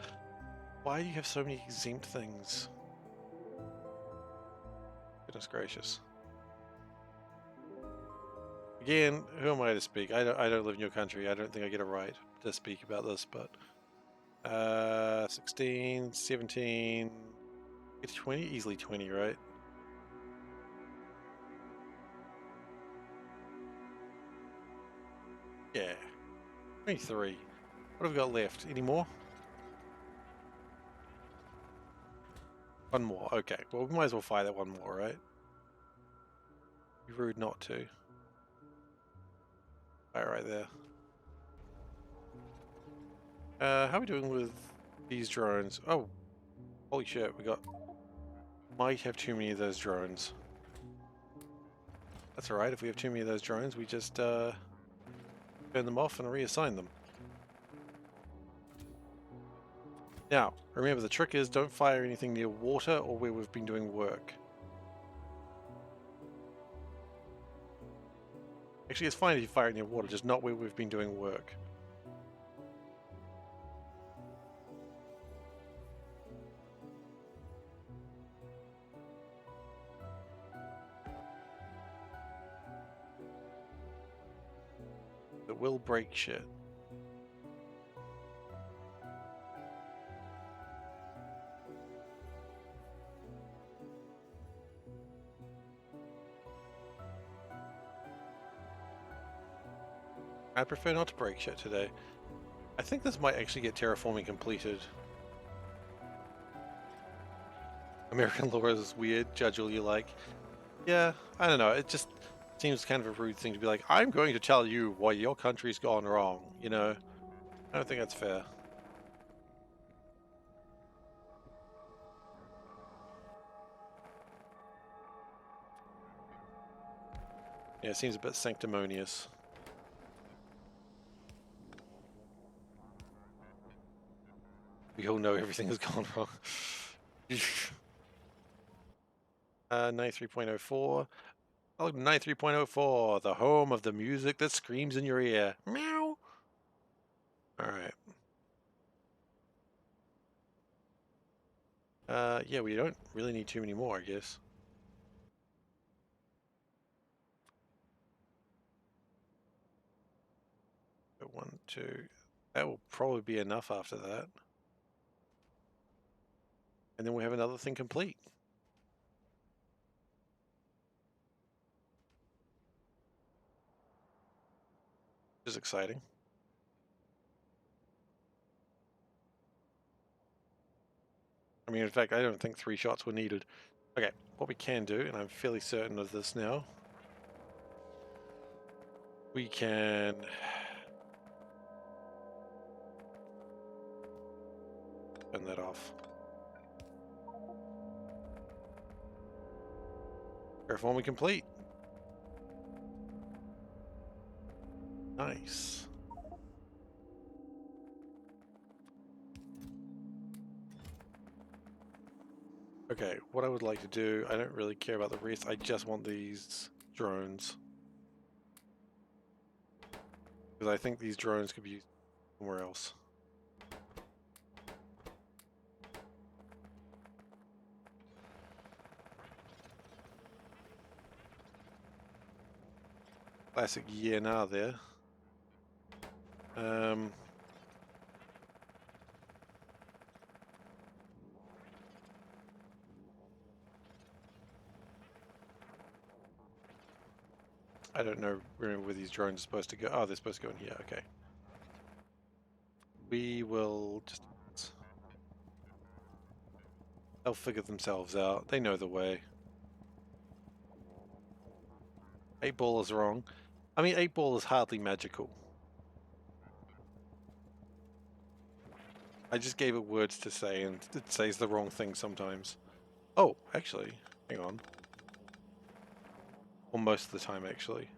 Why do you have so many exempt things? Goodness gracious. Again, who am I to speak? I don't live in your country. I don't think I get a right to speak about this, but 16, 17, it's 20, easily 20, right? Yeah. 23. What have we got left? Any more? One more. Okay. Well, we might as well fire that one more, right? Be rude not to. Fire right there. How are we doing with these drones? Oh, holy shit, we got... Might have too many of those drones. That's alright, if we have too many of those drones, we just turn them off and reassign them. Now, remember the trick is don't fire anything near water or where we've been doing work. Actually, it's fine if you fire it near water, just not where we've been doing work. It will break shit. I prefer not to break shit today. I think this might actually get terraforming completed. American law is weird. Judge all you like. Yeah, I don't know. It just seems kind of a rude thing to be like, I'm going to tell you why your country's gone wrong, you know? I don't think that's fair. Yeah, it seems a bit sanctimonious. We all know everything has gone wrong. 93.04. Oh, 93.04, the home of the music that screams in your ear. Meow. Alright. Yeah, we don't really need too many more, I guess. But 1, 2. That will probably be enough after that. And then we have another thing complete. Which is exciting. I mean, in fact, I don't think 3 shots were needed. Okay, what we can do, and I'm fairly certain of this now, we can turn that off. Terraforming complete. Nice. Okay, what I would like to do, I don't really care about the rest, I just want these drones. Because I think these drones could be used somewhere else. Classic yeah nah there. I don't know, remember where these drones are supposed to go. Oh, they're supposed to go in here, okay. We will just... They'll figure themselves out. They know the way. 8 ball is wrong. I mean, 8 ball is hardly magical. I just gave it words to say, and it says the wrong thing sometimes. Oh, actually, hang on. Or most of the time, actually.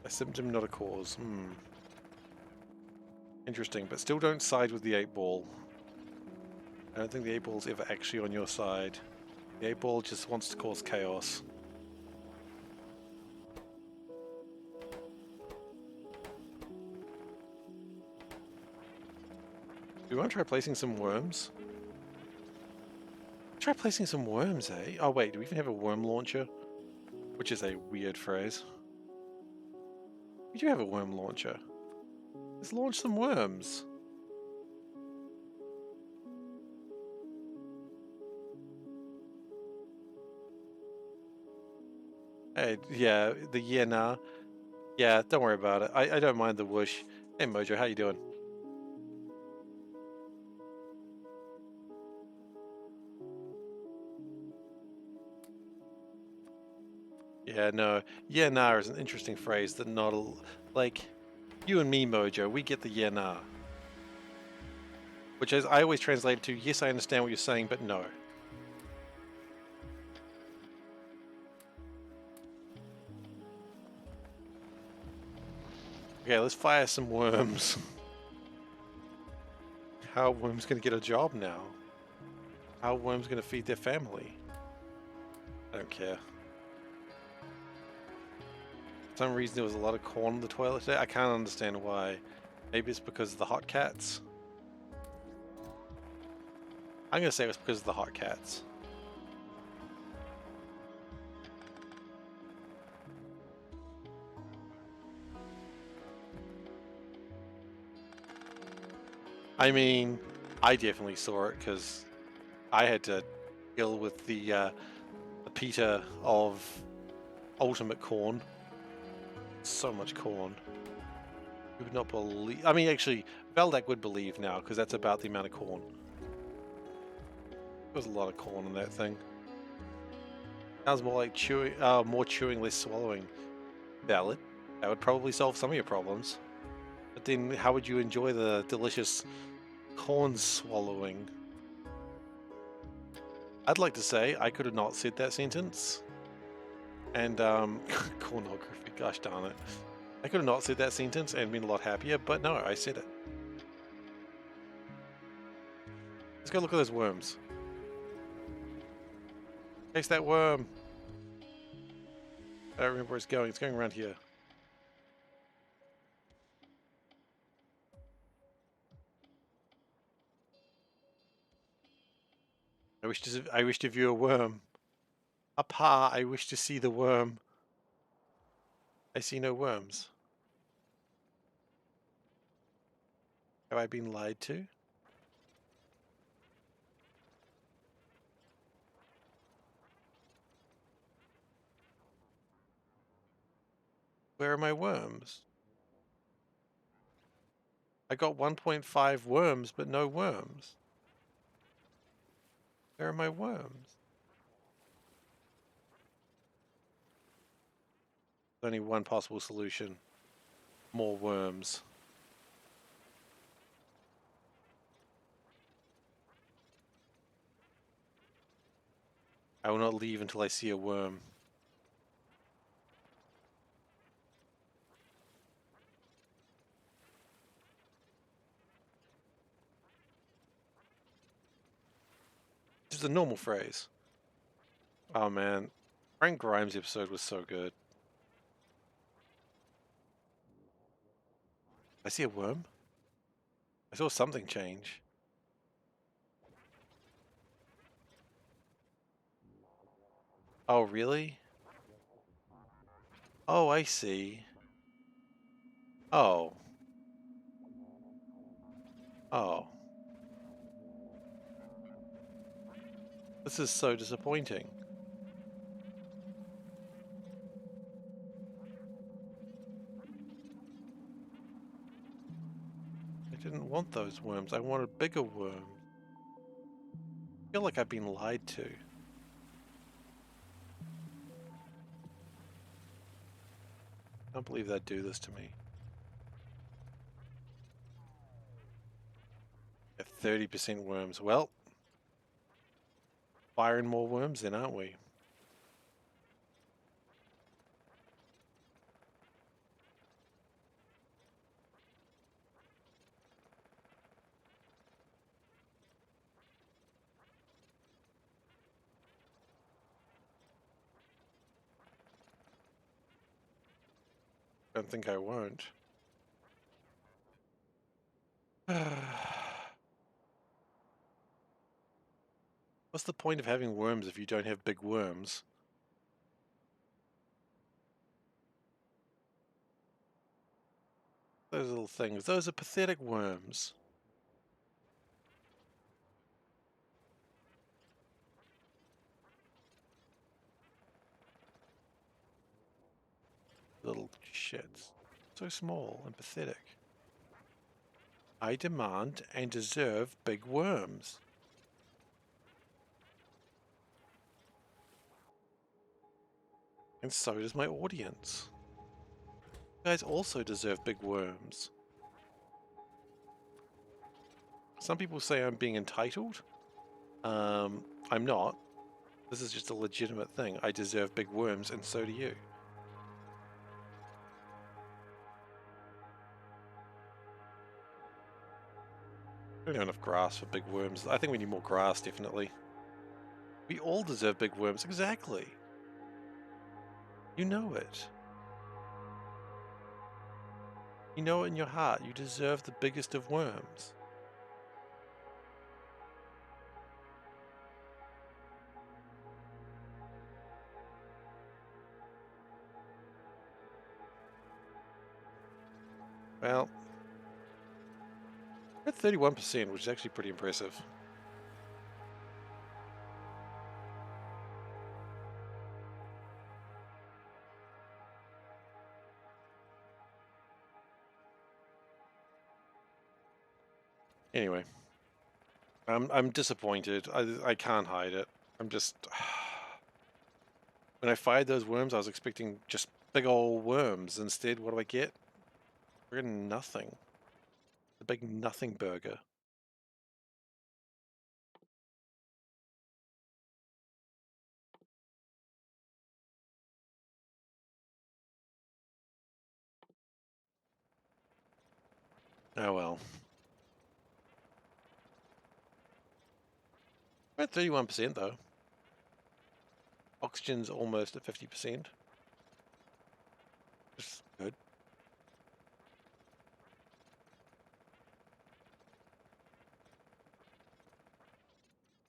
A symptom, not a cause. Interesting, but still don't side with the 8-ball. I don't think the 8-ball's ever actually on your side. The 8-ball just wants to cause chaos. Do you want to try placing some worms? Try placing some worms, eh? Oh wait, do we even have a worm launcher? Which is a weird phrase. We do have a worm launcher. Let's launch some worms. Hey, yeah, the yeah nah. Yeah, don't worry about it. I don't mind the whoosh. Hey Mojo, how you doing? Yeah, no. Yeah nah is an interesting phrase that not a, like you and me, Mojo, we get the yeah nah. Which is I always translate it to yes, I understand what you're saying, but no. Okay, let's fire some worms. How are worms gonna get a job now? How are worms gonna feed their family? I don't care. For some reason there was a lot of corn in the toilet today. I can't understand why. Maybe it's because of the hot cats. I'm gonna say it was because of the hot cats. I mean, I definitely saw it because I had to deal with the Peter of ultimate corn. So much corn. You would not believe. I mean, actually, Veldak would believe now because that's about the amount of corn. There was a lot of corn in that thing. Sounds more like chewing, more chewing, less swallowing. Valid. That would probably solve some of your problems. But then, how would you enjoy the delicious corn swallowing? I'd like to say I could have not said that sentence. And, cornography, gosh darn it. I could have not said that sentence and been a lot happier, but no, I said it. Let's go look at those worms. Chase that worm. I don't remember where it's going. It's going around here. I wish to view a worm. Apa, I wish to see the worm. I see no worms. Have I been lied to? Where are my worms? I got 1.5 worms, but no worms. Where are my worms? There's only one possible solution. More worms. I will not leave until I see a worm. This is a normal phrase. Oh man, Frank Grimes' episode was so good. I see a worm? I saw something change. Oh, really? Oh, I see. Oh. Oh. This is so disappointing. I didn't want those worms. I wanted bigger worms. feel like I've been lied to. Can't believe they'd do this to me. At 30% worms. Well, firing more worms then, aren't we? Don't think I won't. What's the point of having worms if you don't have big worms? Those little things. Those are pathetic worms. Little shits. So small and pathetic. I demand and deserve big worms. And so does my audience. You guys also deserve big worms. Some people say I'm being entitled. I'm not. This is just a legitimate thing. I deserve big worms, and so do you. We don't have enough grass for big worms. I think we need more grass, definitely. We all deserve big worms. Exactly. You know it. You know it in your heart. You deserve the biggest of worms. Well, we're at 31%, which is actually pretty impressive. Anyway, I'm disappointed. I can't hide it. I'm just when I fired those worms, I was expecting just big old worms. Instead, what do I get? We're getting nothing. The big nothing burger. Oh well. We're at 31% though. Oxygen's almost at 50%. It's good.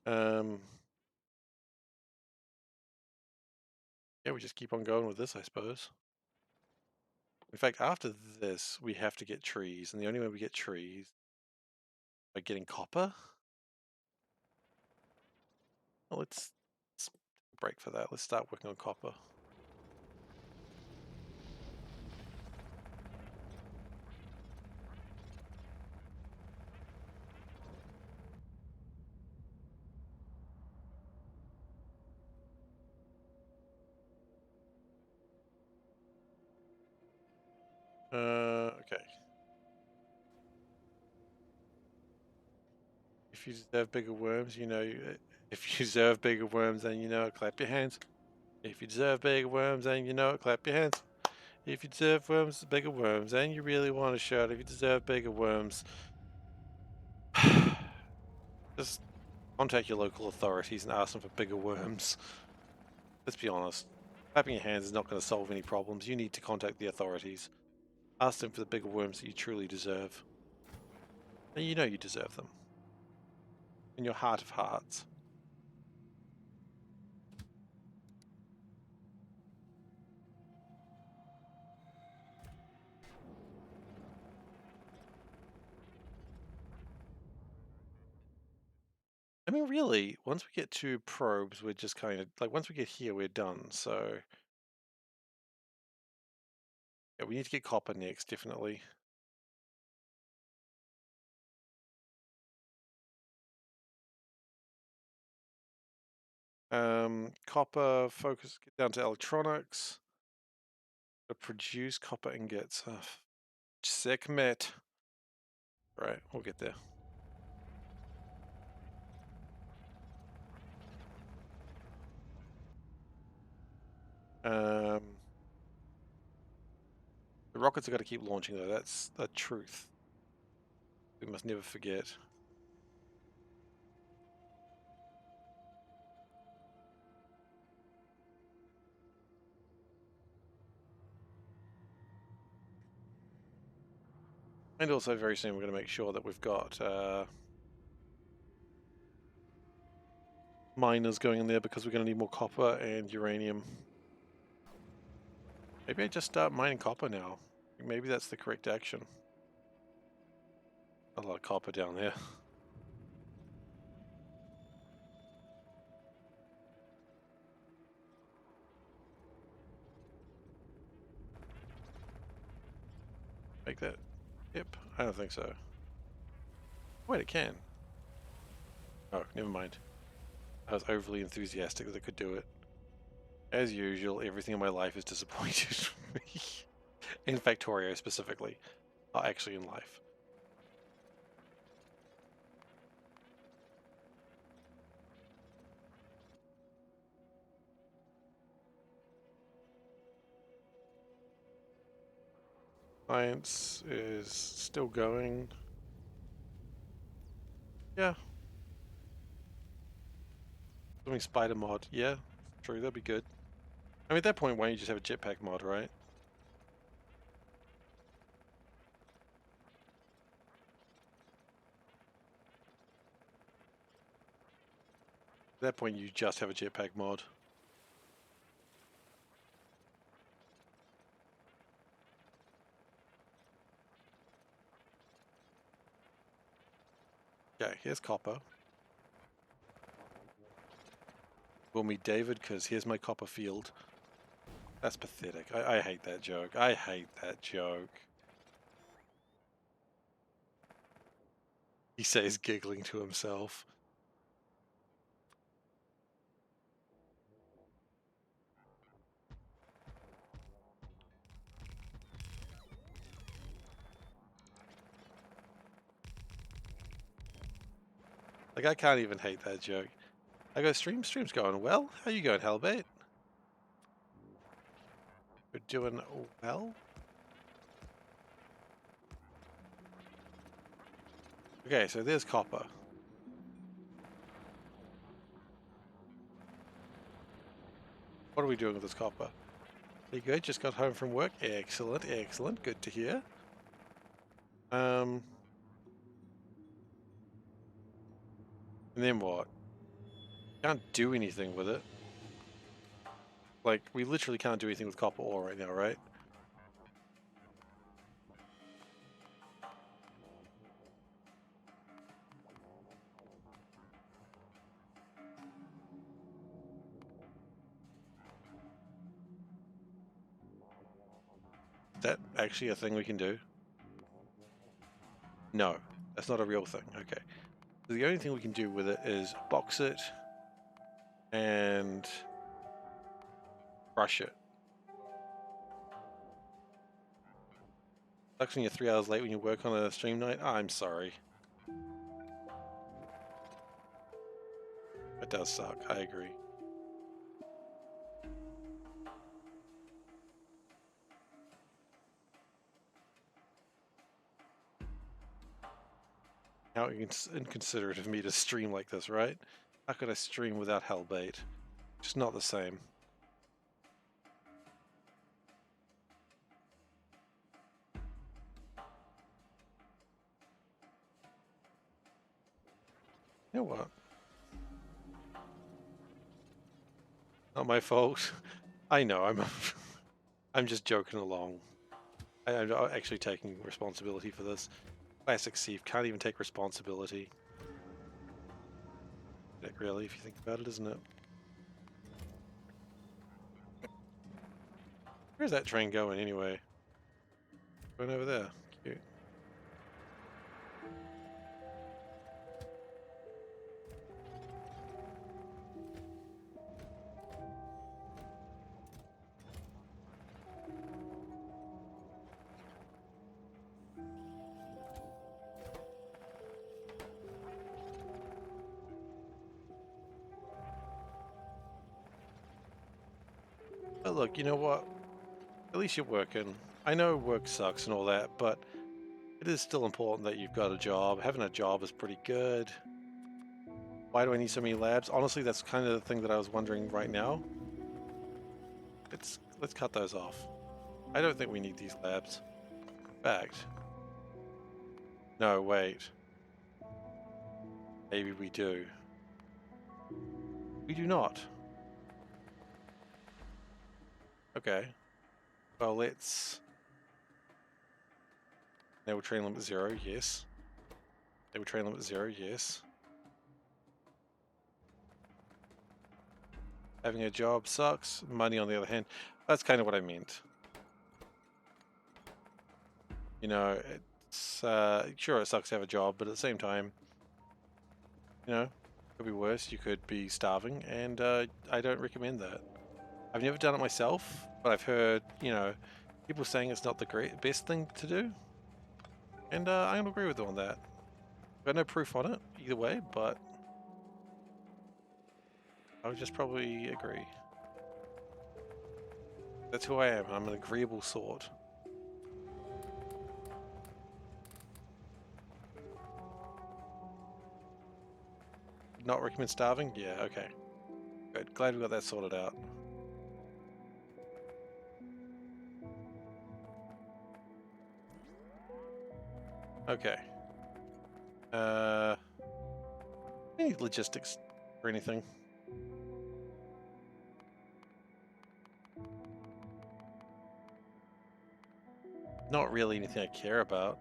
Um, yeah, we just keep on going with this, I suppose. In fact, after this, we have to get trees, and the only way we get trees by getting copper. Well, let's break for that. Let's start working on copper. Okay. If you deserve bigger worms, you know. If you deserve bigger worms, then you know it. Clap your hands. If you deserve bigger worms, then you know it. Clap your hands. If you deserve bigger worms, and you really want to shout, if you deserve bigger worms, just contact your local authorities and ask them for bigger worms. Let's be honest. Clapping your hands is not going to solve any problems. You need to contact the authorities. Ask them for the bigger worms that you truly deserve. And you know you deserve them. In your heart of hearts. I mean, really, once we get 2 probes, we're just kind of like, once we get here, we're done. So, yeah, we need to get copper next, definitely. Copper, focus, get down to electronics. To produce copper ingots. Sick met. Right, we'll get there. The rockets are got to keep launching though, that's the truth. We must never forget. And also very soon we're going to make sure that we've got miners going in there because we're going to need more copper and uranium. Maybe I just start mining copper now. Maybe that's the correct action. A lot of copper down there. Make that. Yep, I don't think so. Wait, it can. Oh, never mind. I was overly enthusiastic that I could do it. As usual, everything in my life is disappointed me. In Factorio specifically. Actually in life. Science is still going. Yeah. Doing spider mod. Yeah, true, that'd be good. I mean, at that point, why don't you just have a jetpack mod, right? At that point, you just have a jetpack mod. Okay, here's copper. We'll meet David, because here's my copper field. That's pathetic. I hate that joke. I hate that joke. He says, giggling to himself. Like, I can't even hate that joke. I go, stream's going well. How you going, Hellbait? You're doing well? Okay, so there's copper. What are we doing with this copper? Are you good? Just got home from work? Excellent, excellent. Good to hear. And then what? Can't do anything with it. Like, we literally can't do anything with copper ore right now, right? Is that actually a thing we can do? No, that's not a real thing. Okay. So the only thing we can do with it is box it and crush it. Sucks when you're 3 hours late when you work on a stream night. I'm sorry. It does suck. I agree. How inconsiderate of me to stream like this, right? How could I stream without Hellbait? Just not the same. You know what? Not my fault. I know, I'm just joking along. I'm actually taking responsibility for this. Classic Steve can't even take responsibility. Like, really, if you think about it, isn't it? Where's that train going anyway? Going over there. Cute. But look, you know what? At least you're working. I know work sucks and all that, but it is still important that you've got a job. Having a job is pretty good. Why do I need so many labs? Honestly, that's kind of the thing that I was wondering right now. Let's cut those off. I don't think we need these labs. In fact, no, wait. Maybe we do. We do not. Okay. Well, let's... Now we're train limit 0, yes. They were train limit 0, yes. Having a job sucks. Money, on the other hand, that's kind of what I meant. You know, it's sure it sucks to have a job, but at the same time, you know, it could be worse. You could be starving, and I don't recommend that. I've never done it myself, but I've heard, you know, people saying it's not the best thing to do, and I don't agree with them on that. I've got no proof on it either way, but I would just probably agree. That's who I am. I'm an agreeable sort. Not recommend starving? Yeah, okay. Good. Glad we got that sorted out. Okay. Any logistics or anything? Not really anything I care about.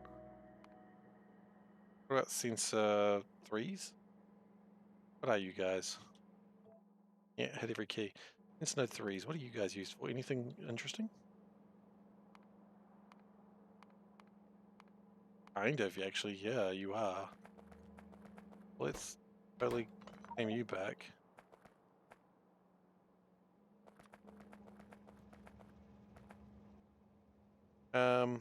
What about sensor 3s? What are you guys? Yeah, hit every key. Sensor 3s, what are you guys used for? Anything interesting? Kind of, actually, yeah, you are. Let's totally aim you back. Okay.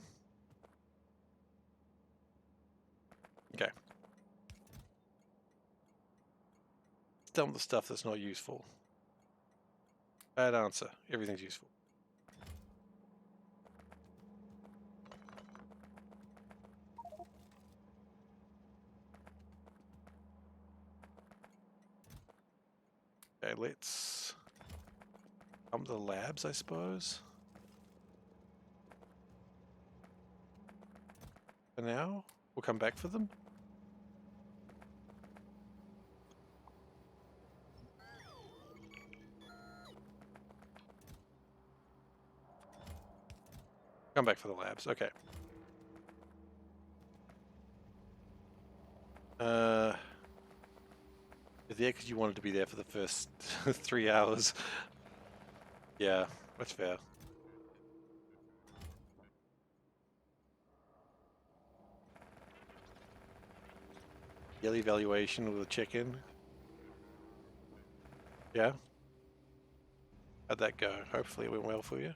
Let's dump the stuff that's not useful. Bad answer. Everything's useful. Okay, let's dump the labs, I suppose. For now, we'll come back for them. Come back for the labs. Okay. You're there because you wanted to be there for the first 3 hours. Yeah, that's fair. Yearly evaluation with a check-in. Yeah? How'd that go? Hopefully it went well for you.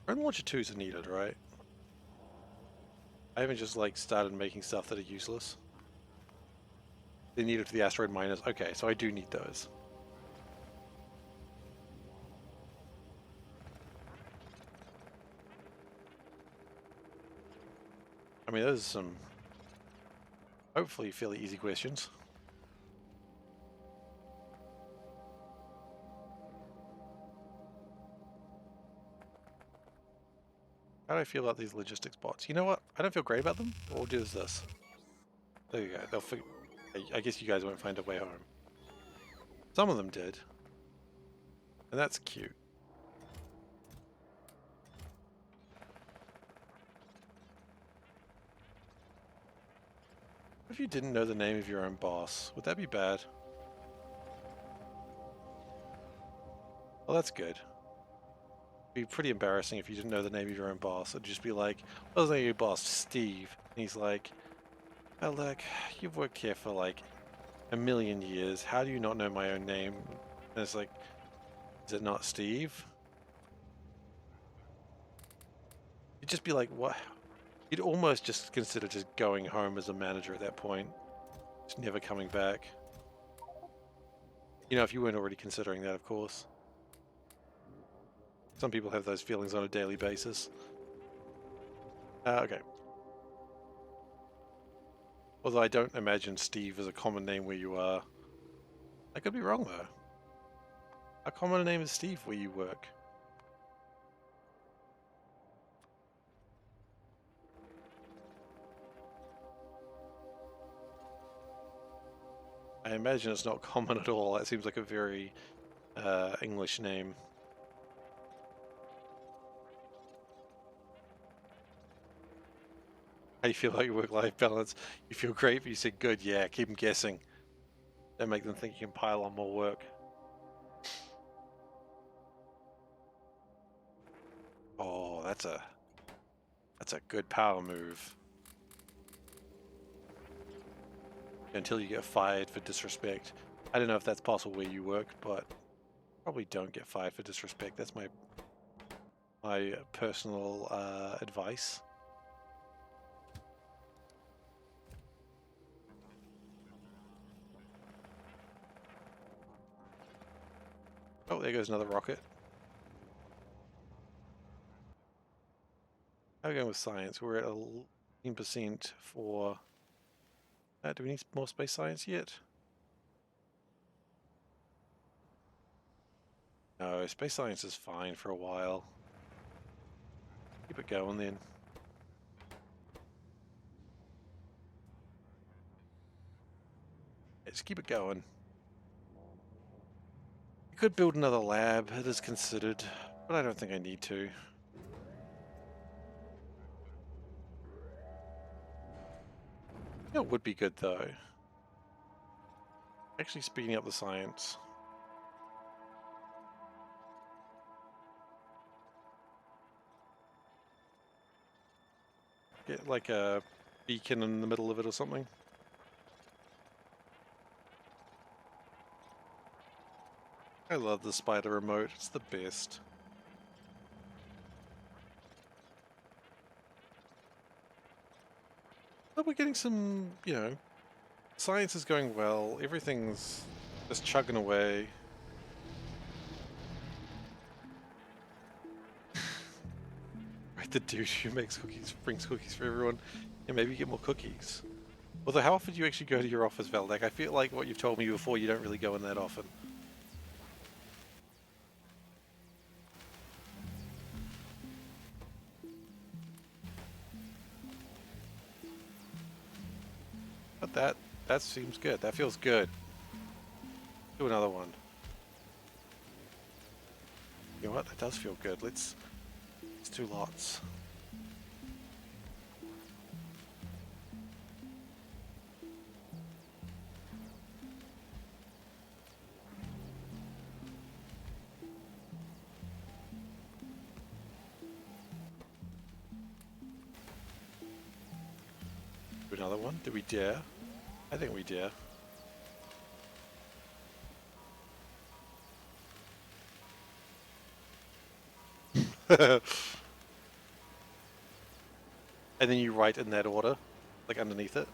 Run launcher 2s are needed, right? I haven't just like started making stuff that are useless. They needed for the asteroid miners. Okay, so I do need those. I mean, those are some hopefully fairly easy questions. How do I feel about these logistics bots? You know what? I don't feel great about them. What we'll do is this. There you go. They'll figure. I guess you guys won't find a way home. Some of them did. And that's cute. What if you didn't know the name of your own boss? Would that be bad? Well, that's good. It'd be pretty embarrassing if you didn't know the name of your own boss. It'd just be like, what's the name of your boss? Steve. And he's like, oh, look, you've worked here for like a million years. How do you not know my own name? And it's like, is it not Steve? You'd just be like, what? You'd almost just consider just going home as a manager at that point. Just never coming back. You know, if you weren't already considering that, of course. Some people have those feelings on a daily basis. Okay. Although I don't imagine Steve is a common name where you are. I could be wrong, though. How common a name is Steve where you work? I imagine it's not common at all. That seems like a very English name. How do you feel about your work-life balance? You feel great, but you said good. Yeah, keep them guessing. Don't make them think you can pile on more work. Oh, that's a good power move. Until you get fired for disrespect. I don't know if that's possible where you work, but probably don't get fired for disrespect. That's my personal advice. Oh, there goes another rocket. How are we going with science? We're at 11% for... do we need more space science yet? No, space science is fine for a while. Keep it going then. Let's keep it going. You could build another lab, it is considered, but I don't think I need to. It would be good though. Actually speeding up the science. Get like a beacon in the middle of it or something. I love the spider remote, it's the best. But we're getting some, you know, science is going well, everything's just chugging away. Right, the dude who makes cookies, brings cookies for everyone, and maybe get more cookies. Although, how often do you actually go to your office, Valdek? I feel like what you've told me before, you don't really go in that often. But that seems good. That feels good. Do another one. You know what? That does feel good. Let's do lots. Do another one. Do we dare? I think we dare. And then you write in that order, like underneath it.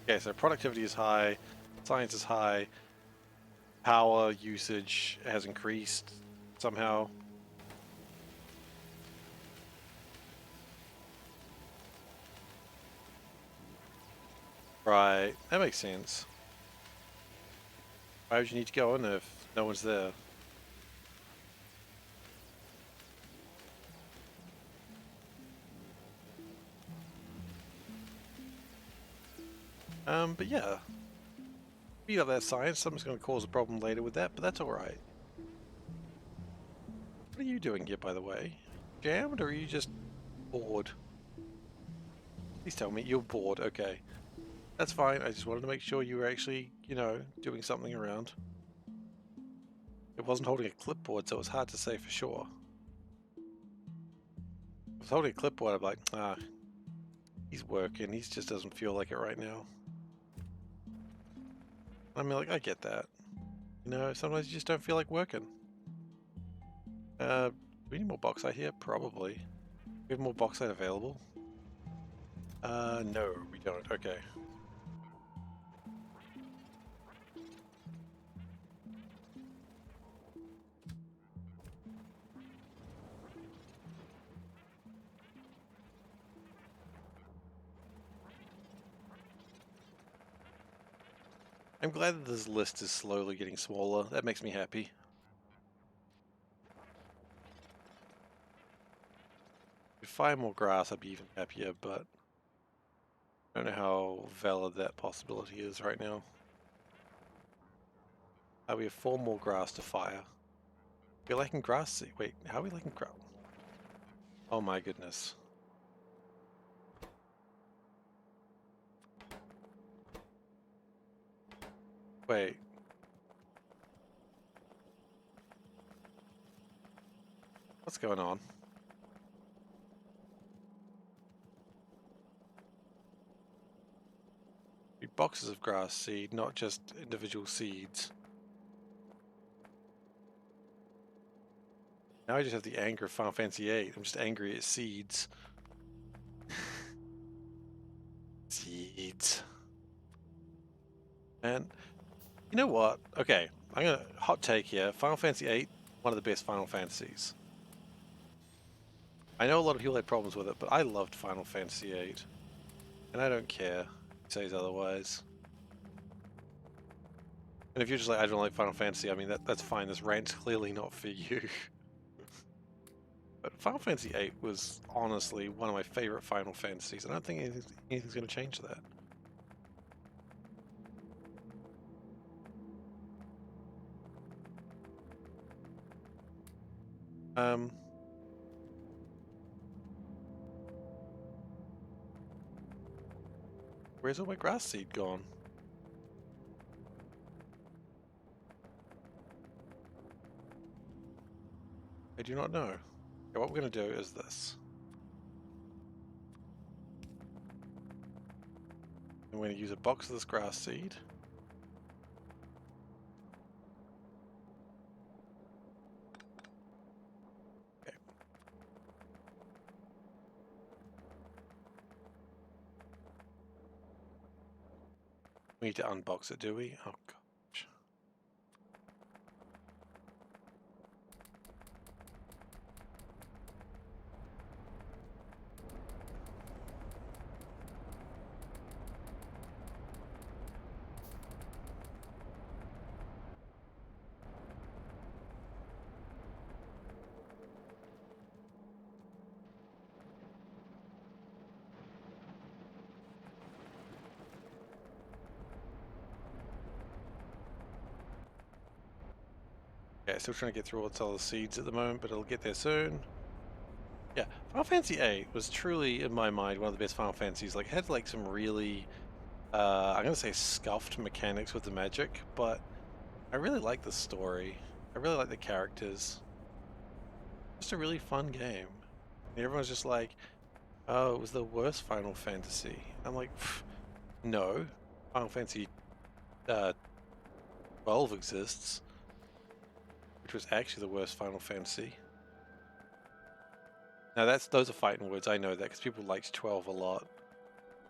Okay, so productivity is high, science is high, power usage has increased somehow. Right, that makes sense. Why would you need to go in if no one's there? But yeah. Speed up that science, something's going to cause a problem later with that, but that's alright. What are you doing here, by the way? Jammed, or are you just bored? Please tell me you're bored, okay. That's fine, I just wanted to make sure you were actually, you know, doing something around. It wasn't holding a clipboard, so it was hard to say for sure. If I was holding a clipboard, I'm like, ah, he's working, he just doesn't feel like it right now. I mean, like, I get that. You know, sometimes you just don't feel like working. we need more bauxite here? Probably. We have more bauxite available? No, we don't. Okay. I'm glad that this list is slowly getting smaller. That makes me happy. If I had more grass, I'd be even happier, but I don't know how valid that possibility is right now. We have 4 more grass to fire. We're lacking grass seed. Wait, how are we lacking grass? Oh my goodness. Wait. What's going on? Boxes of grass seed, not just individual seeds. Now I just have the anger of Final Fantasy VIII. I'm just angry at seeds. Seeds. And you know what? Okay, I'm gonna hot take here. Final Fantasy VIII, one of the best Final Fantasies. I know a lot of people had problems with it, but I loved Final Fantasy VIII. And I don't care who says otherwise. And if you're just like, I don't like Final Fantasy, I mean, that's fine. This rant's clearly not for you. But Final Fantasy VIII was honestly one of my favorite Final Fantasies, and I don't think anything's going to change that. Where's all my grass seed gone? I do not know. Okay, what we're going to do is this. I'm going to use a box of this grass seed. Okay. We need to unbox it, do we? Oh gosh. Yeah, still trying to get through all the seeds at the moment, but it'll get there soon. Yeah, Final Fantasy VIII was truly, in my mind, one of the best Final Fantasies. Like, it had like some really, I'm gonna say scuffed mechanics with the magic, but I really like the story. I really like the characters. Just a really fun game. And everyone's just like, oh, it was the worst Final Fantasy. I'm like, no. Final Fantasy 12 exists, which was actually the worst Final Fantasy. Now those are fighting words, I know that, because people liked 12 a lot,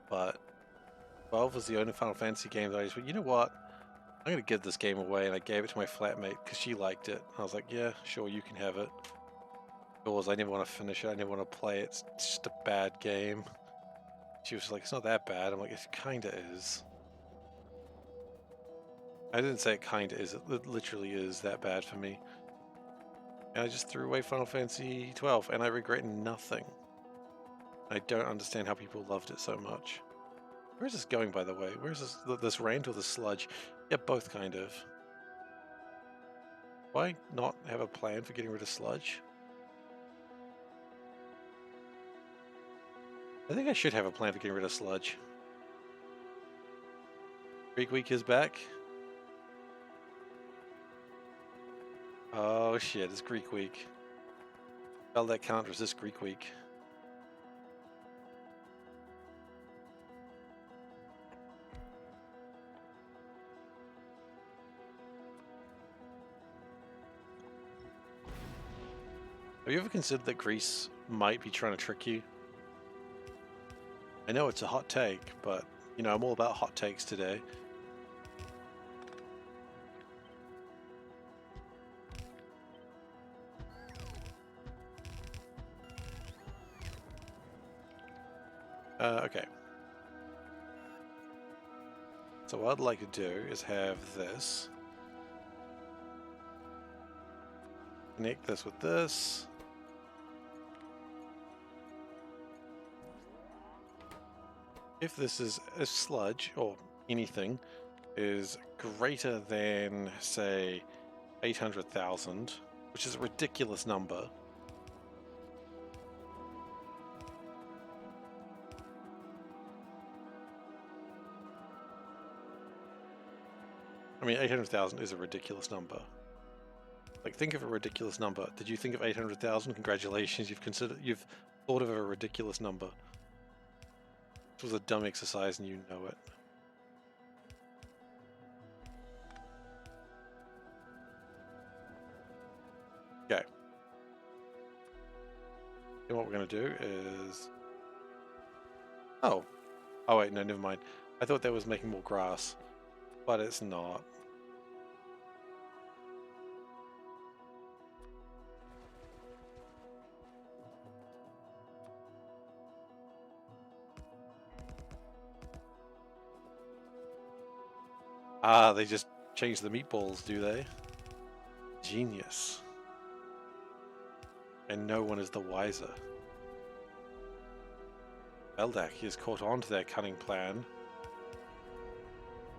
but 12 was the only Final Fantasy game that I just went, you know what? I'm gonna give this game away, and I gave it to my flatmate because she liked it. I was like, yeah, sure, you can have it. Yours, I never want to finish it, I never want to play it, it's just a bad game. She was like, it's not that bad. I'm like, it kinda is. I didn't say it kinda is, it literally is that bad for me. And I just threw away Final Fantasy 12, and I regret nothing. I don't understand how people loved it so much. Where's this going, by the way? Where's this rant or the sludge? Yeah, both kind of. Why not have a plan for getting rid of sludge? I think I should have a plan for getting rid of sludge. Greek Week is back. Oh shit, it's Greek Week. Spell that count as this Greek Week. Have you ever considered that Greece might be trying to trick you? I know it's a hot take, but, you know, I'm all about hot takes today. Okay. So what I'd like to do is have this. Connect this with this. If this is a sludge, or anything, is greater than, say, 800,000, which is a ridiculous number. I mean, 800,000 is a ridiculous number. Like, think of a ridiculous number. Did you think of 800,000? Congratulations, you've thought of a ridiculous number. This was a dumb exercise and you know it. Okay. Then what we're going to do is... Oh. Oh wait, no, never mind. I thought that was making more grass, but it's not. Ah, they just changed the meatballs, do they? Genius. And no one is the wiser. Veldak has caught on to their cunning plan.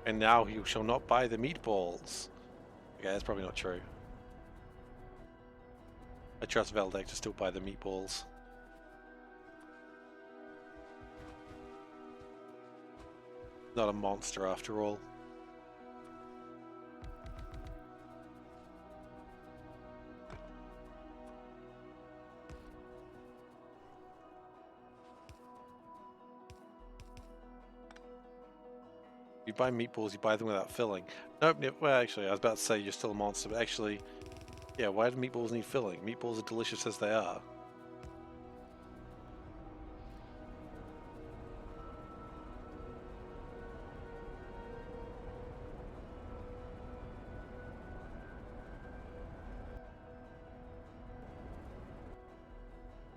And now he shall not buy the meatballs. Okay, that's probably not true. I trust Veldak to still buy the meatballs. Not a monster after all. You buy meatballs, you buy them without filling. Nope, well actually, I was about to say you're still a monster, but actually, yeah, why do meatballs need filling? Meatballs are delicious as they are.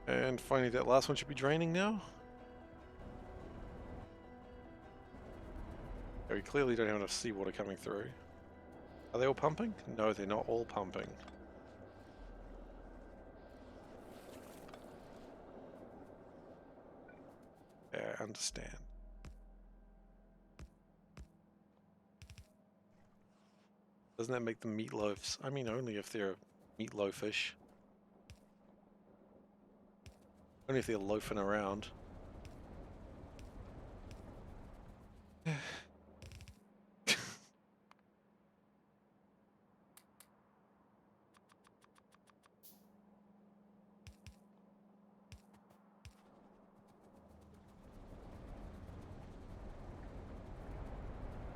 And finally, that last one should be draining now. Yeah, we clearly don't have enough seawater coming through. Are they all pumping? No, they're not all pumping. Yeah, I understand. Doesn't that make them meatloafs? I mean, only if they're meatloafish. Only if they're loafing around.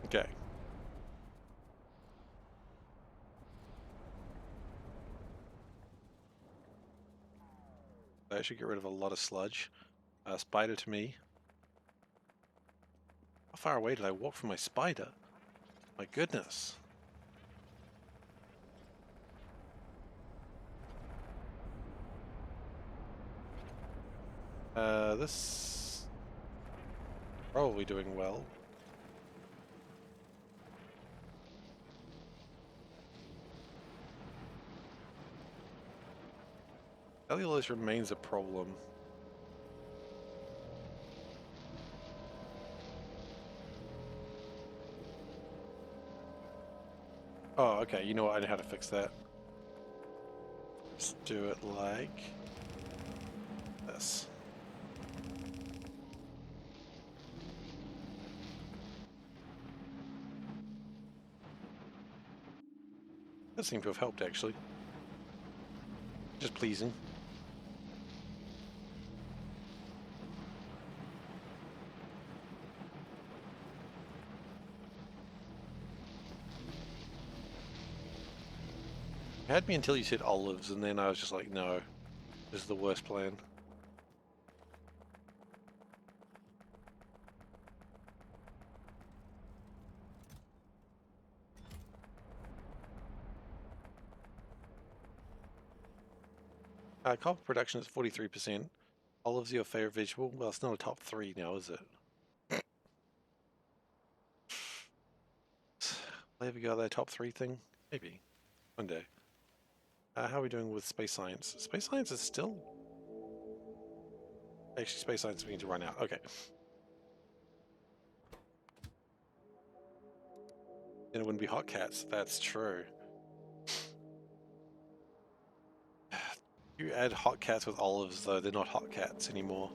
Okay. That should get rid of a lot of sludge. Spider to me. How far away did I walk from my spider? My goodness. This... Probably doing well. Cellulose remains a problem. Oh, okay, you know what, I know how to fix that. Just do it like this. That seemed to have helped, actually. Just pleasing. You had me until you said olives, and then I was just like, no. is the worst plan. Copper production is 43%. Olives your favorite vegetable? Well, it's not a top 3 now, is it? Will I ever go that top 3 thing? Maybe. One day. How are we doing with space science? Space science is still... Actually, space science is beginning to run out. Okay. Then it wouldn't be hot cats. That's true. You add hot cats with olives, though. They're not hot cats anymore.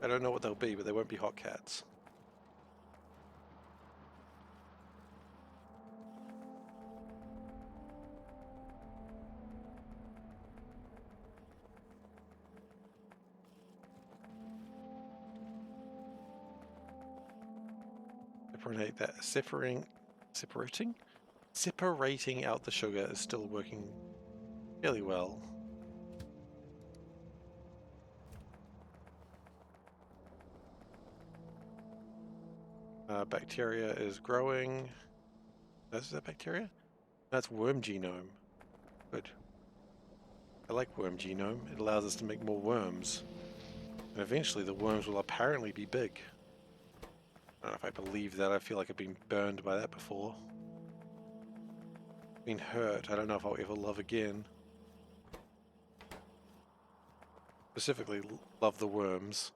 I don't know what they'll be, but they won't be hot cats. Separating out the sugar is still working fairly well. Bacteria is growing. Is that bacteria? That's worm genome. Good. I like worm genome. It allows us to make more worms. And eventually the worms will apparently be big. I don't know if I believe that. I feel like I've been burned by that before. Been hurt. I don't know if I'll ever love again. Specifically, love the worms.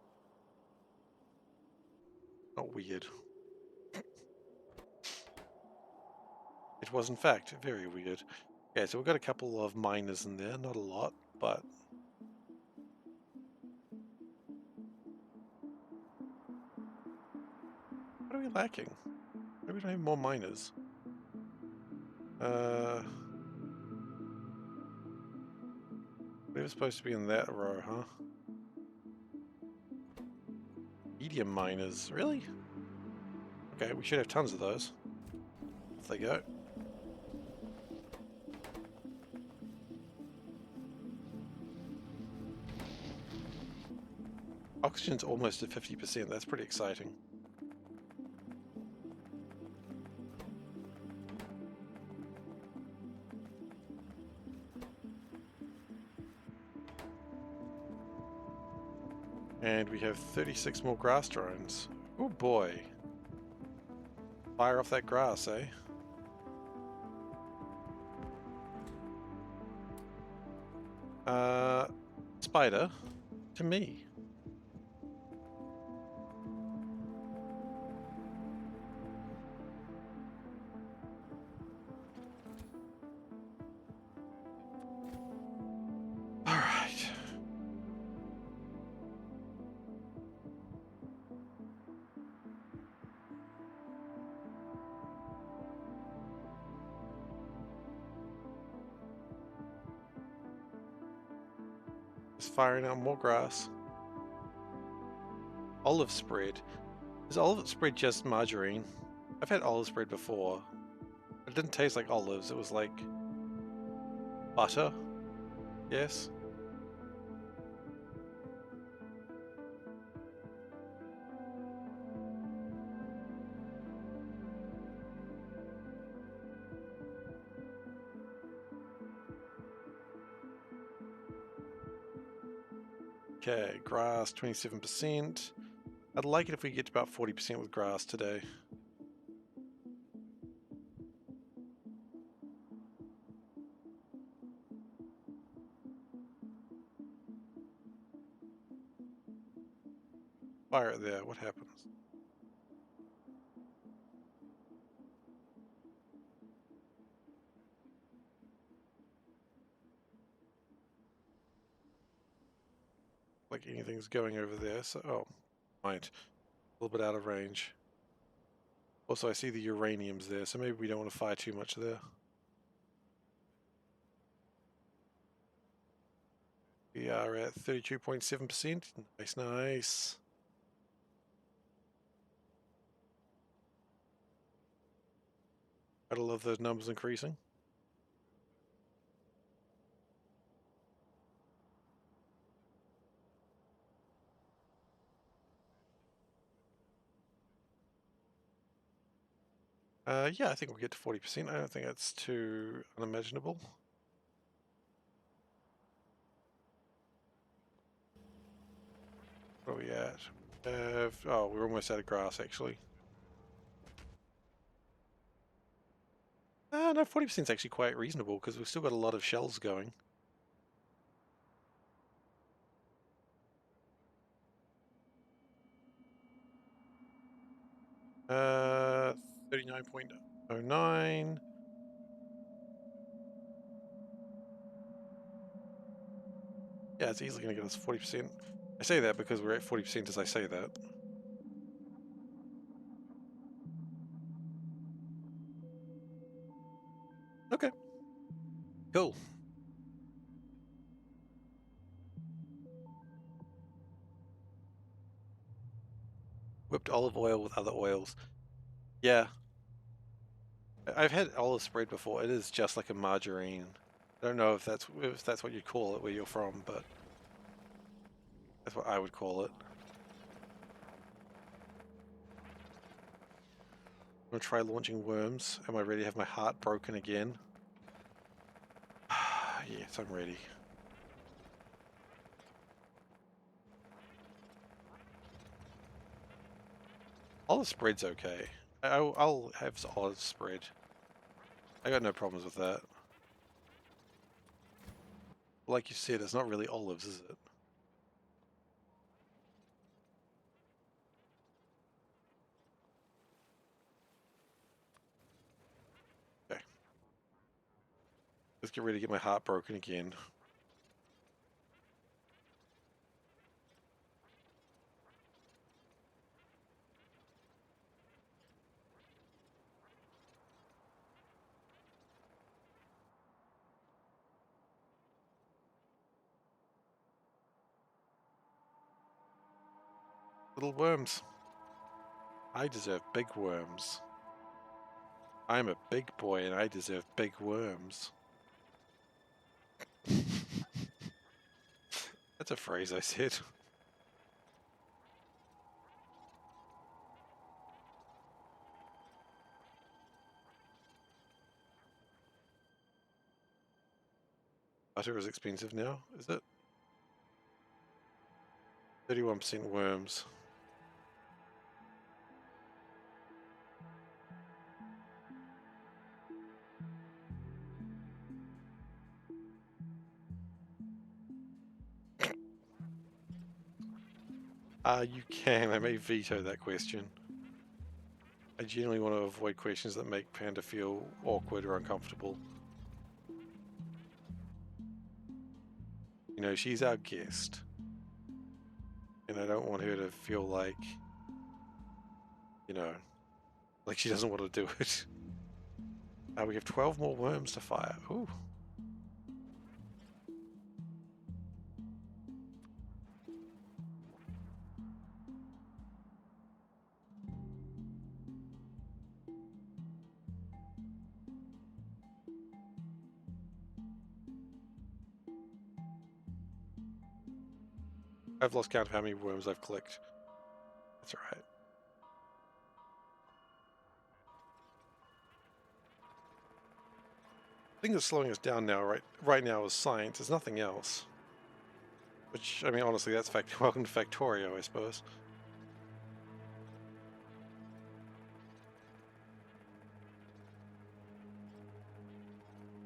Not weird. It was in fact very weird. Okay, so we've got a couple of miners in there. Not a lot, but... What are we lacking? Maybe we don't have more miners. We were supposed to be in that row, huh? Medium miners, really? Okay, we should have tons of those. Off they go. Oxygen's almost at 50%, that's pretty exciting. And we have 36 more grass drones. Oh boy. Fire off that grass, eh? Spider, to me. Alright. Just firing out more grass. Olive spread. Is olive spread just margarine? I've had olive spread before. It didn't taste like olives, it was like butter. Yes. Okay, grass 27%. I'd like it if we get to about 40% with grass today. Fire it there, what happens? Like anything's going over there, so... Oh, mind. A little bit out of range. Also, I see the uranium's there, so maybe we don't want to fire too much there. We are at 32.7%. Nice, nice. Gotta love those numbers increasing. Yeah, I think we'll get to 40%. I don't think that's too unimaginable. Where are we at? Oh, we're almost out of grass, actually. No, 40% is actually quite reasonable because we've still got a lot of shells going. 39.09. Yeah, it's easily going to get us 40%. I say that because we're at 40% as I say that. Okay, cool. Whipped olive oil with other oils. Yeah, I've had olive spread before. It is just like a margarine. I don't know if that's what you'd call it where you're from, but that's what I would call it. I'm gonna try launching worms. Am I ready to have my heart broken again? Yes, I'm ready. Olive spread's okay. I'll have olive spread. I got no problems with that. Like you said, it's not really olives, is it? Okay. Let's get ready to get my heart broken again. Little worms. I deserve big worms. I'm a big boy and I deserve big worms. That's a phrase I said. Butter is expensive now, is it? 31% worms. You can. I may veto that question. I generally want to avoid questions that make Panda feel awkward or uncomfortable. You know, she's our guest. And I don't want her to feel like, you know, like she doesn't want to do it. We have 12 more worms to fire. Ooh. I've lost count of how many worms I've clicked. That's alright. The thing that's slowing us down now, right now, is science. There's nothing else. Which, I mean, honestly, that's welcome to Factorio, I suppose.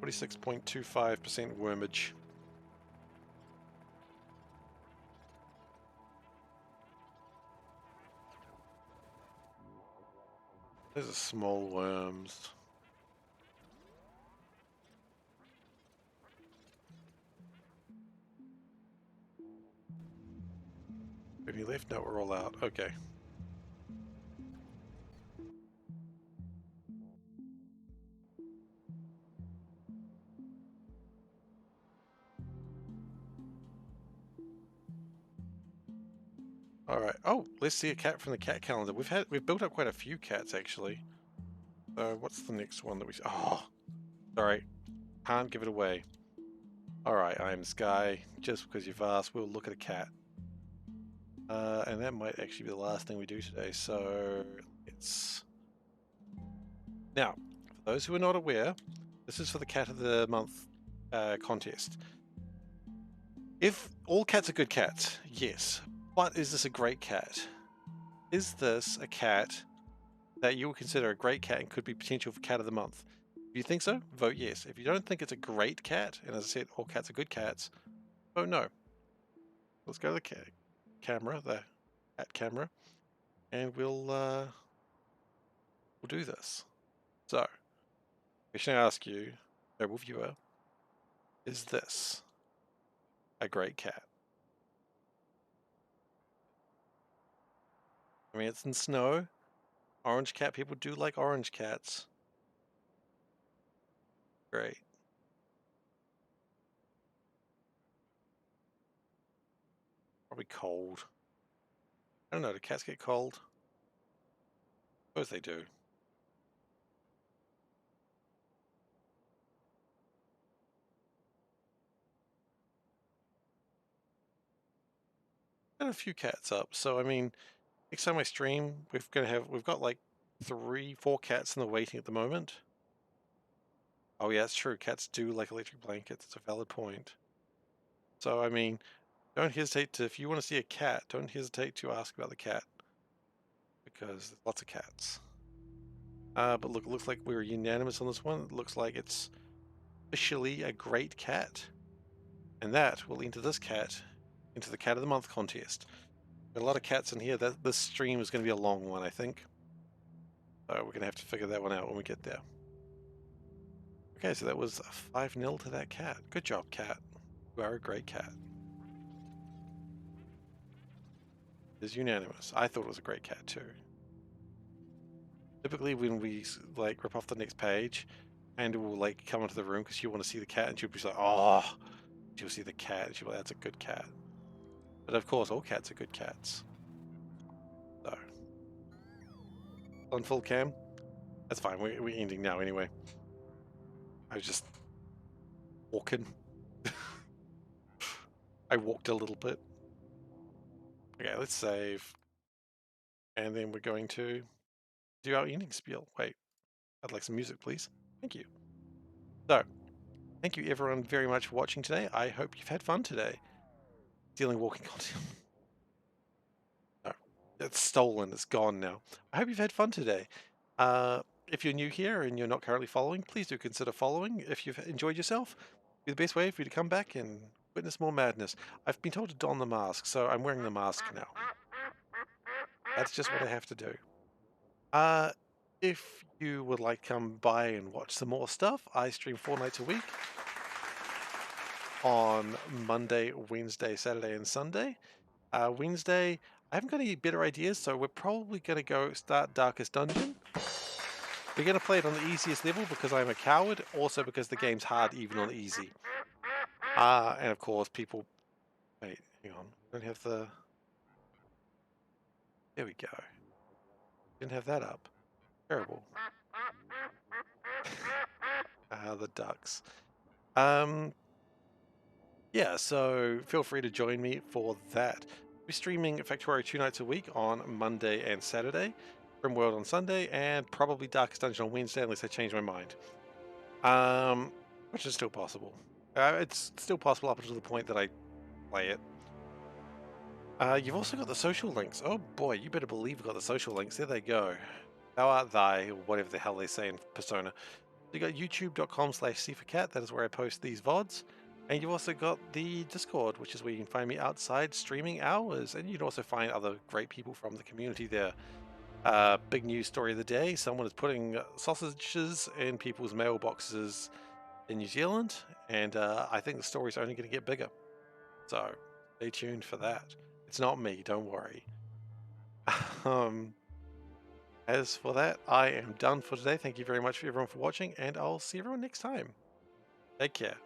46.25% wormage. Those are small worms. Any left? No, we're all out. Okay. All right. Oh, let's see a cat from the cat calendar. We've built up quite a few cats actually. So what's the next one that we... Oh, sorry. Can't give it away. Alright, I am Sky. Just because you've asked, we'll look at a cat. And that might actually be the last thing we do today, so it's... Now, for those who are not aware, this is for the Cat of the Month contest. If all cats are good cats, yes. But is this a great cat? Is this a cat that you would consider a great cat and could be potential for Cat of the Month? If you think so, vote yes. If you don't think it's a great cat, and as I said, all cats are good cats, vote no. Let's go to the camera, the cat camera, and we'll do this. So, question I ask you, noble viewer, is this a great cat? I mean, it's in snow. Orange cat, people do like orange cats. Great. Probably cold. I don't know, do cats get cold? I suppose they do. Got a few cats up, so I mean, next time I stream, we've got like 3-4 cats in the waiting at the moment. Oh yeah, it's true. Cats do like electric blankets. It's a valid point. So I mean, don't hesitate to, if you want to see a cat, don't hesitate to ask about the cat because there's lots of cats. But look, it looks like we're unanimous on this one. It looks like it's officially a great cat, and that will enter this cat into the Cat of the Month contest. Got a lot of cats in here. That this stream is going to be a long one, I think. So we're going to have to figure that one out when we get there. Okay, so that was 5-0 to that cat. Good job, cat. You are a great cat. It is unanimous. I thought it was a great cat too. Typically when we like rip off the next page and we'll like come into the room because she'll want to see the cat and she'll be like, oh, she'll see the cat and she'll be like, that's a good cat. But of course, all cats are good cats. So, on full cam? That's fine, we're ending now anyway. I was just walking. I walked a little bit. Okay, let's save. And then we're going to do our ending spiel. Wait, I'd like some music, please. Thank you. So, thank you everyone very much for watching today. I hope you've had fun today. Stealing walking content. No, it's stolen. It's gone now. I hope you've had fun today. If you're new here and you're not currently following, please do consider following. If you've enjoyed yourself, be the best way for you to come back and witness more madness. I've been told to don the mask, so I'm wearing the mask now. That's just what I have to do. If you would like to come by and watch some more stuff, I stream 4 nights a week on Monday, Wednesday, Saturday, and Sunday. Wednesday, I haven't got any better ideas, so we're probably going to go start Darkest Dungeon. We're going to play it on the easiest level because I'm a coward, also because the game's hard even on easy. And of course, people... Wait, hang on. I don't have the... There we go. Didn't have that up. Terrible. The ducks. Yeah, so feel free to join me for that. We're streaming Factorio 2 nights a week on Monday and Saturday, World on Sunday, and probably Darkest Dungeon on Wednesday unless I change my mind. Which is still possible. It's still possible up until the point that I play it. You've also got the social links. Oh boy, you better believe you've got the social links. There they go. Thou art thy, or whatever the hell they say in Persona. You got youtube.com/SeiferKatt. That is where I post these VODs. And you've also got the Discord, which is where you can find me outside streaming hours. And you'd also find other great people from the community there. Big news story of the day. Someone is putting sausages in people's mailboxes in New Zealand. And I think the story's only going to get bigger. So stay tuned for that. It's not me, don't worry. As for that, I am done for today. Thank you very much for everyone for watching, and I'll see everyone next time. Take care.